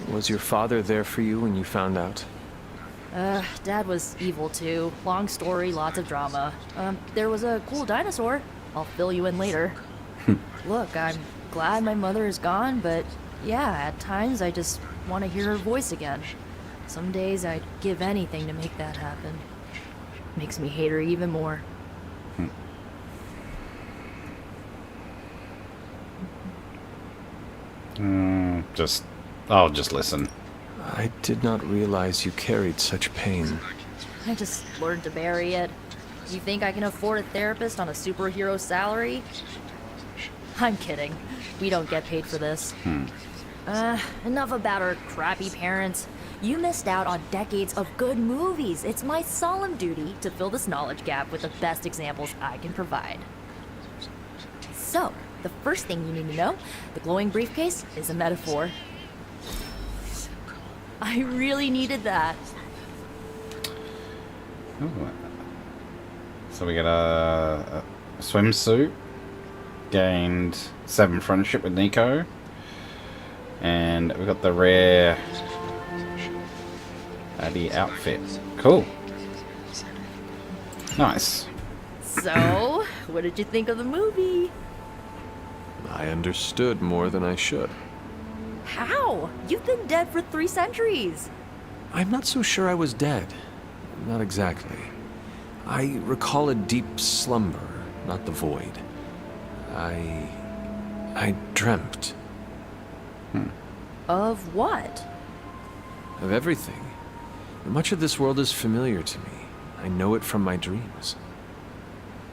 Was your father there for you when you found out? Dad was evil too. Long story, lots of drama. There was a cool dinosaur. I'll fill you in later. Look, I'm glad my mother is gone, but yeah, at times I just want to hear her voice again. Some days I'd give anything to make that happen. Makes me hate her even more. I'll just listen. I did not realize you carried such pain. I just learned to bury it. You think I can afford a therapist on a superhero salary? I'm kidding. We don't get paid for this. Enough about our crappy parents. You missed out on decades of good movies. It's my solemn duty to fill this knowledge gap with the best examples I can provide. So, the first thing you need to know, the glowing briefcase is a metaphor. I really needed that. Ooh. So we got a swimsuit, gained 7 friendship with Nico, and we got the rare Addy outfit. Cool. Nice. So, what did you think of the movie? I understood more than I should. How? You've been dead for 3 centuries. I'm not so sure I was dead. Not exactly. I recall a deep slumber, not the void. I dreamt. Of what? Of everything. Much of this world is familiar to me. I know it from my dreams.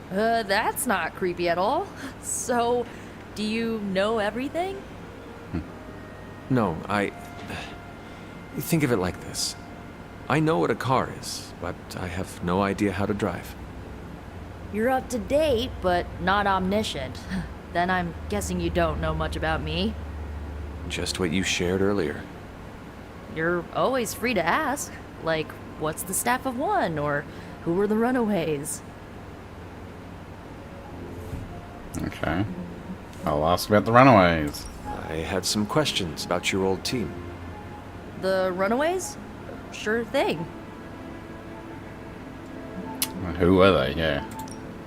That's not creepy at all. So, do you know everything? No, think of it like this. I know what a car is, but I have no idea how to drive. You're up to date, but not omniscient. Then I'm guessing you don't know much about me. Just what you shared earlier. You're always free to ask. Like, what's the staff of one? Or who were the runaways? Okay. I'll ask about the runaways. I had some questions about your old team. The runaways? Sure thing. Who were they? Yeah.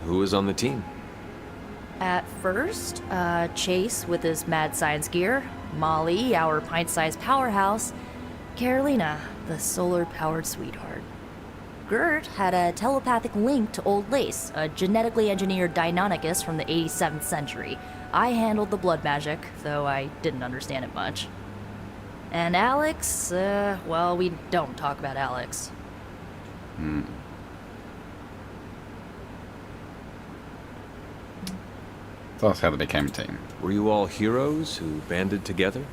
Who was on the team? At first, Chase with his mad science gear, Molly, our pint-sized powerhouse, Carolina, the solar-powered sweetheart. Gert had a telepathic link to Old Lace, a genetically engineered Deinonychus from the 87th century. I handled the blood magic, though I didn't understand it much. And Alex, well, we don't talk about Alex. So that's how they became a team. Were you all heroes who banded together?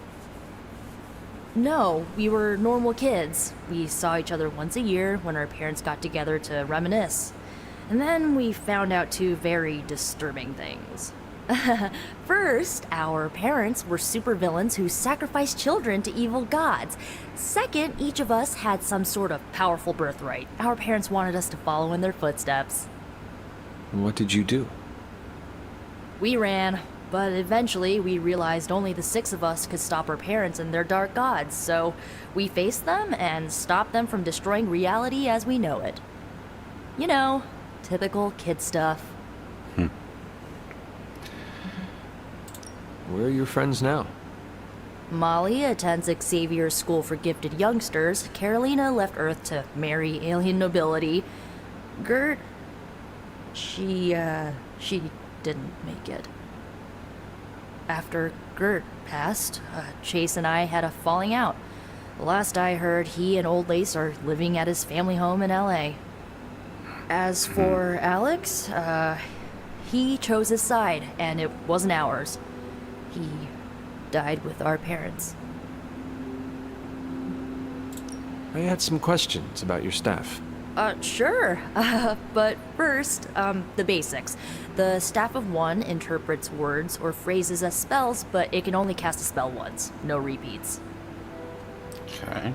No, we were normal kids. We saw each other once a year when our parents got together to reminisce. And then we found out 2 very disturbing things. First, our parents were supervillains who sacrificed children to evil gods. Second, each of us had some sort of powerful birthright. Our parents wanted us to follow in their footsteps. What did you do? We ran, but eventually we realized only the 6 of us could stop our parents and their dark gods, so we faced them and stopped them from destroying reality as we know it. You know, typical kid stuff. Where are your friends now? Molly attends Xavier's School for Gifted Youngsters. Carolina left Earth to marry alien nobility. Gert... She didn't make it. After Gert passed, Chase and I had a falling out. The last I heard, he and Old Lace are living at his family home in LA. As for Alex, he chose his side, and it wasn't ours. He died with our parents. I had some questions about your staff. Sure. But first, the basics. The Staff of One interprets words or phrases as spells, but it can only cast a spell once. No repeats. Okay.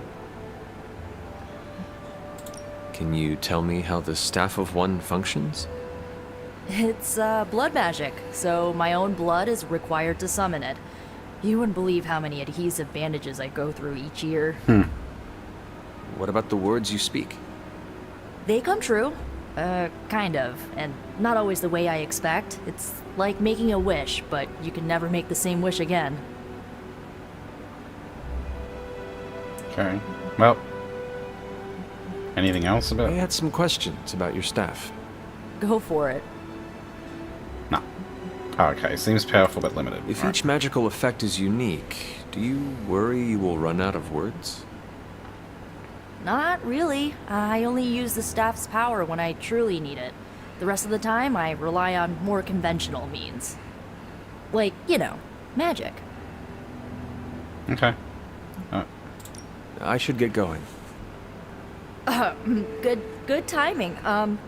Can you tell me how the Staff of One functions? It's, blood magic, so my own blood is required to summon it. You wouldn't believe how many adhesive bandages I go through each year. What about the words you speak? They come true. Kind of. And not always the way I expect. It's like making a wish, but you can never make the same wish again. Okay. Well, anything else about? I had some questions about your staff. Go for it. No. Oh, okay. Seems powerful but limited. If Right. each magical effect is unique, do you worry you will run out of words? Not really. I only use the staff's power when I truly need it. The rest of the time, I rely on more conventional means. Like, you know, magic. Okay. I should get going. Good timing.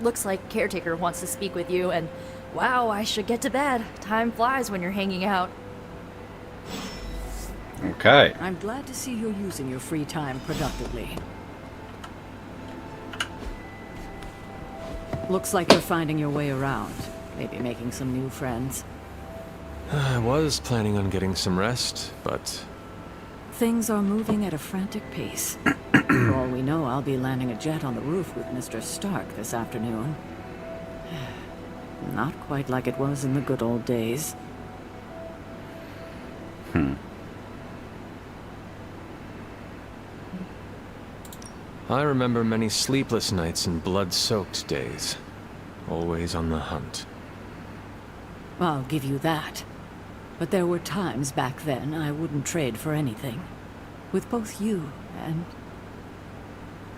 Looks like Caretaker wants to speak with you, and wow, I should get to bed. Time flies when you're hanging out. Okay. I'm glad to see you're using your free time productively. Looks like you're finding your way around. Maybe making some new friends. I was planning on getting some rest, but... Things are moving at a frantic pace. For all we know, I'll be landing a jet on the roof with Mr. Stark this afternoon. Not quite like it was in the good old days. I remember many sleepless nights and blood-soaked days. Always on the hunt. I'll give you that. But there were times back then I wouldn't trade for anything. With both you and...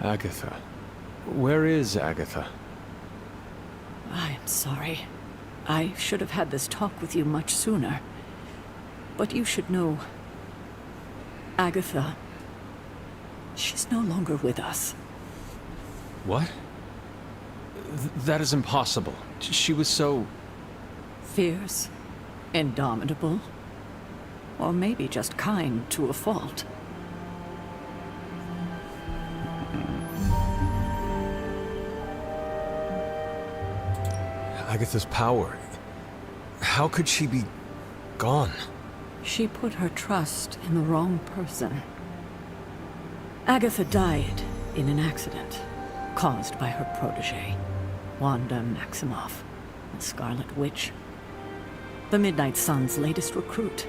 Agatha. Where is Agatha? I am sorry. I should have had this talk with you much sooner. But you should know... Agatha... She's no longer with us. What? That is impossible. She was so... Fierce, indomitable, or maybe just kind to a fault. Agatha's power. How could she be gone? She put her trust in the wrong person. Agatha died in an accident caused by her protege, Wanda Maximoff, the Scarlet Witch. The Midnight Sun's latest recruit,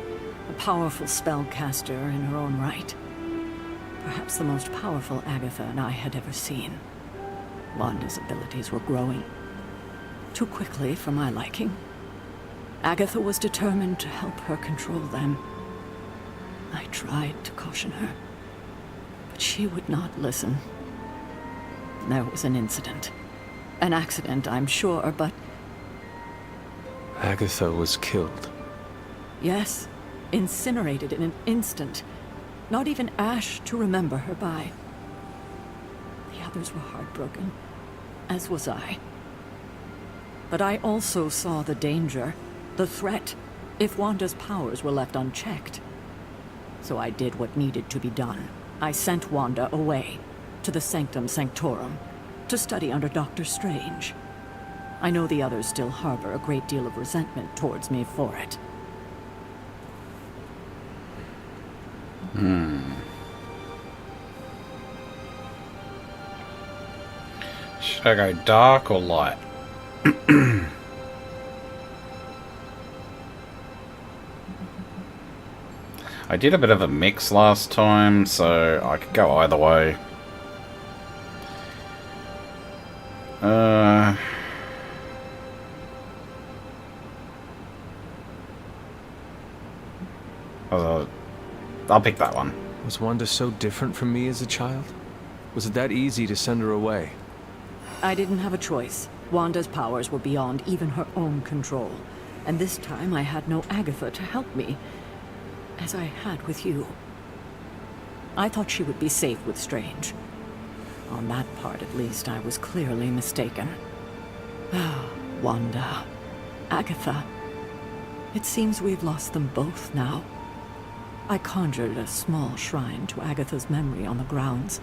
a powerful spellcaster in her own right. Perhaps the most powerful Agatha and I had ever seen. Wanda's abilities were growing. Too quickly for my liking. Agatha was determined to help her control them. I tried to caution her, but she would not listen. There was an incident. An accident, I'm sure, but... Agatha was killed. Yes, incinerated in an instant. Not even ash to remember her by. The others were heartbroken, as was I. But I also saw the danger, the threat, if Wanda's powers were left unchecked. So I did what needed to be done. I sent Wanda away, to the Sanctum Sanctorum, to study under Dr. Strange. I know the others still harbor a great deal of resentment towards me for it. Should I go dark or light? I did a bit of a mix last time, so I could go either way. I'll pick that one. Was Wanda so different from me as a child? Was it that easy to send her away? I didn't have a choice. Wanda's powers were beyond even her own control. And this time I had no Agatha to help me, as I had with you. I thought she would be safe with Strange. On that part, at least, I was clearly mistaken. Ah, Wanda. Agatha. It seems we've lost them both now. I conjured a small shrine to Agatha's memory on the grounds,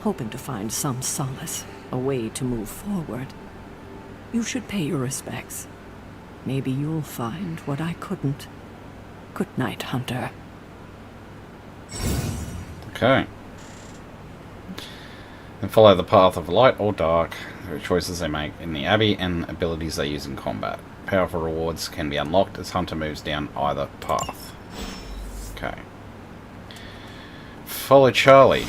hoping to find some solace, a way to move forward. You should pay your respects. Maybe you'll find what I couldn't. Good night, Hunter. Okay. And follow the path of light or dark, the choices they make in the Abbey and abilities they use in combat. Powerful rewards can be unlocked as Hunter moves down either path. Okay. Follow Charlie.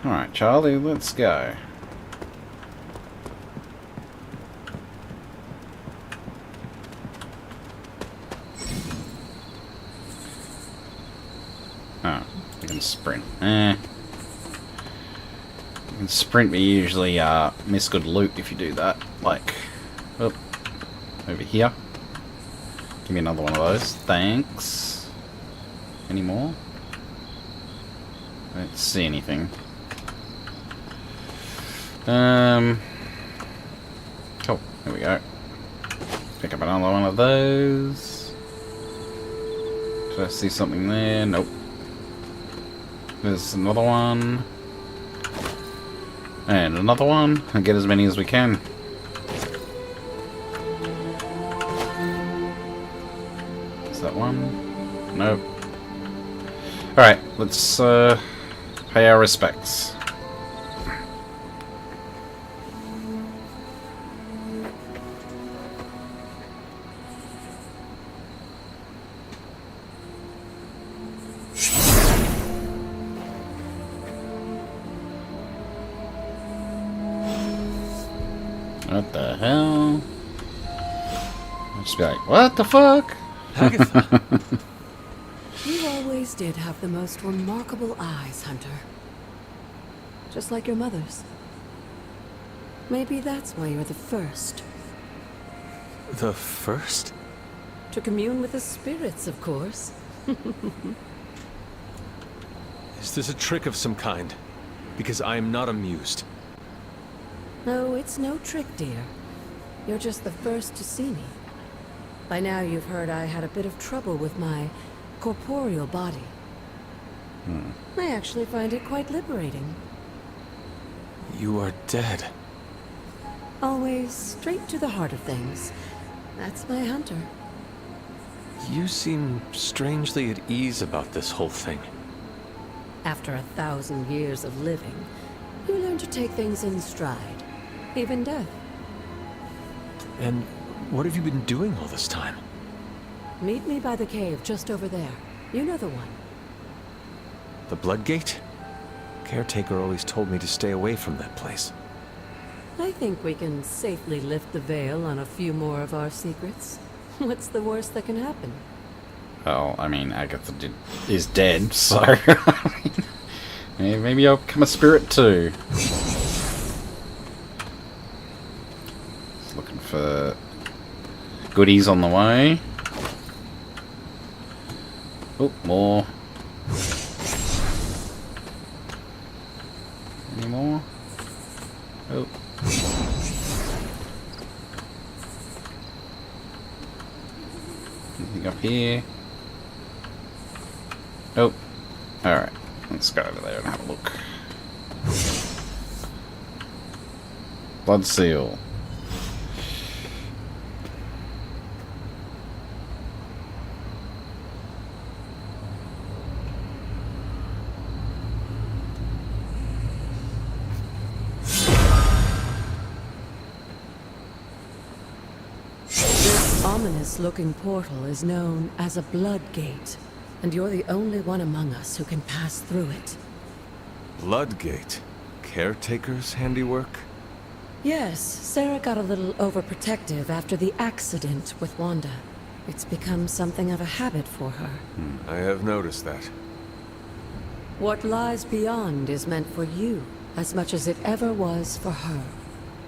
Alright, Charlie, let's go. Oh, you can sprint. You can sprint, but you usually miss good loot if you do that. Like, oh, over here. Give me another one of those. Thanks. Any more? I don't see anything. Cool. There we go. Pick up another one of those. Did I see something there? Nope. There's another one. And another one. And get as many as we can. Is that one? Nope. Alright, let's pay our respects. What the hell? I'll just be like, what the fuck? Agatha. You always did have the most remarkable eyes, Hunter. Just like your mother's. Maybe that's why you're the first. The first? To commune with the spirits, of course. Is this a trick of some kind? Because I am not amused. No, it's no trick, dear. You're just the first to see me. By now you've heard I had a bit of trouble with my corporeal body. I actually find it quite liberating. You are dead. Always straight to the heart of things. That's my Hunter. You seem strangely at ease about this whole thing. After 1,000 years of living, you learn to take things in stride. Even death. And what have you been doing all this time? Meet me by the cave just over there. You know the one. The Bloodgate? Caretaker always told me to stay away from that place. I think we can safely lift the veil on a few more of our secrets. What's the worst that can happen? Well, I mean, Agatha is dead, so yeah, maybe I'll become a spirit too. Just looking for goodies on the way. Oh, more. Any more? Oh. Anything up here? Nope. Alright. Let's go over there and have a look. Blood seal. This ominous-looking portal is known as a Bloodgate, and you're the only one among us who can pass through it. Bloodgate? Caretaker's handiwork? Yes, Sarah got a little overprotective after the accident with Wanda. It's become something of a habit for her. I have noticed that. What lies beyond is meant for you, as much as it ever was for her.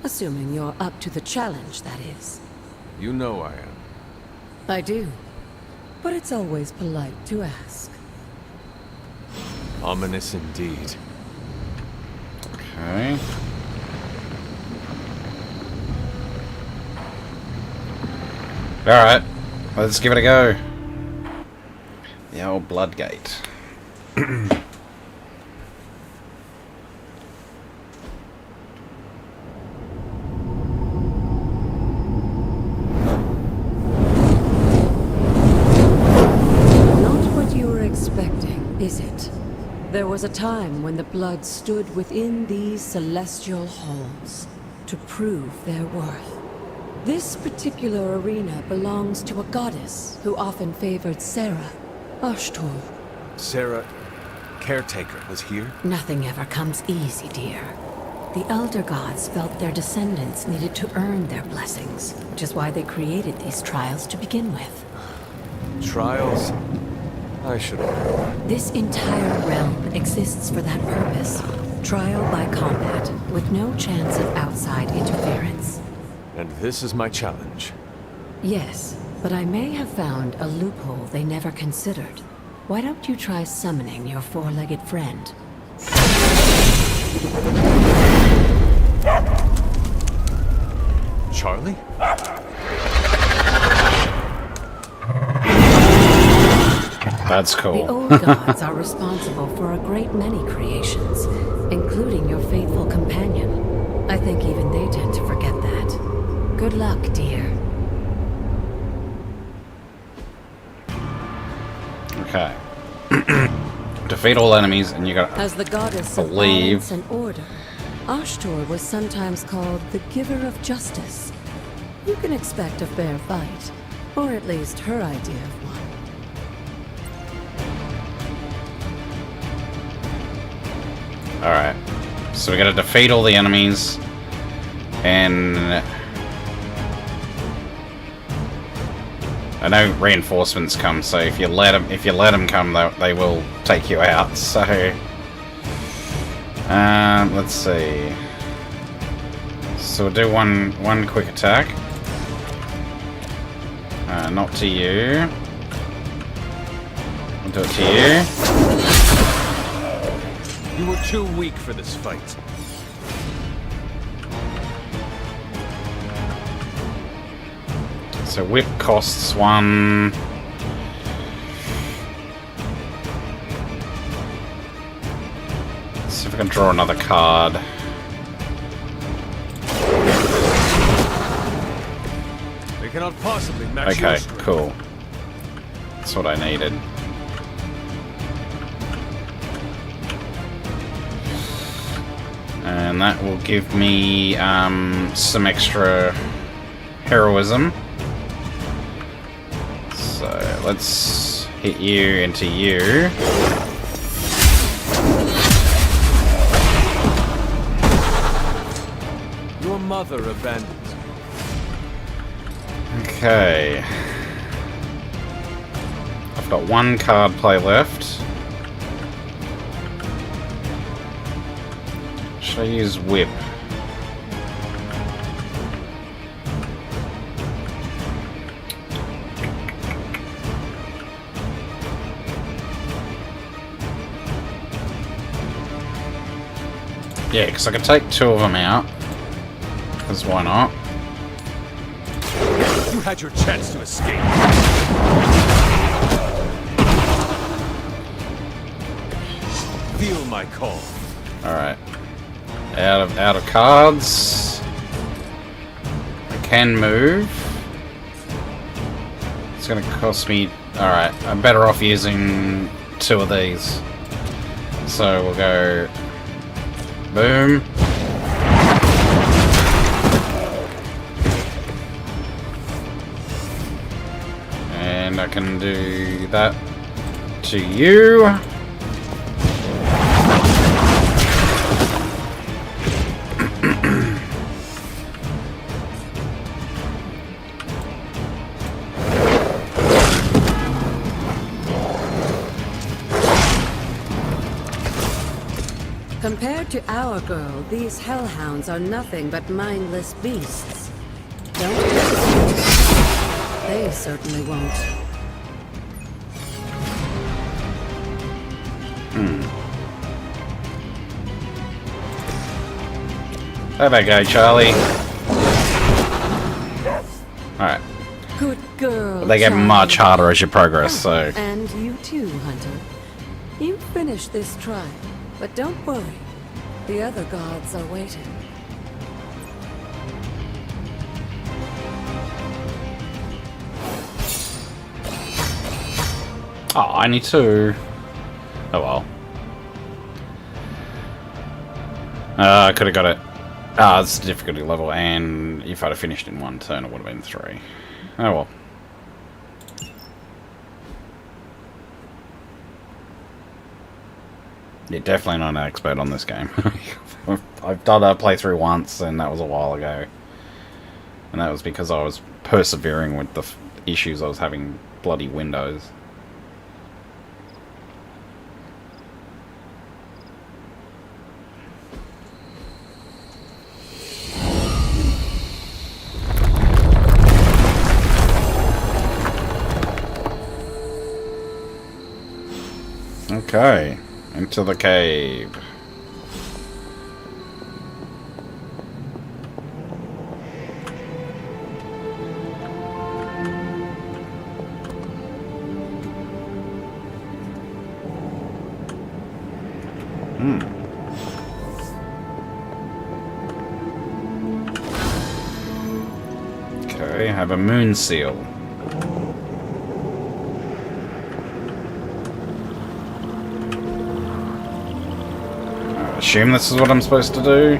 Assuming you're up to the challenge, that is. You know I am. I do. But it's always polite to ask. Ominous indeed. Okay. Alright, let's give it a go. The old Bloodgate. Is it? There was a time when the blood stood within these celestial halls to prove their worth. This particular arena belongs to a goddess who often favored Sarah, Ashtor. Sarah, caretaker, was here? Nothing ever comes easy, dear. The Elder Gods felt their descendants needed to earn their blessings, which is why they created these trials to begin with. Trials? I should have. This entire realm exists for that purpose. Trial by combat, with no chance of outside interference. And this is my challenge. Yes, but I may have found a loophole they never considered. Why don't you try summoning your four-legged friend? Charlie? That's cool. The old gods are responsible for a great many creations, including your faithful companion. I think even they tend to forget that. Good luck, dear. Okay. Defeat all enemies, and you gotta As the goddess of believe. balance and order, Ashtor was sometimes called the giver of justice. You can expect a fair fight, or at least her idea of one. Alright. So we gotta defeat all the enemies. And I know reinforcements come, so if you let them come, they will take you out. So let's see. So we'll do one quick attack. Not to you. I'll do it to you. You were too weak for this fight. So whip costs 1. Let's see if I can draw another card. They cannot possibly match Okay, your strength. cool. That's what I needed. And that will give me some extra heroism. So let's hit you into you. Your mother abandoned you. Okay. I've got one card play left. Should I use whip? Yeah, because I could take 2 of them out. Because why not? You had your chance to escape. Feel my call. Alright. Out of cards. I can move. It's gonna cost me. Alright, I'm better off using 2 of these. So we'll go boom. And I can do that to you. Compared to our girl, these hellhounds are nothing but mindless beasts. Don't hesitate. They certainly won't. There they go, Charlie. Alright. Good girl. But they get child. much harder as you progress, so... And you too, Hunter. You finished this trial, but don't worry. The other gods are waiting. Oh, I need to... Oh well. I could have got it. Ah, it's difficulty level, and if I'd have finished in one turn, it would have been 3. Oh well. Yeah, definitely not an expert on this game. I've done a playthrough once, and that was a while ago. And that was because I was persevering with the issues I was having bloody Windows. Okay, into the cave. Okay, I have a moon seal. Assume this is what I'm supposed to do.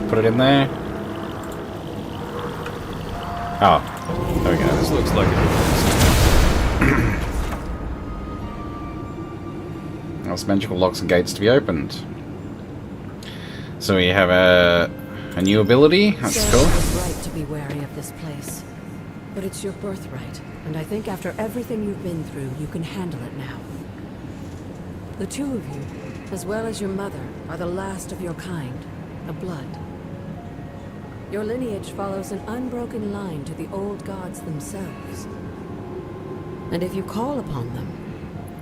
Put it in there. Oh, there we go. This looks like it. There's magical locks and gates to be opened. So we have a new ability. That's Sarah cool. was right to be wary of this place, but it's your birthright, and I think after everything you've been through, you can handle it now. The two of you, as well as your mother, are the last of your kind, the Blood. Your lineage follows an unbroken line to the old gods themselves. And if you call upon them,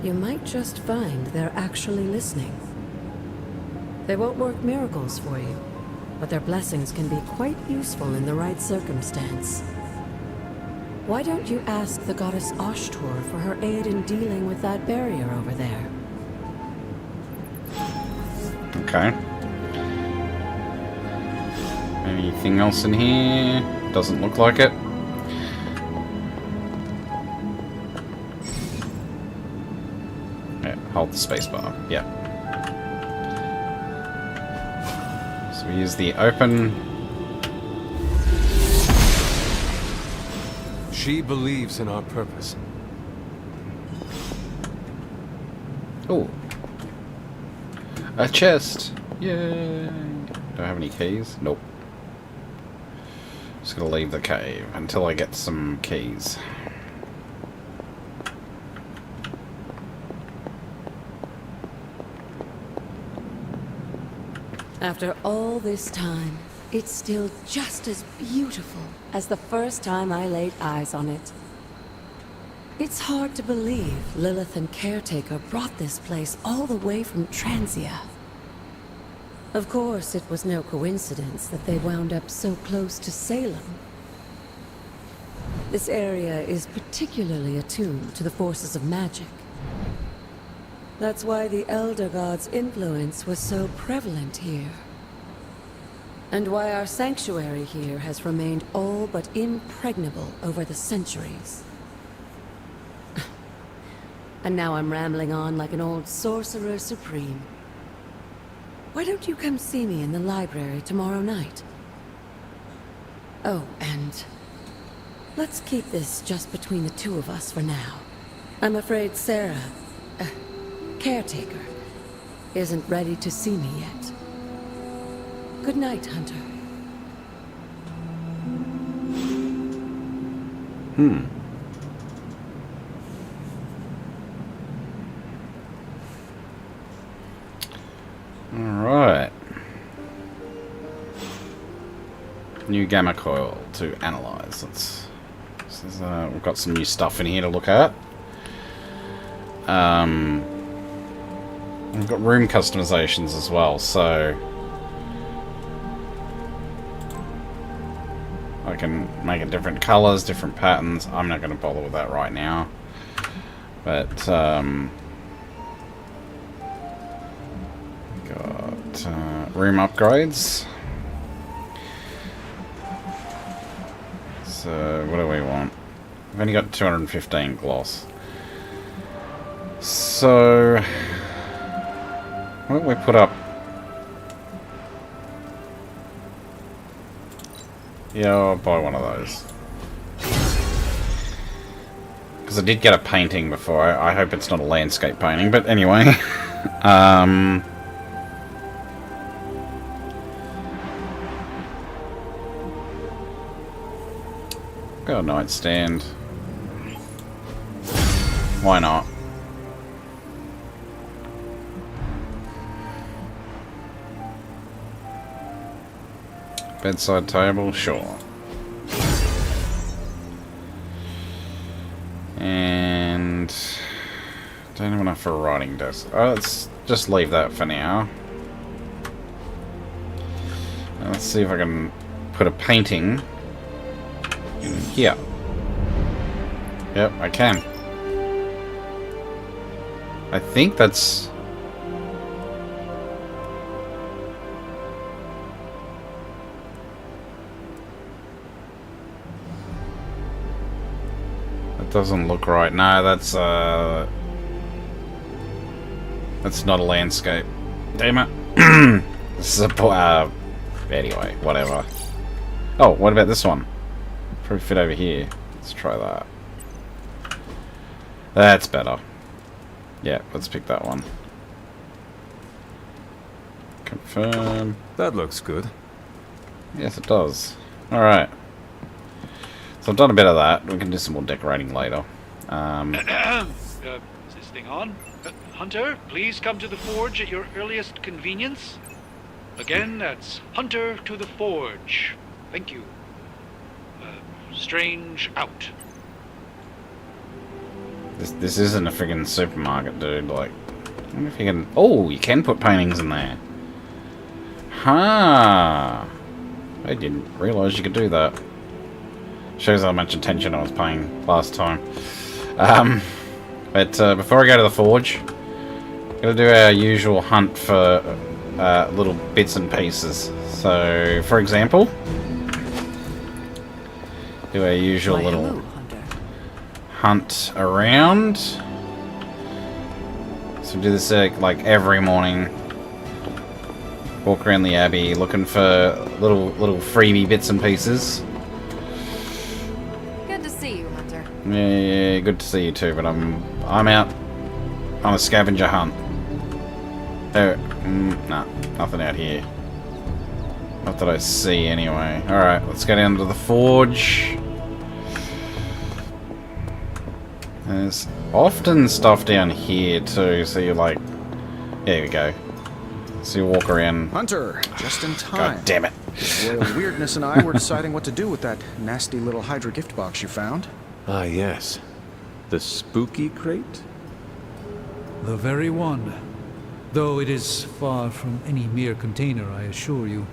you might just find they're actually listening. They won't work miracles for you, but their blessings can be quite useful in the right circumstance. Why don't you ask the goddess Ashtor for her aid in dealing with that barrier over there? Okay. Anything else in here? Doesn't look like it. Yeah, hold the spacebar. Yeah. So we use the open. She believes in our purpose. Oh. A chest! Yay! Do I have any keys? Nope. Just gonna leave the cave until I get some keys. After all this time, it's still just as beautiful as the first time I laid eyes on it. It's hard to believe Lilith and Caretaker brought this place all the way from Transia. Of course, it was no coincidence that they wound up so close to Salem. This area is particularly attuned to the forces of magic. That's why the Elder God's influence was so prevalent here. And why our sanctuary here has remained all but impregnable over the centuries. And now I'm rambling on like an old sorcerer supreme. Why don't you come see me in the library tomorrow night? Oh, and let's keep this just between the two of us for now. I'm afraid Sarah, Caretaker, isn't ready to see me yet. Good night, Hunter. Alright. New gamma coil to analyze. We've got some new stuff in here to look at. We've got room customizations as well, so I can make it different colours, different patterns. I'm not going to bother with that right now. But, got room upgrades. So, what do we want? We've only got 215 gloss. So, what do we put up? Yeah, I'll buy one of those. Because I did get a painting before. I hope it's not a landscape painting, but anyway. Got a nightstand. Why not? Bedside table, sure. And don't have enough for a writing desk. Oh, let's just leave that for now. And let's see if I can put a painting in here. Yep, I can. I think that's... Doesn't look right. No, that's not a landscape. Damn it. This is a anyway, whatever. Oh, what about this one? Probably fit over here. Let's try that. That's better. Yeah, let's pick that one. Confirm. That looks good. Yes, it does. Alright. So I've done a bit of that. We can do some more decorating later. Is this thing on? Hunter, please come to the forge at your earliest convenience. Again, that's Hunter to the forge. Thank you. Strange out. This isn't a friggin' supermarket, dude. Like, I wonder if you can... Oh, you can put paintings in there. Huh. I didn't realise you could do that. Shows how much attention I was paying last time. But before I go to the forge, gotta do our usual hunt for little bits and pieces. So, for example, do our usual little hunt around. So do this like every morning. Walk around the Abbey looking for little freebie bits and pieces. Yeah, good to see you too, but I'm out on a scavenger hunt. Nah, nothing out here. Not that I see anyway. Alright, let's go down to the forge. There's often stuff down here too, so you're like... There we go. So you walk around... Hunter, just in time. God damn it. Royal Weirdness and I were deciding what to do with that nasty little Hydra gift box you found. Ah, yes. The spooky crate? The very one. Though it is far from any mere container, I assure you.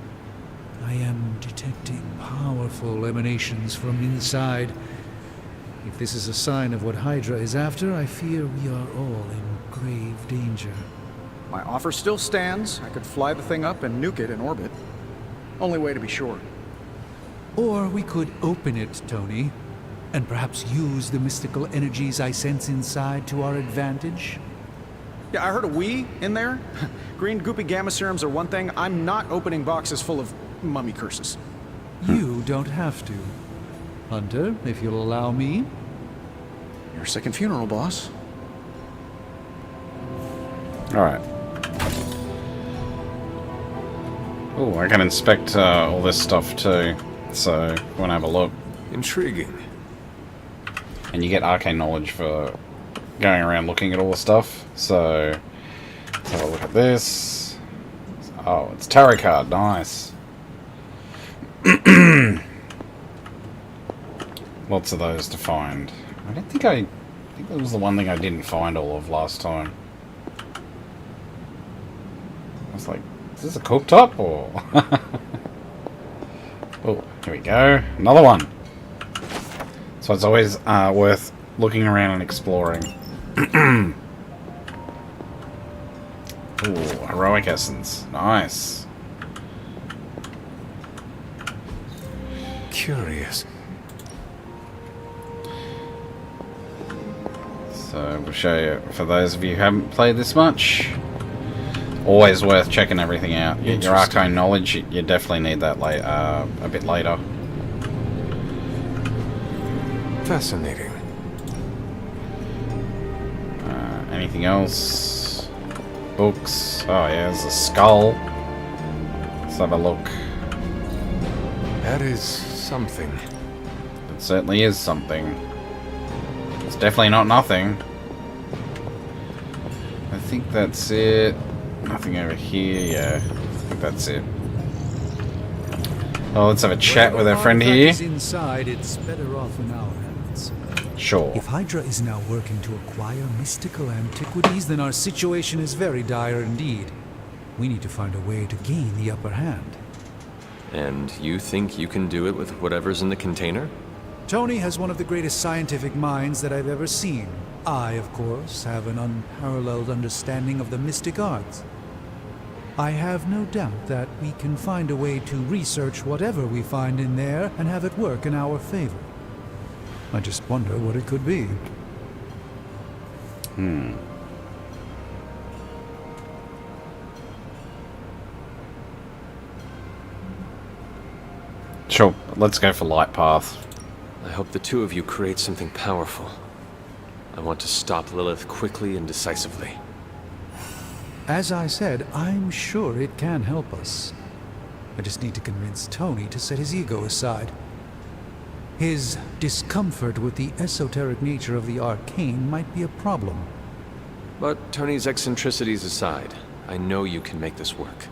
I am detecting powerful emanations from inside. If this is a sign of what Hydra is after, I fear we are all in grave danger. My offer still stands. I could fly the thing up and nuke it in orbit. Only way to be sure. Or we could open it, Tony. And perhaps use the mystical energies I sense inside to our advantage? Yeah, I heard a we in there. Green goopy gamma serums are one thing. I'm not opening boxes full of mummy curses. You don't have to. Hunter, if you'll allow me. Your second funeral, boss. Alright. Oh, I can inspect all this stuff too. So, wanna have a look. Intriguing. And you get arcane knowledge for going around looking at all the stuff. So, let's have a look at this. Oh, it's tarot card. Nice. Lots of those to find. I think that was the one thing I didn't find all of last time. I was like, is this a cooktop or... Oh, here we go. Another one. So it's always worth looking around and exploring. Ooh, heroic essence. Nice. Curious. So we'll show you, for those of you who haven't played this much, always worth checking everything out. Your arcane knowledge, you definitely need that a bit later. Fascinating. Anything else? Books. Oh yeah, there's a skull. Let's have a look. That is something. It certainly is something. It's definitely not nothing. I think that's it. Nothing over here. Yeah, I think that's it. Oh, let's have a chat with our friend here. Inside, it's better off in our hands. Sure. If Hydra is now working to acquire mystical antiquities, then our situation is very dire indeed. We need to find a way to gain the upper hand. And you think you can do it with whatever's in the container? Tony has one of the greatest scientific minds that I've ever seen. I, of course, have an unparalleled understanding of the mystic arts. I have no doubt that we can find a way to research whatever we find in there and have it work in our favor. I just wonder what it could be. Sure, let's go for light path. I hope the two of you create something powerful. I want to stop Lilith quickly and decisively. As I said, I'm sure it can help us. I just need to convince Tony to set his ego aside. His discomfort with the esoteric nature of the arcane might be a problem. But Tony's eccentricities aside, I know you can make this work.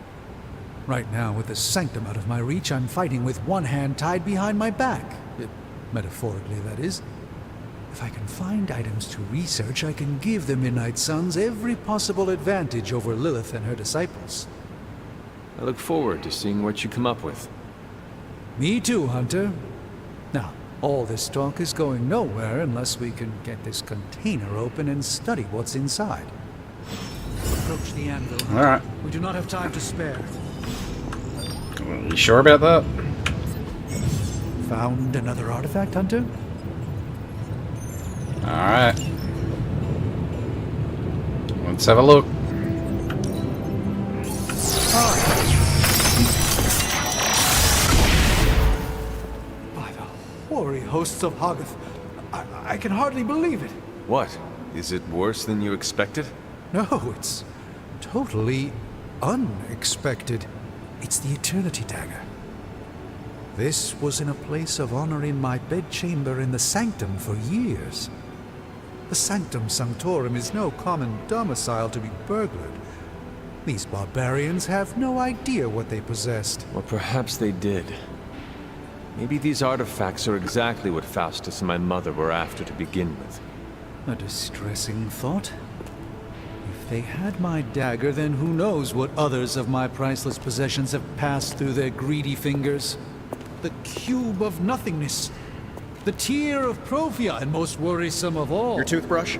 Right now, with the sanctum out of my reach, I'm fighting with one hand tied behind my back. Metaphorically, that is. If I can find items to research, I can give the Midnight Suns every possible advantage over Lilith and her disciples. I look forward to seeing what you come up with. Me too, Hunter. Now, all this talk is going nowhere unless we can get this container open and study what's inside. Approach the anvil, Hunter. Alright. We do not have time to spare. You sure about that? Found another artifact, Hunter? Alright. Let's have a look. By the hoary hosts of Hoggoth, I can hardly believe it. What? Is it worse than you expected? No, it's totally unexpected. It's the Eternity Dagger. This was in a place of honor in my bedchamber in the Sanctum for years. The Sanctum Sanctorum is no common domicile to be burglared. These barbarians have no idea what they possessed. Or perhaps they did. Maybe these artifacts are exactly what Faustus and my mother were after to begin with. A distressing thought. If they had my dagger, then who knows what others of my priceless possessions have passed through their greedy fingers. The cube of nothingness. The tear of Profia, and most worrisome of all. Your toothbrush?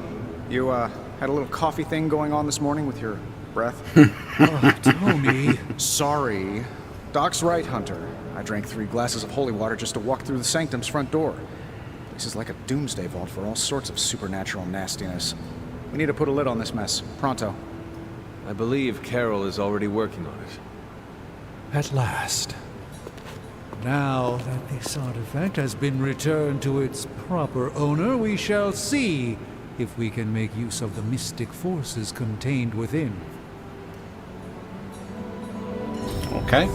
You, had a little coffee thing going on this morning with your breath? Oh, Tony. Sorry. Doc's right, Hunter. I drank 3 glasses of holy water just to walk through the Sanctum's front door. This is like a doomsday vault for all sorts of supernatural nastiness. We need to put a lid on this mess. Pronto. I believe Carol is already working on it. At last. Now that this artifact has been returned to its proper owner, we shall see if we can make use of the mystic forces contained within. Okay.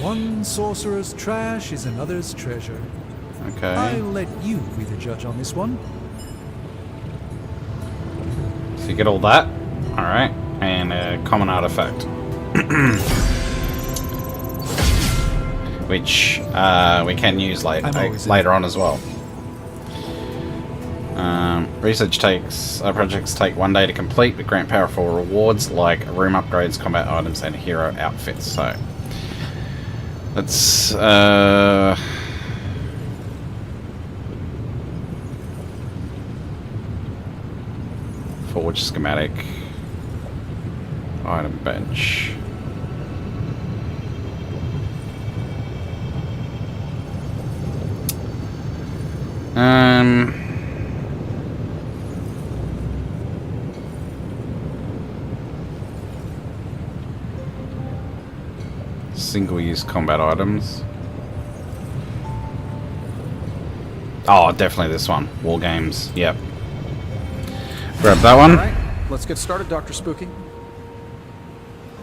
One sorcerer's trash is another's treasure. Okay. I'll let you be the judge on this one. So you get all that. Alright. And a common artifact. Which we can use later on as well. Research projects take 1 day to complete, but grant powerful rewards like room upgrades, combat items, and hero outfits. So Let's forge schematic. Item bench. Single-use combat items. Oh, definitely this one. War games. Yep. Grab that one. Alright, let's get started, Dr. Spooky.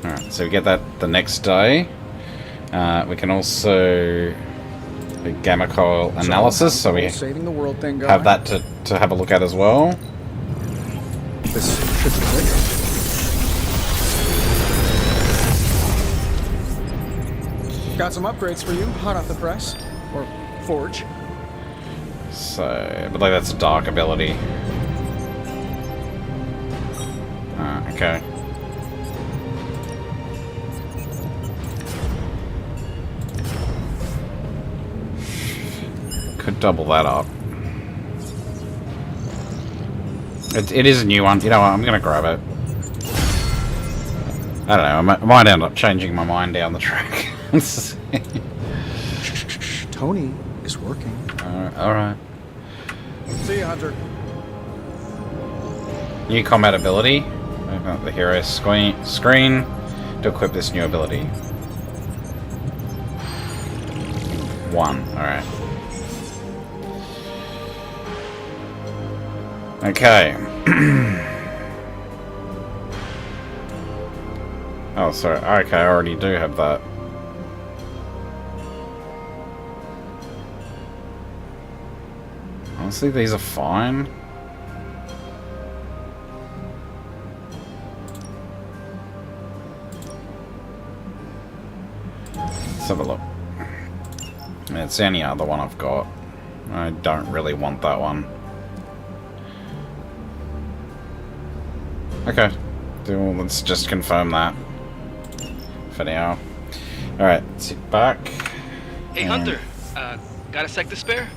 Alright, so we get that the next day. We can also do gamma coil analysis, so we saving the world thing going. have that to have a look at as well. This should be quick. Got some upgrades for you, hot off the press. Or forge. So, I believe that's a dark ability. Okay. Could double that up. It is a new one. You know what? I'm gonna grab it. I don't know. I might end up changing my mind down the track. Tony is working. Alright. See you, Hunter. New combat ability. Open up the hero screen to equip this new ability. 1. Alright. Okay. Oh, sorry. Okay, I already do have that. Honestly, these are fine. Let's have a look. It's any other one I've got. I don't really want that one. Okay. Let's just confirm that for now. Alright, sit back. Hey, Hunter. Got a sec to spare?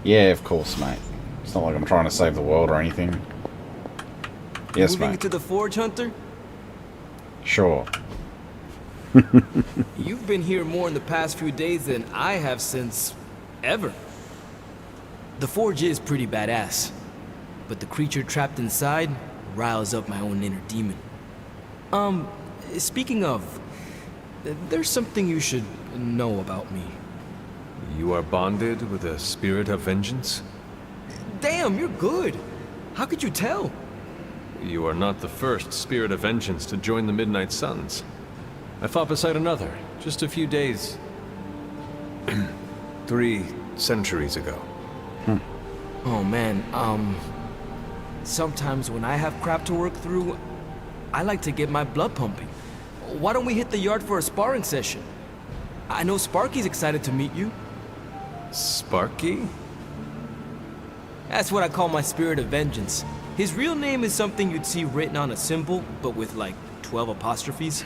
Yeah, of course, mate. It's not like I'm trying to save the world or anything. Yes, Moving mate. to the forge, Hunter? Sure. You've been here more in the past few days than I have since... ever. The forge is pretty badass. But the creature trapped inside riles up my own inner demon. Speaking of... there's something you should know about me. You are bonded with a spirit of vengeance? Damn, you're good. How could you tell? You are not the first spirit of vengeance to join the Midnight Suns. I fought beside another, just a few days... 3 centuries ago. Oh man, sometimes when I have crap to work through, I like to get my blood pumping. Why don't we hit the yard for a sparring session? I know Sparky's excited to meet you. Sparky? That's what I call my spirit of vengeance. His real name is something you'd see written on a symbol, but with like 12 apostrophes.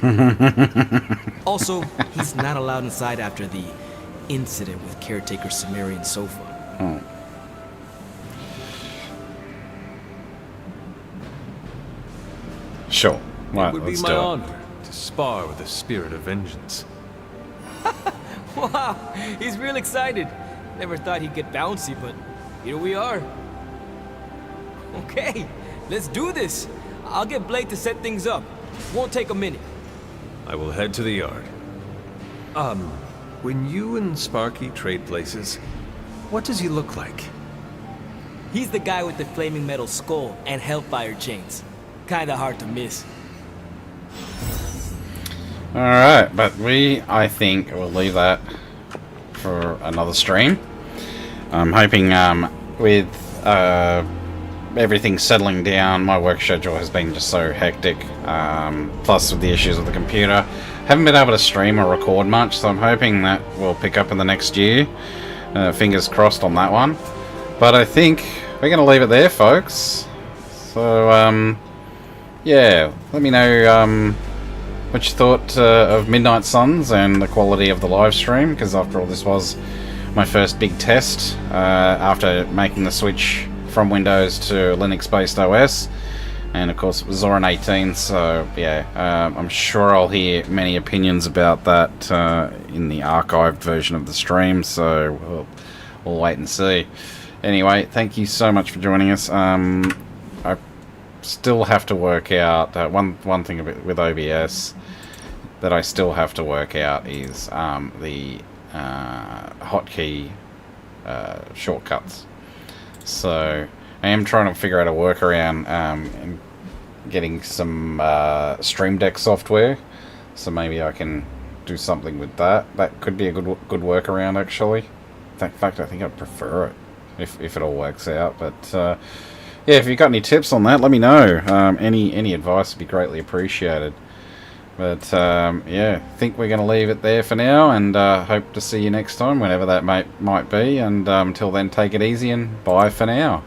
Also, he's not allowed inside after the incident with caretaker Sumerian's sofa. Oh. Sure. Right, it would be let's my do it. honor to spar with the spirit of vengeance. Wow, he's real excited. Never thought he'd get bouncy, but here we are. Okay, let's do this. I'll get Blake to set things up. Won't take a minute. I will head to the yard. When you and Sparky trade places, what does he look like? He's the guy with the flaming metal skull and hellfire chains. Kinda hard to miss. Alright, but I think, will leave that for another stream. I'm hoping with everything settling down, my work schedule has been just so hectic, plus with the issues with the computer. Haven't been able to stream or record much, so I'm hoping that will pick up in the next year. Fingers crossed on that one. But I think we're going to leave it there, folks. So, yeah, let me know what you thought of Midnight Suns and the quality of the live stream, because after all this was my first big test after making the switch from Windows to Linux-based OS, and of course it was Zorin 18, so yeah, I'm sure I'll hear many opinions about that in the archived version of the stream, so we'll wait and see. Anyway, thank you so much for joining us. I still have to work out one thing with OBS that I still have to work out is the hotkey shortcuts. So I am trying to figure out a workaround and getting some Stream Deck software. So maybe I can do something with that. That could be a good workaround actually. In fact, I think I'd prefer it if it all works out. But yeah, if you've got any tips on that, let me know. Any advice would be greatly appreciated. But yeah, I think we're going to leave it there for now, and hope to see you next time, whenever that might be. And until then, take it easy and bye for now.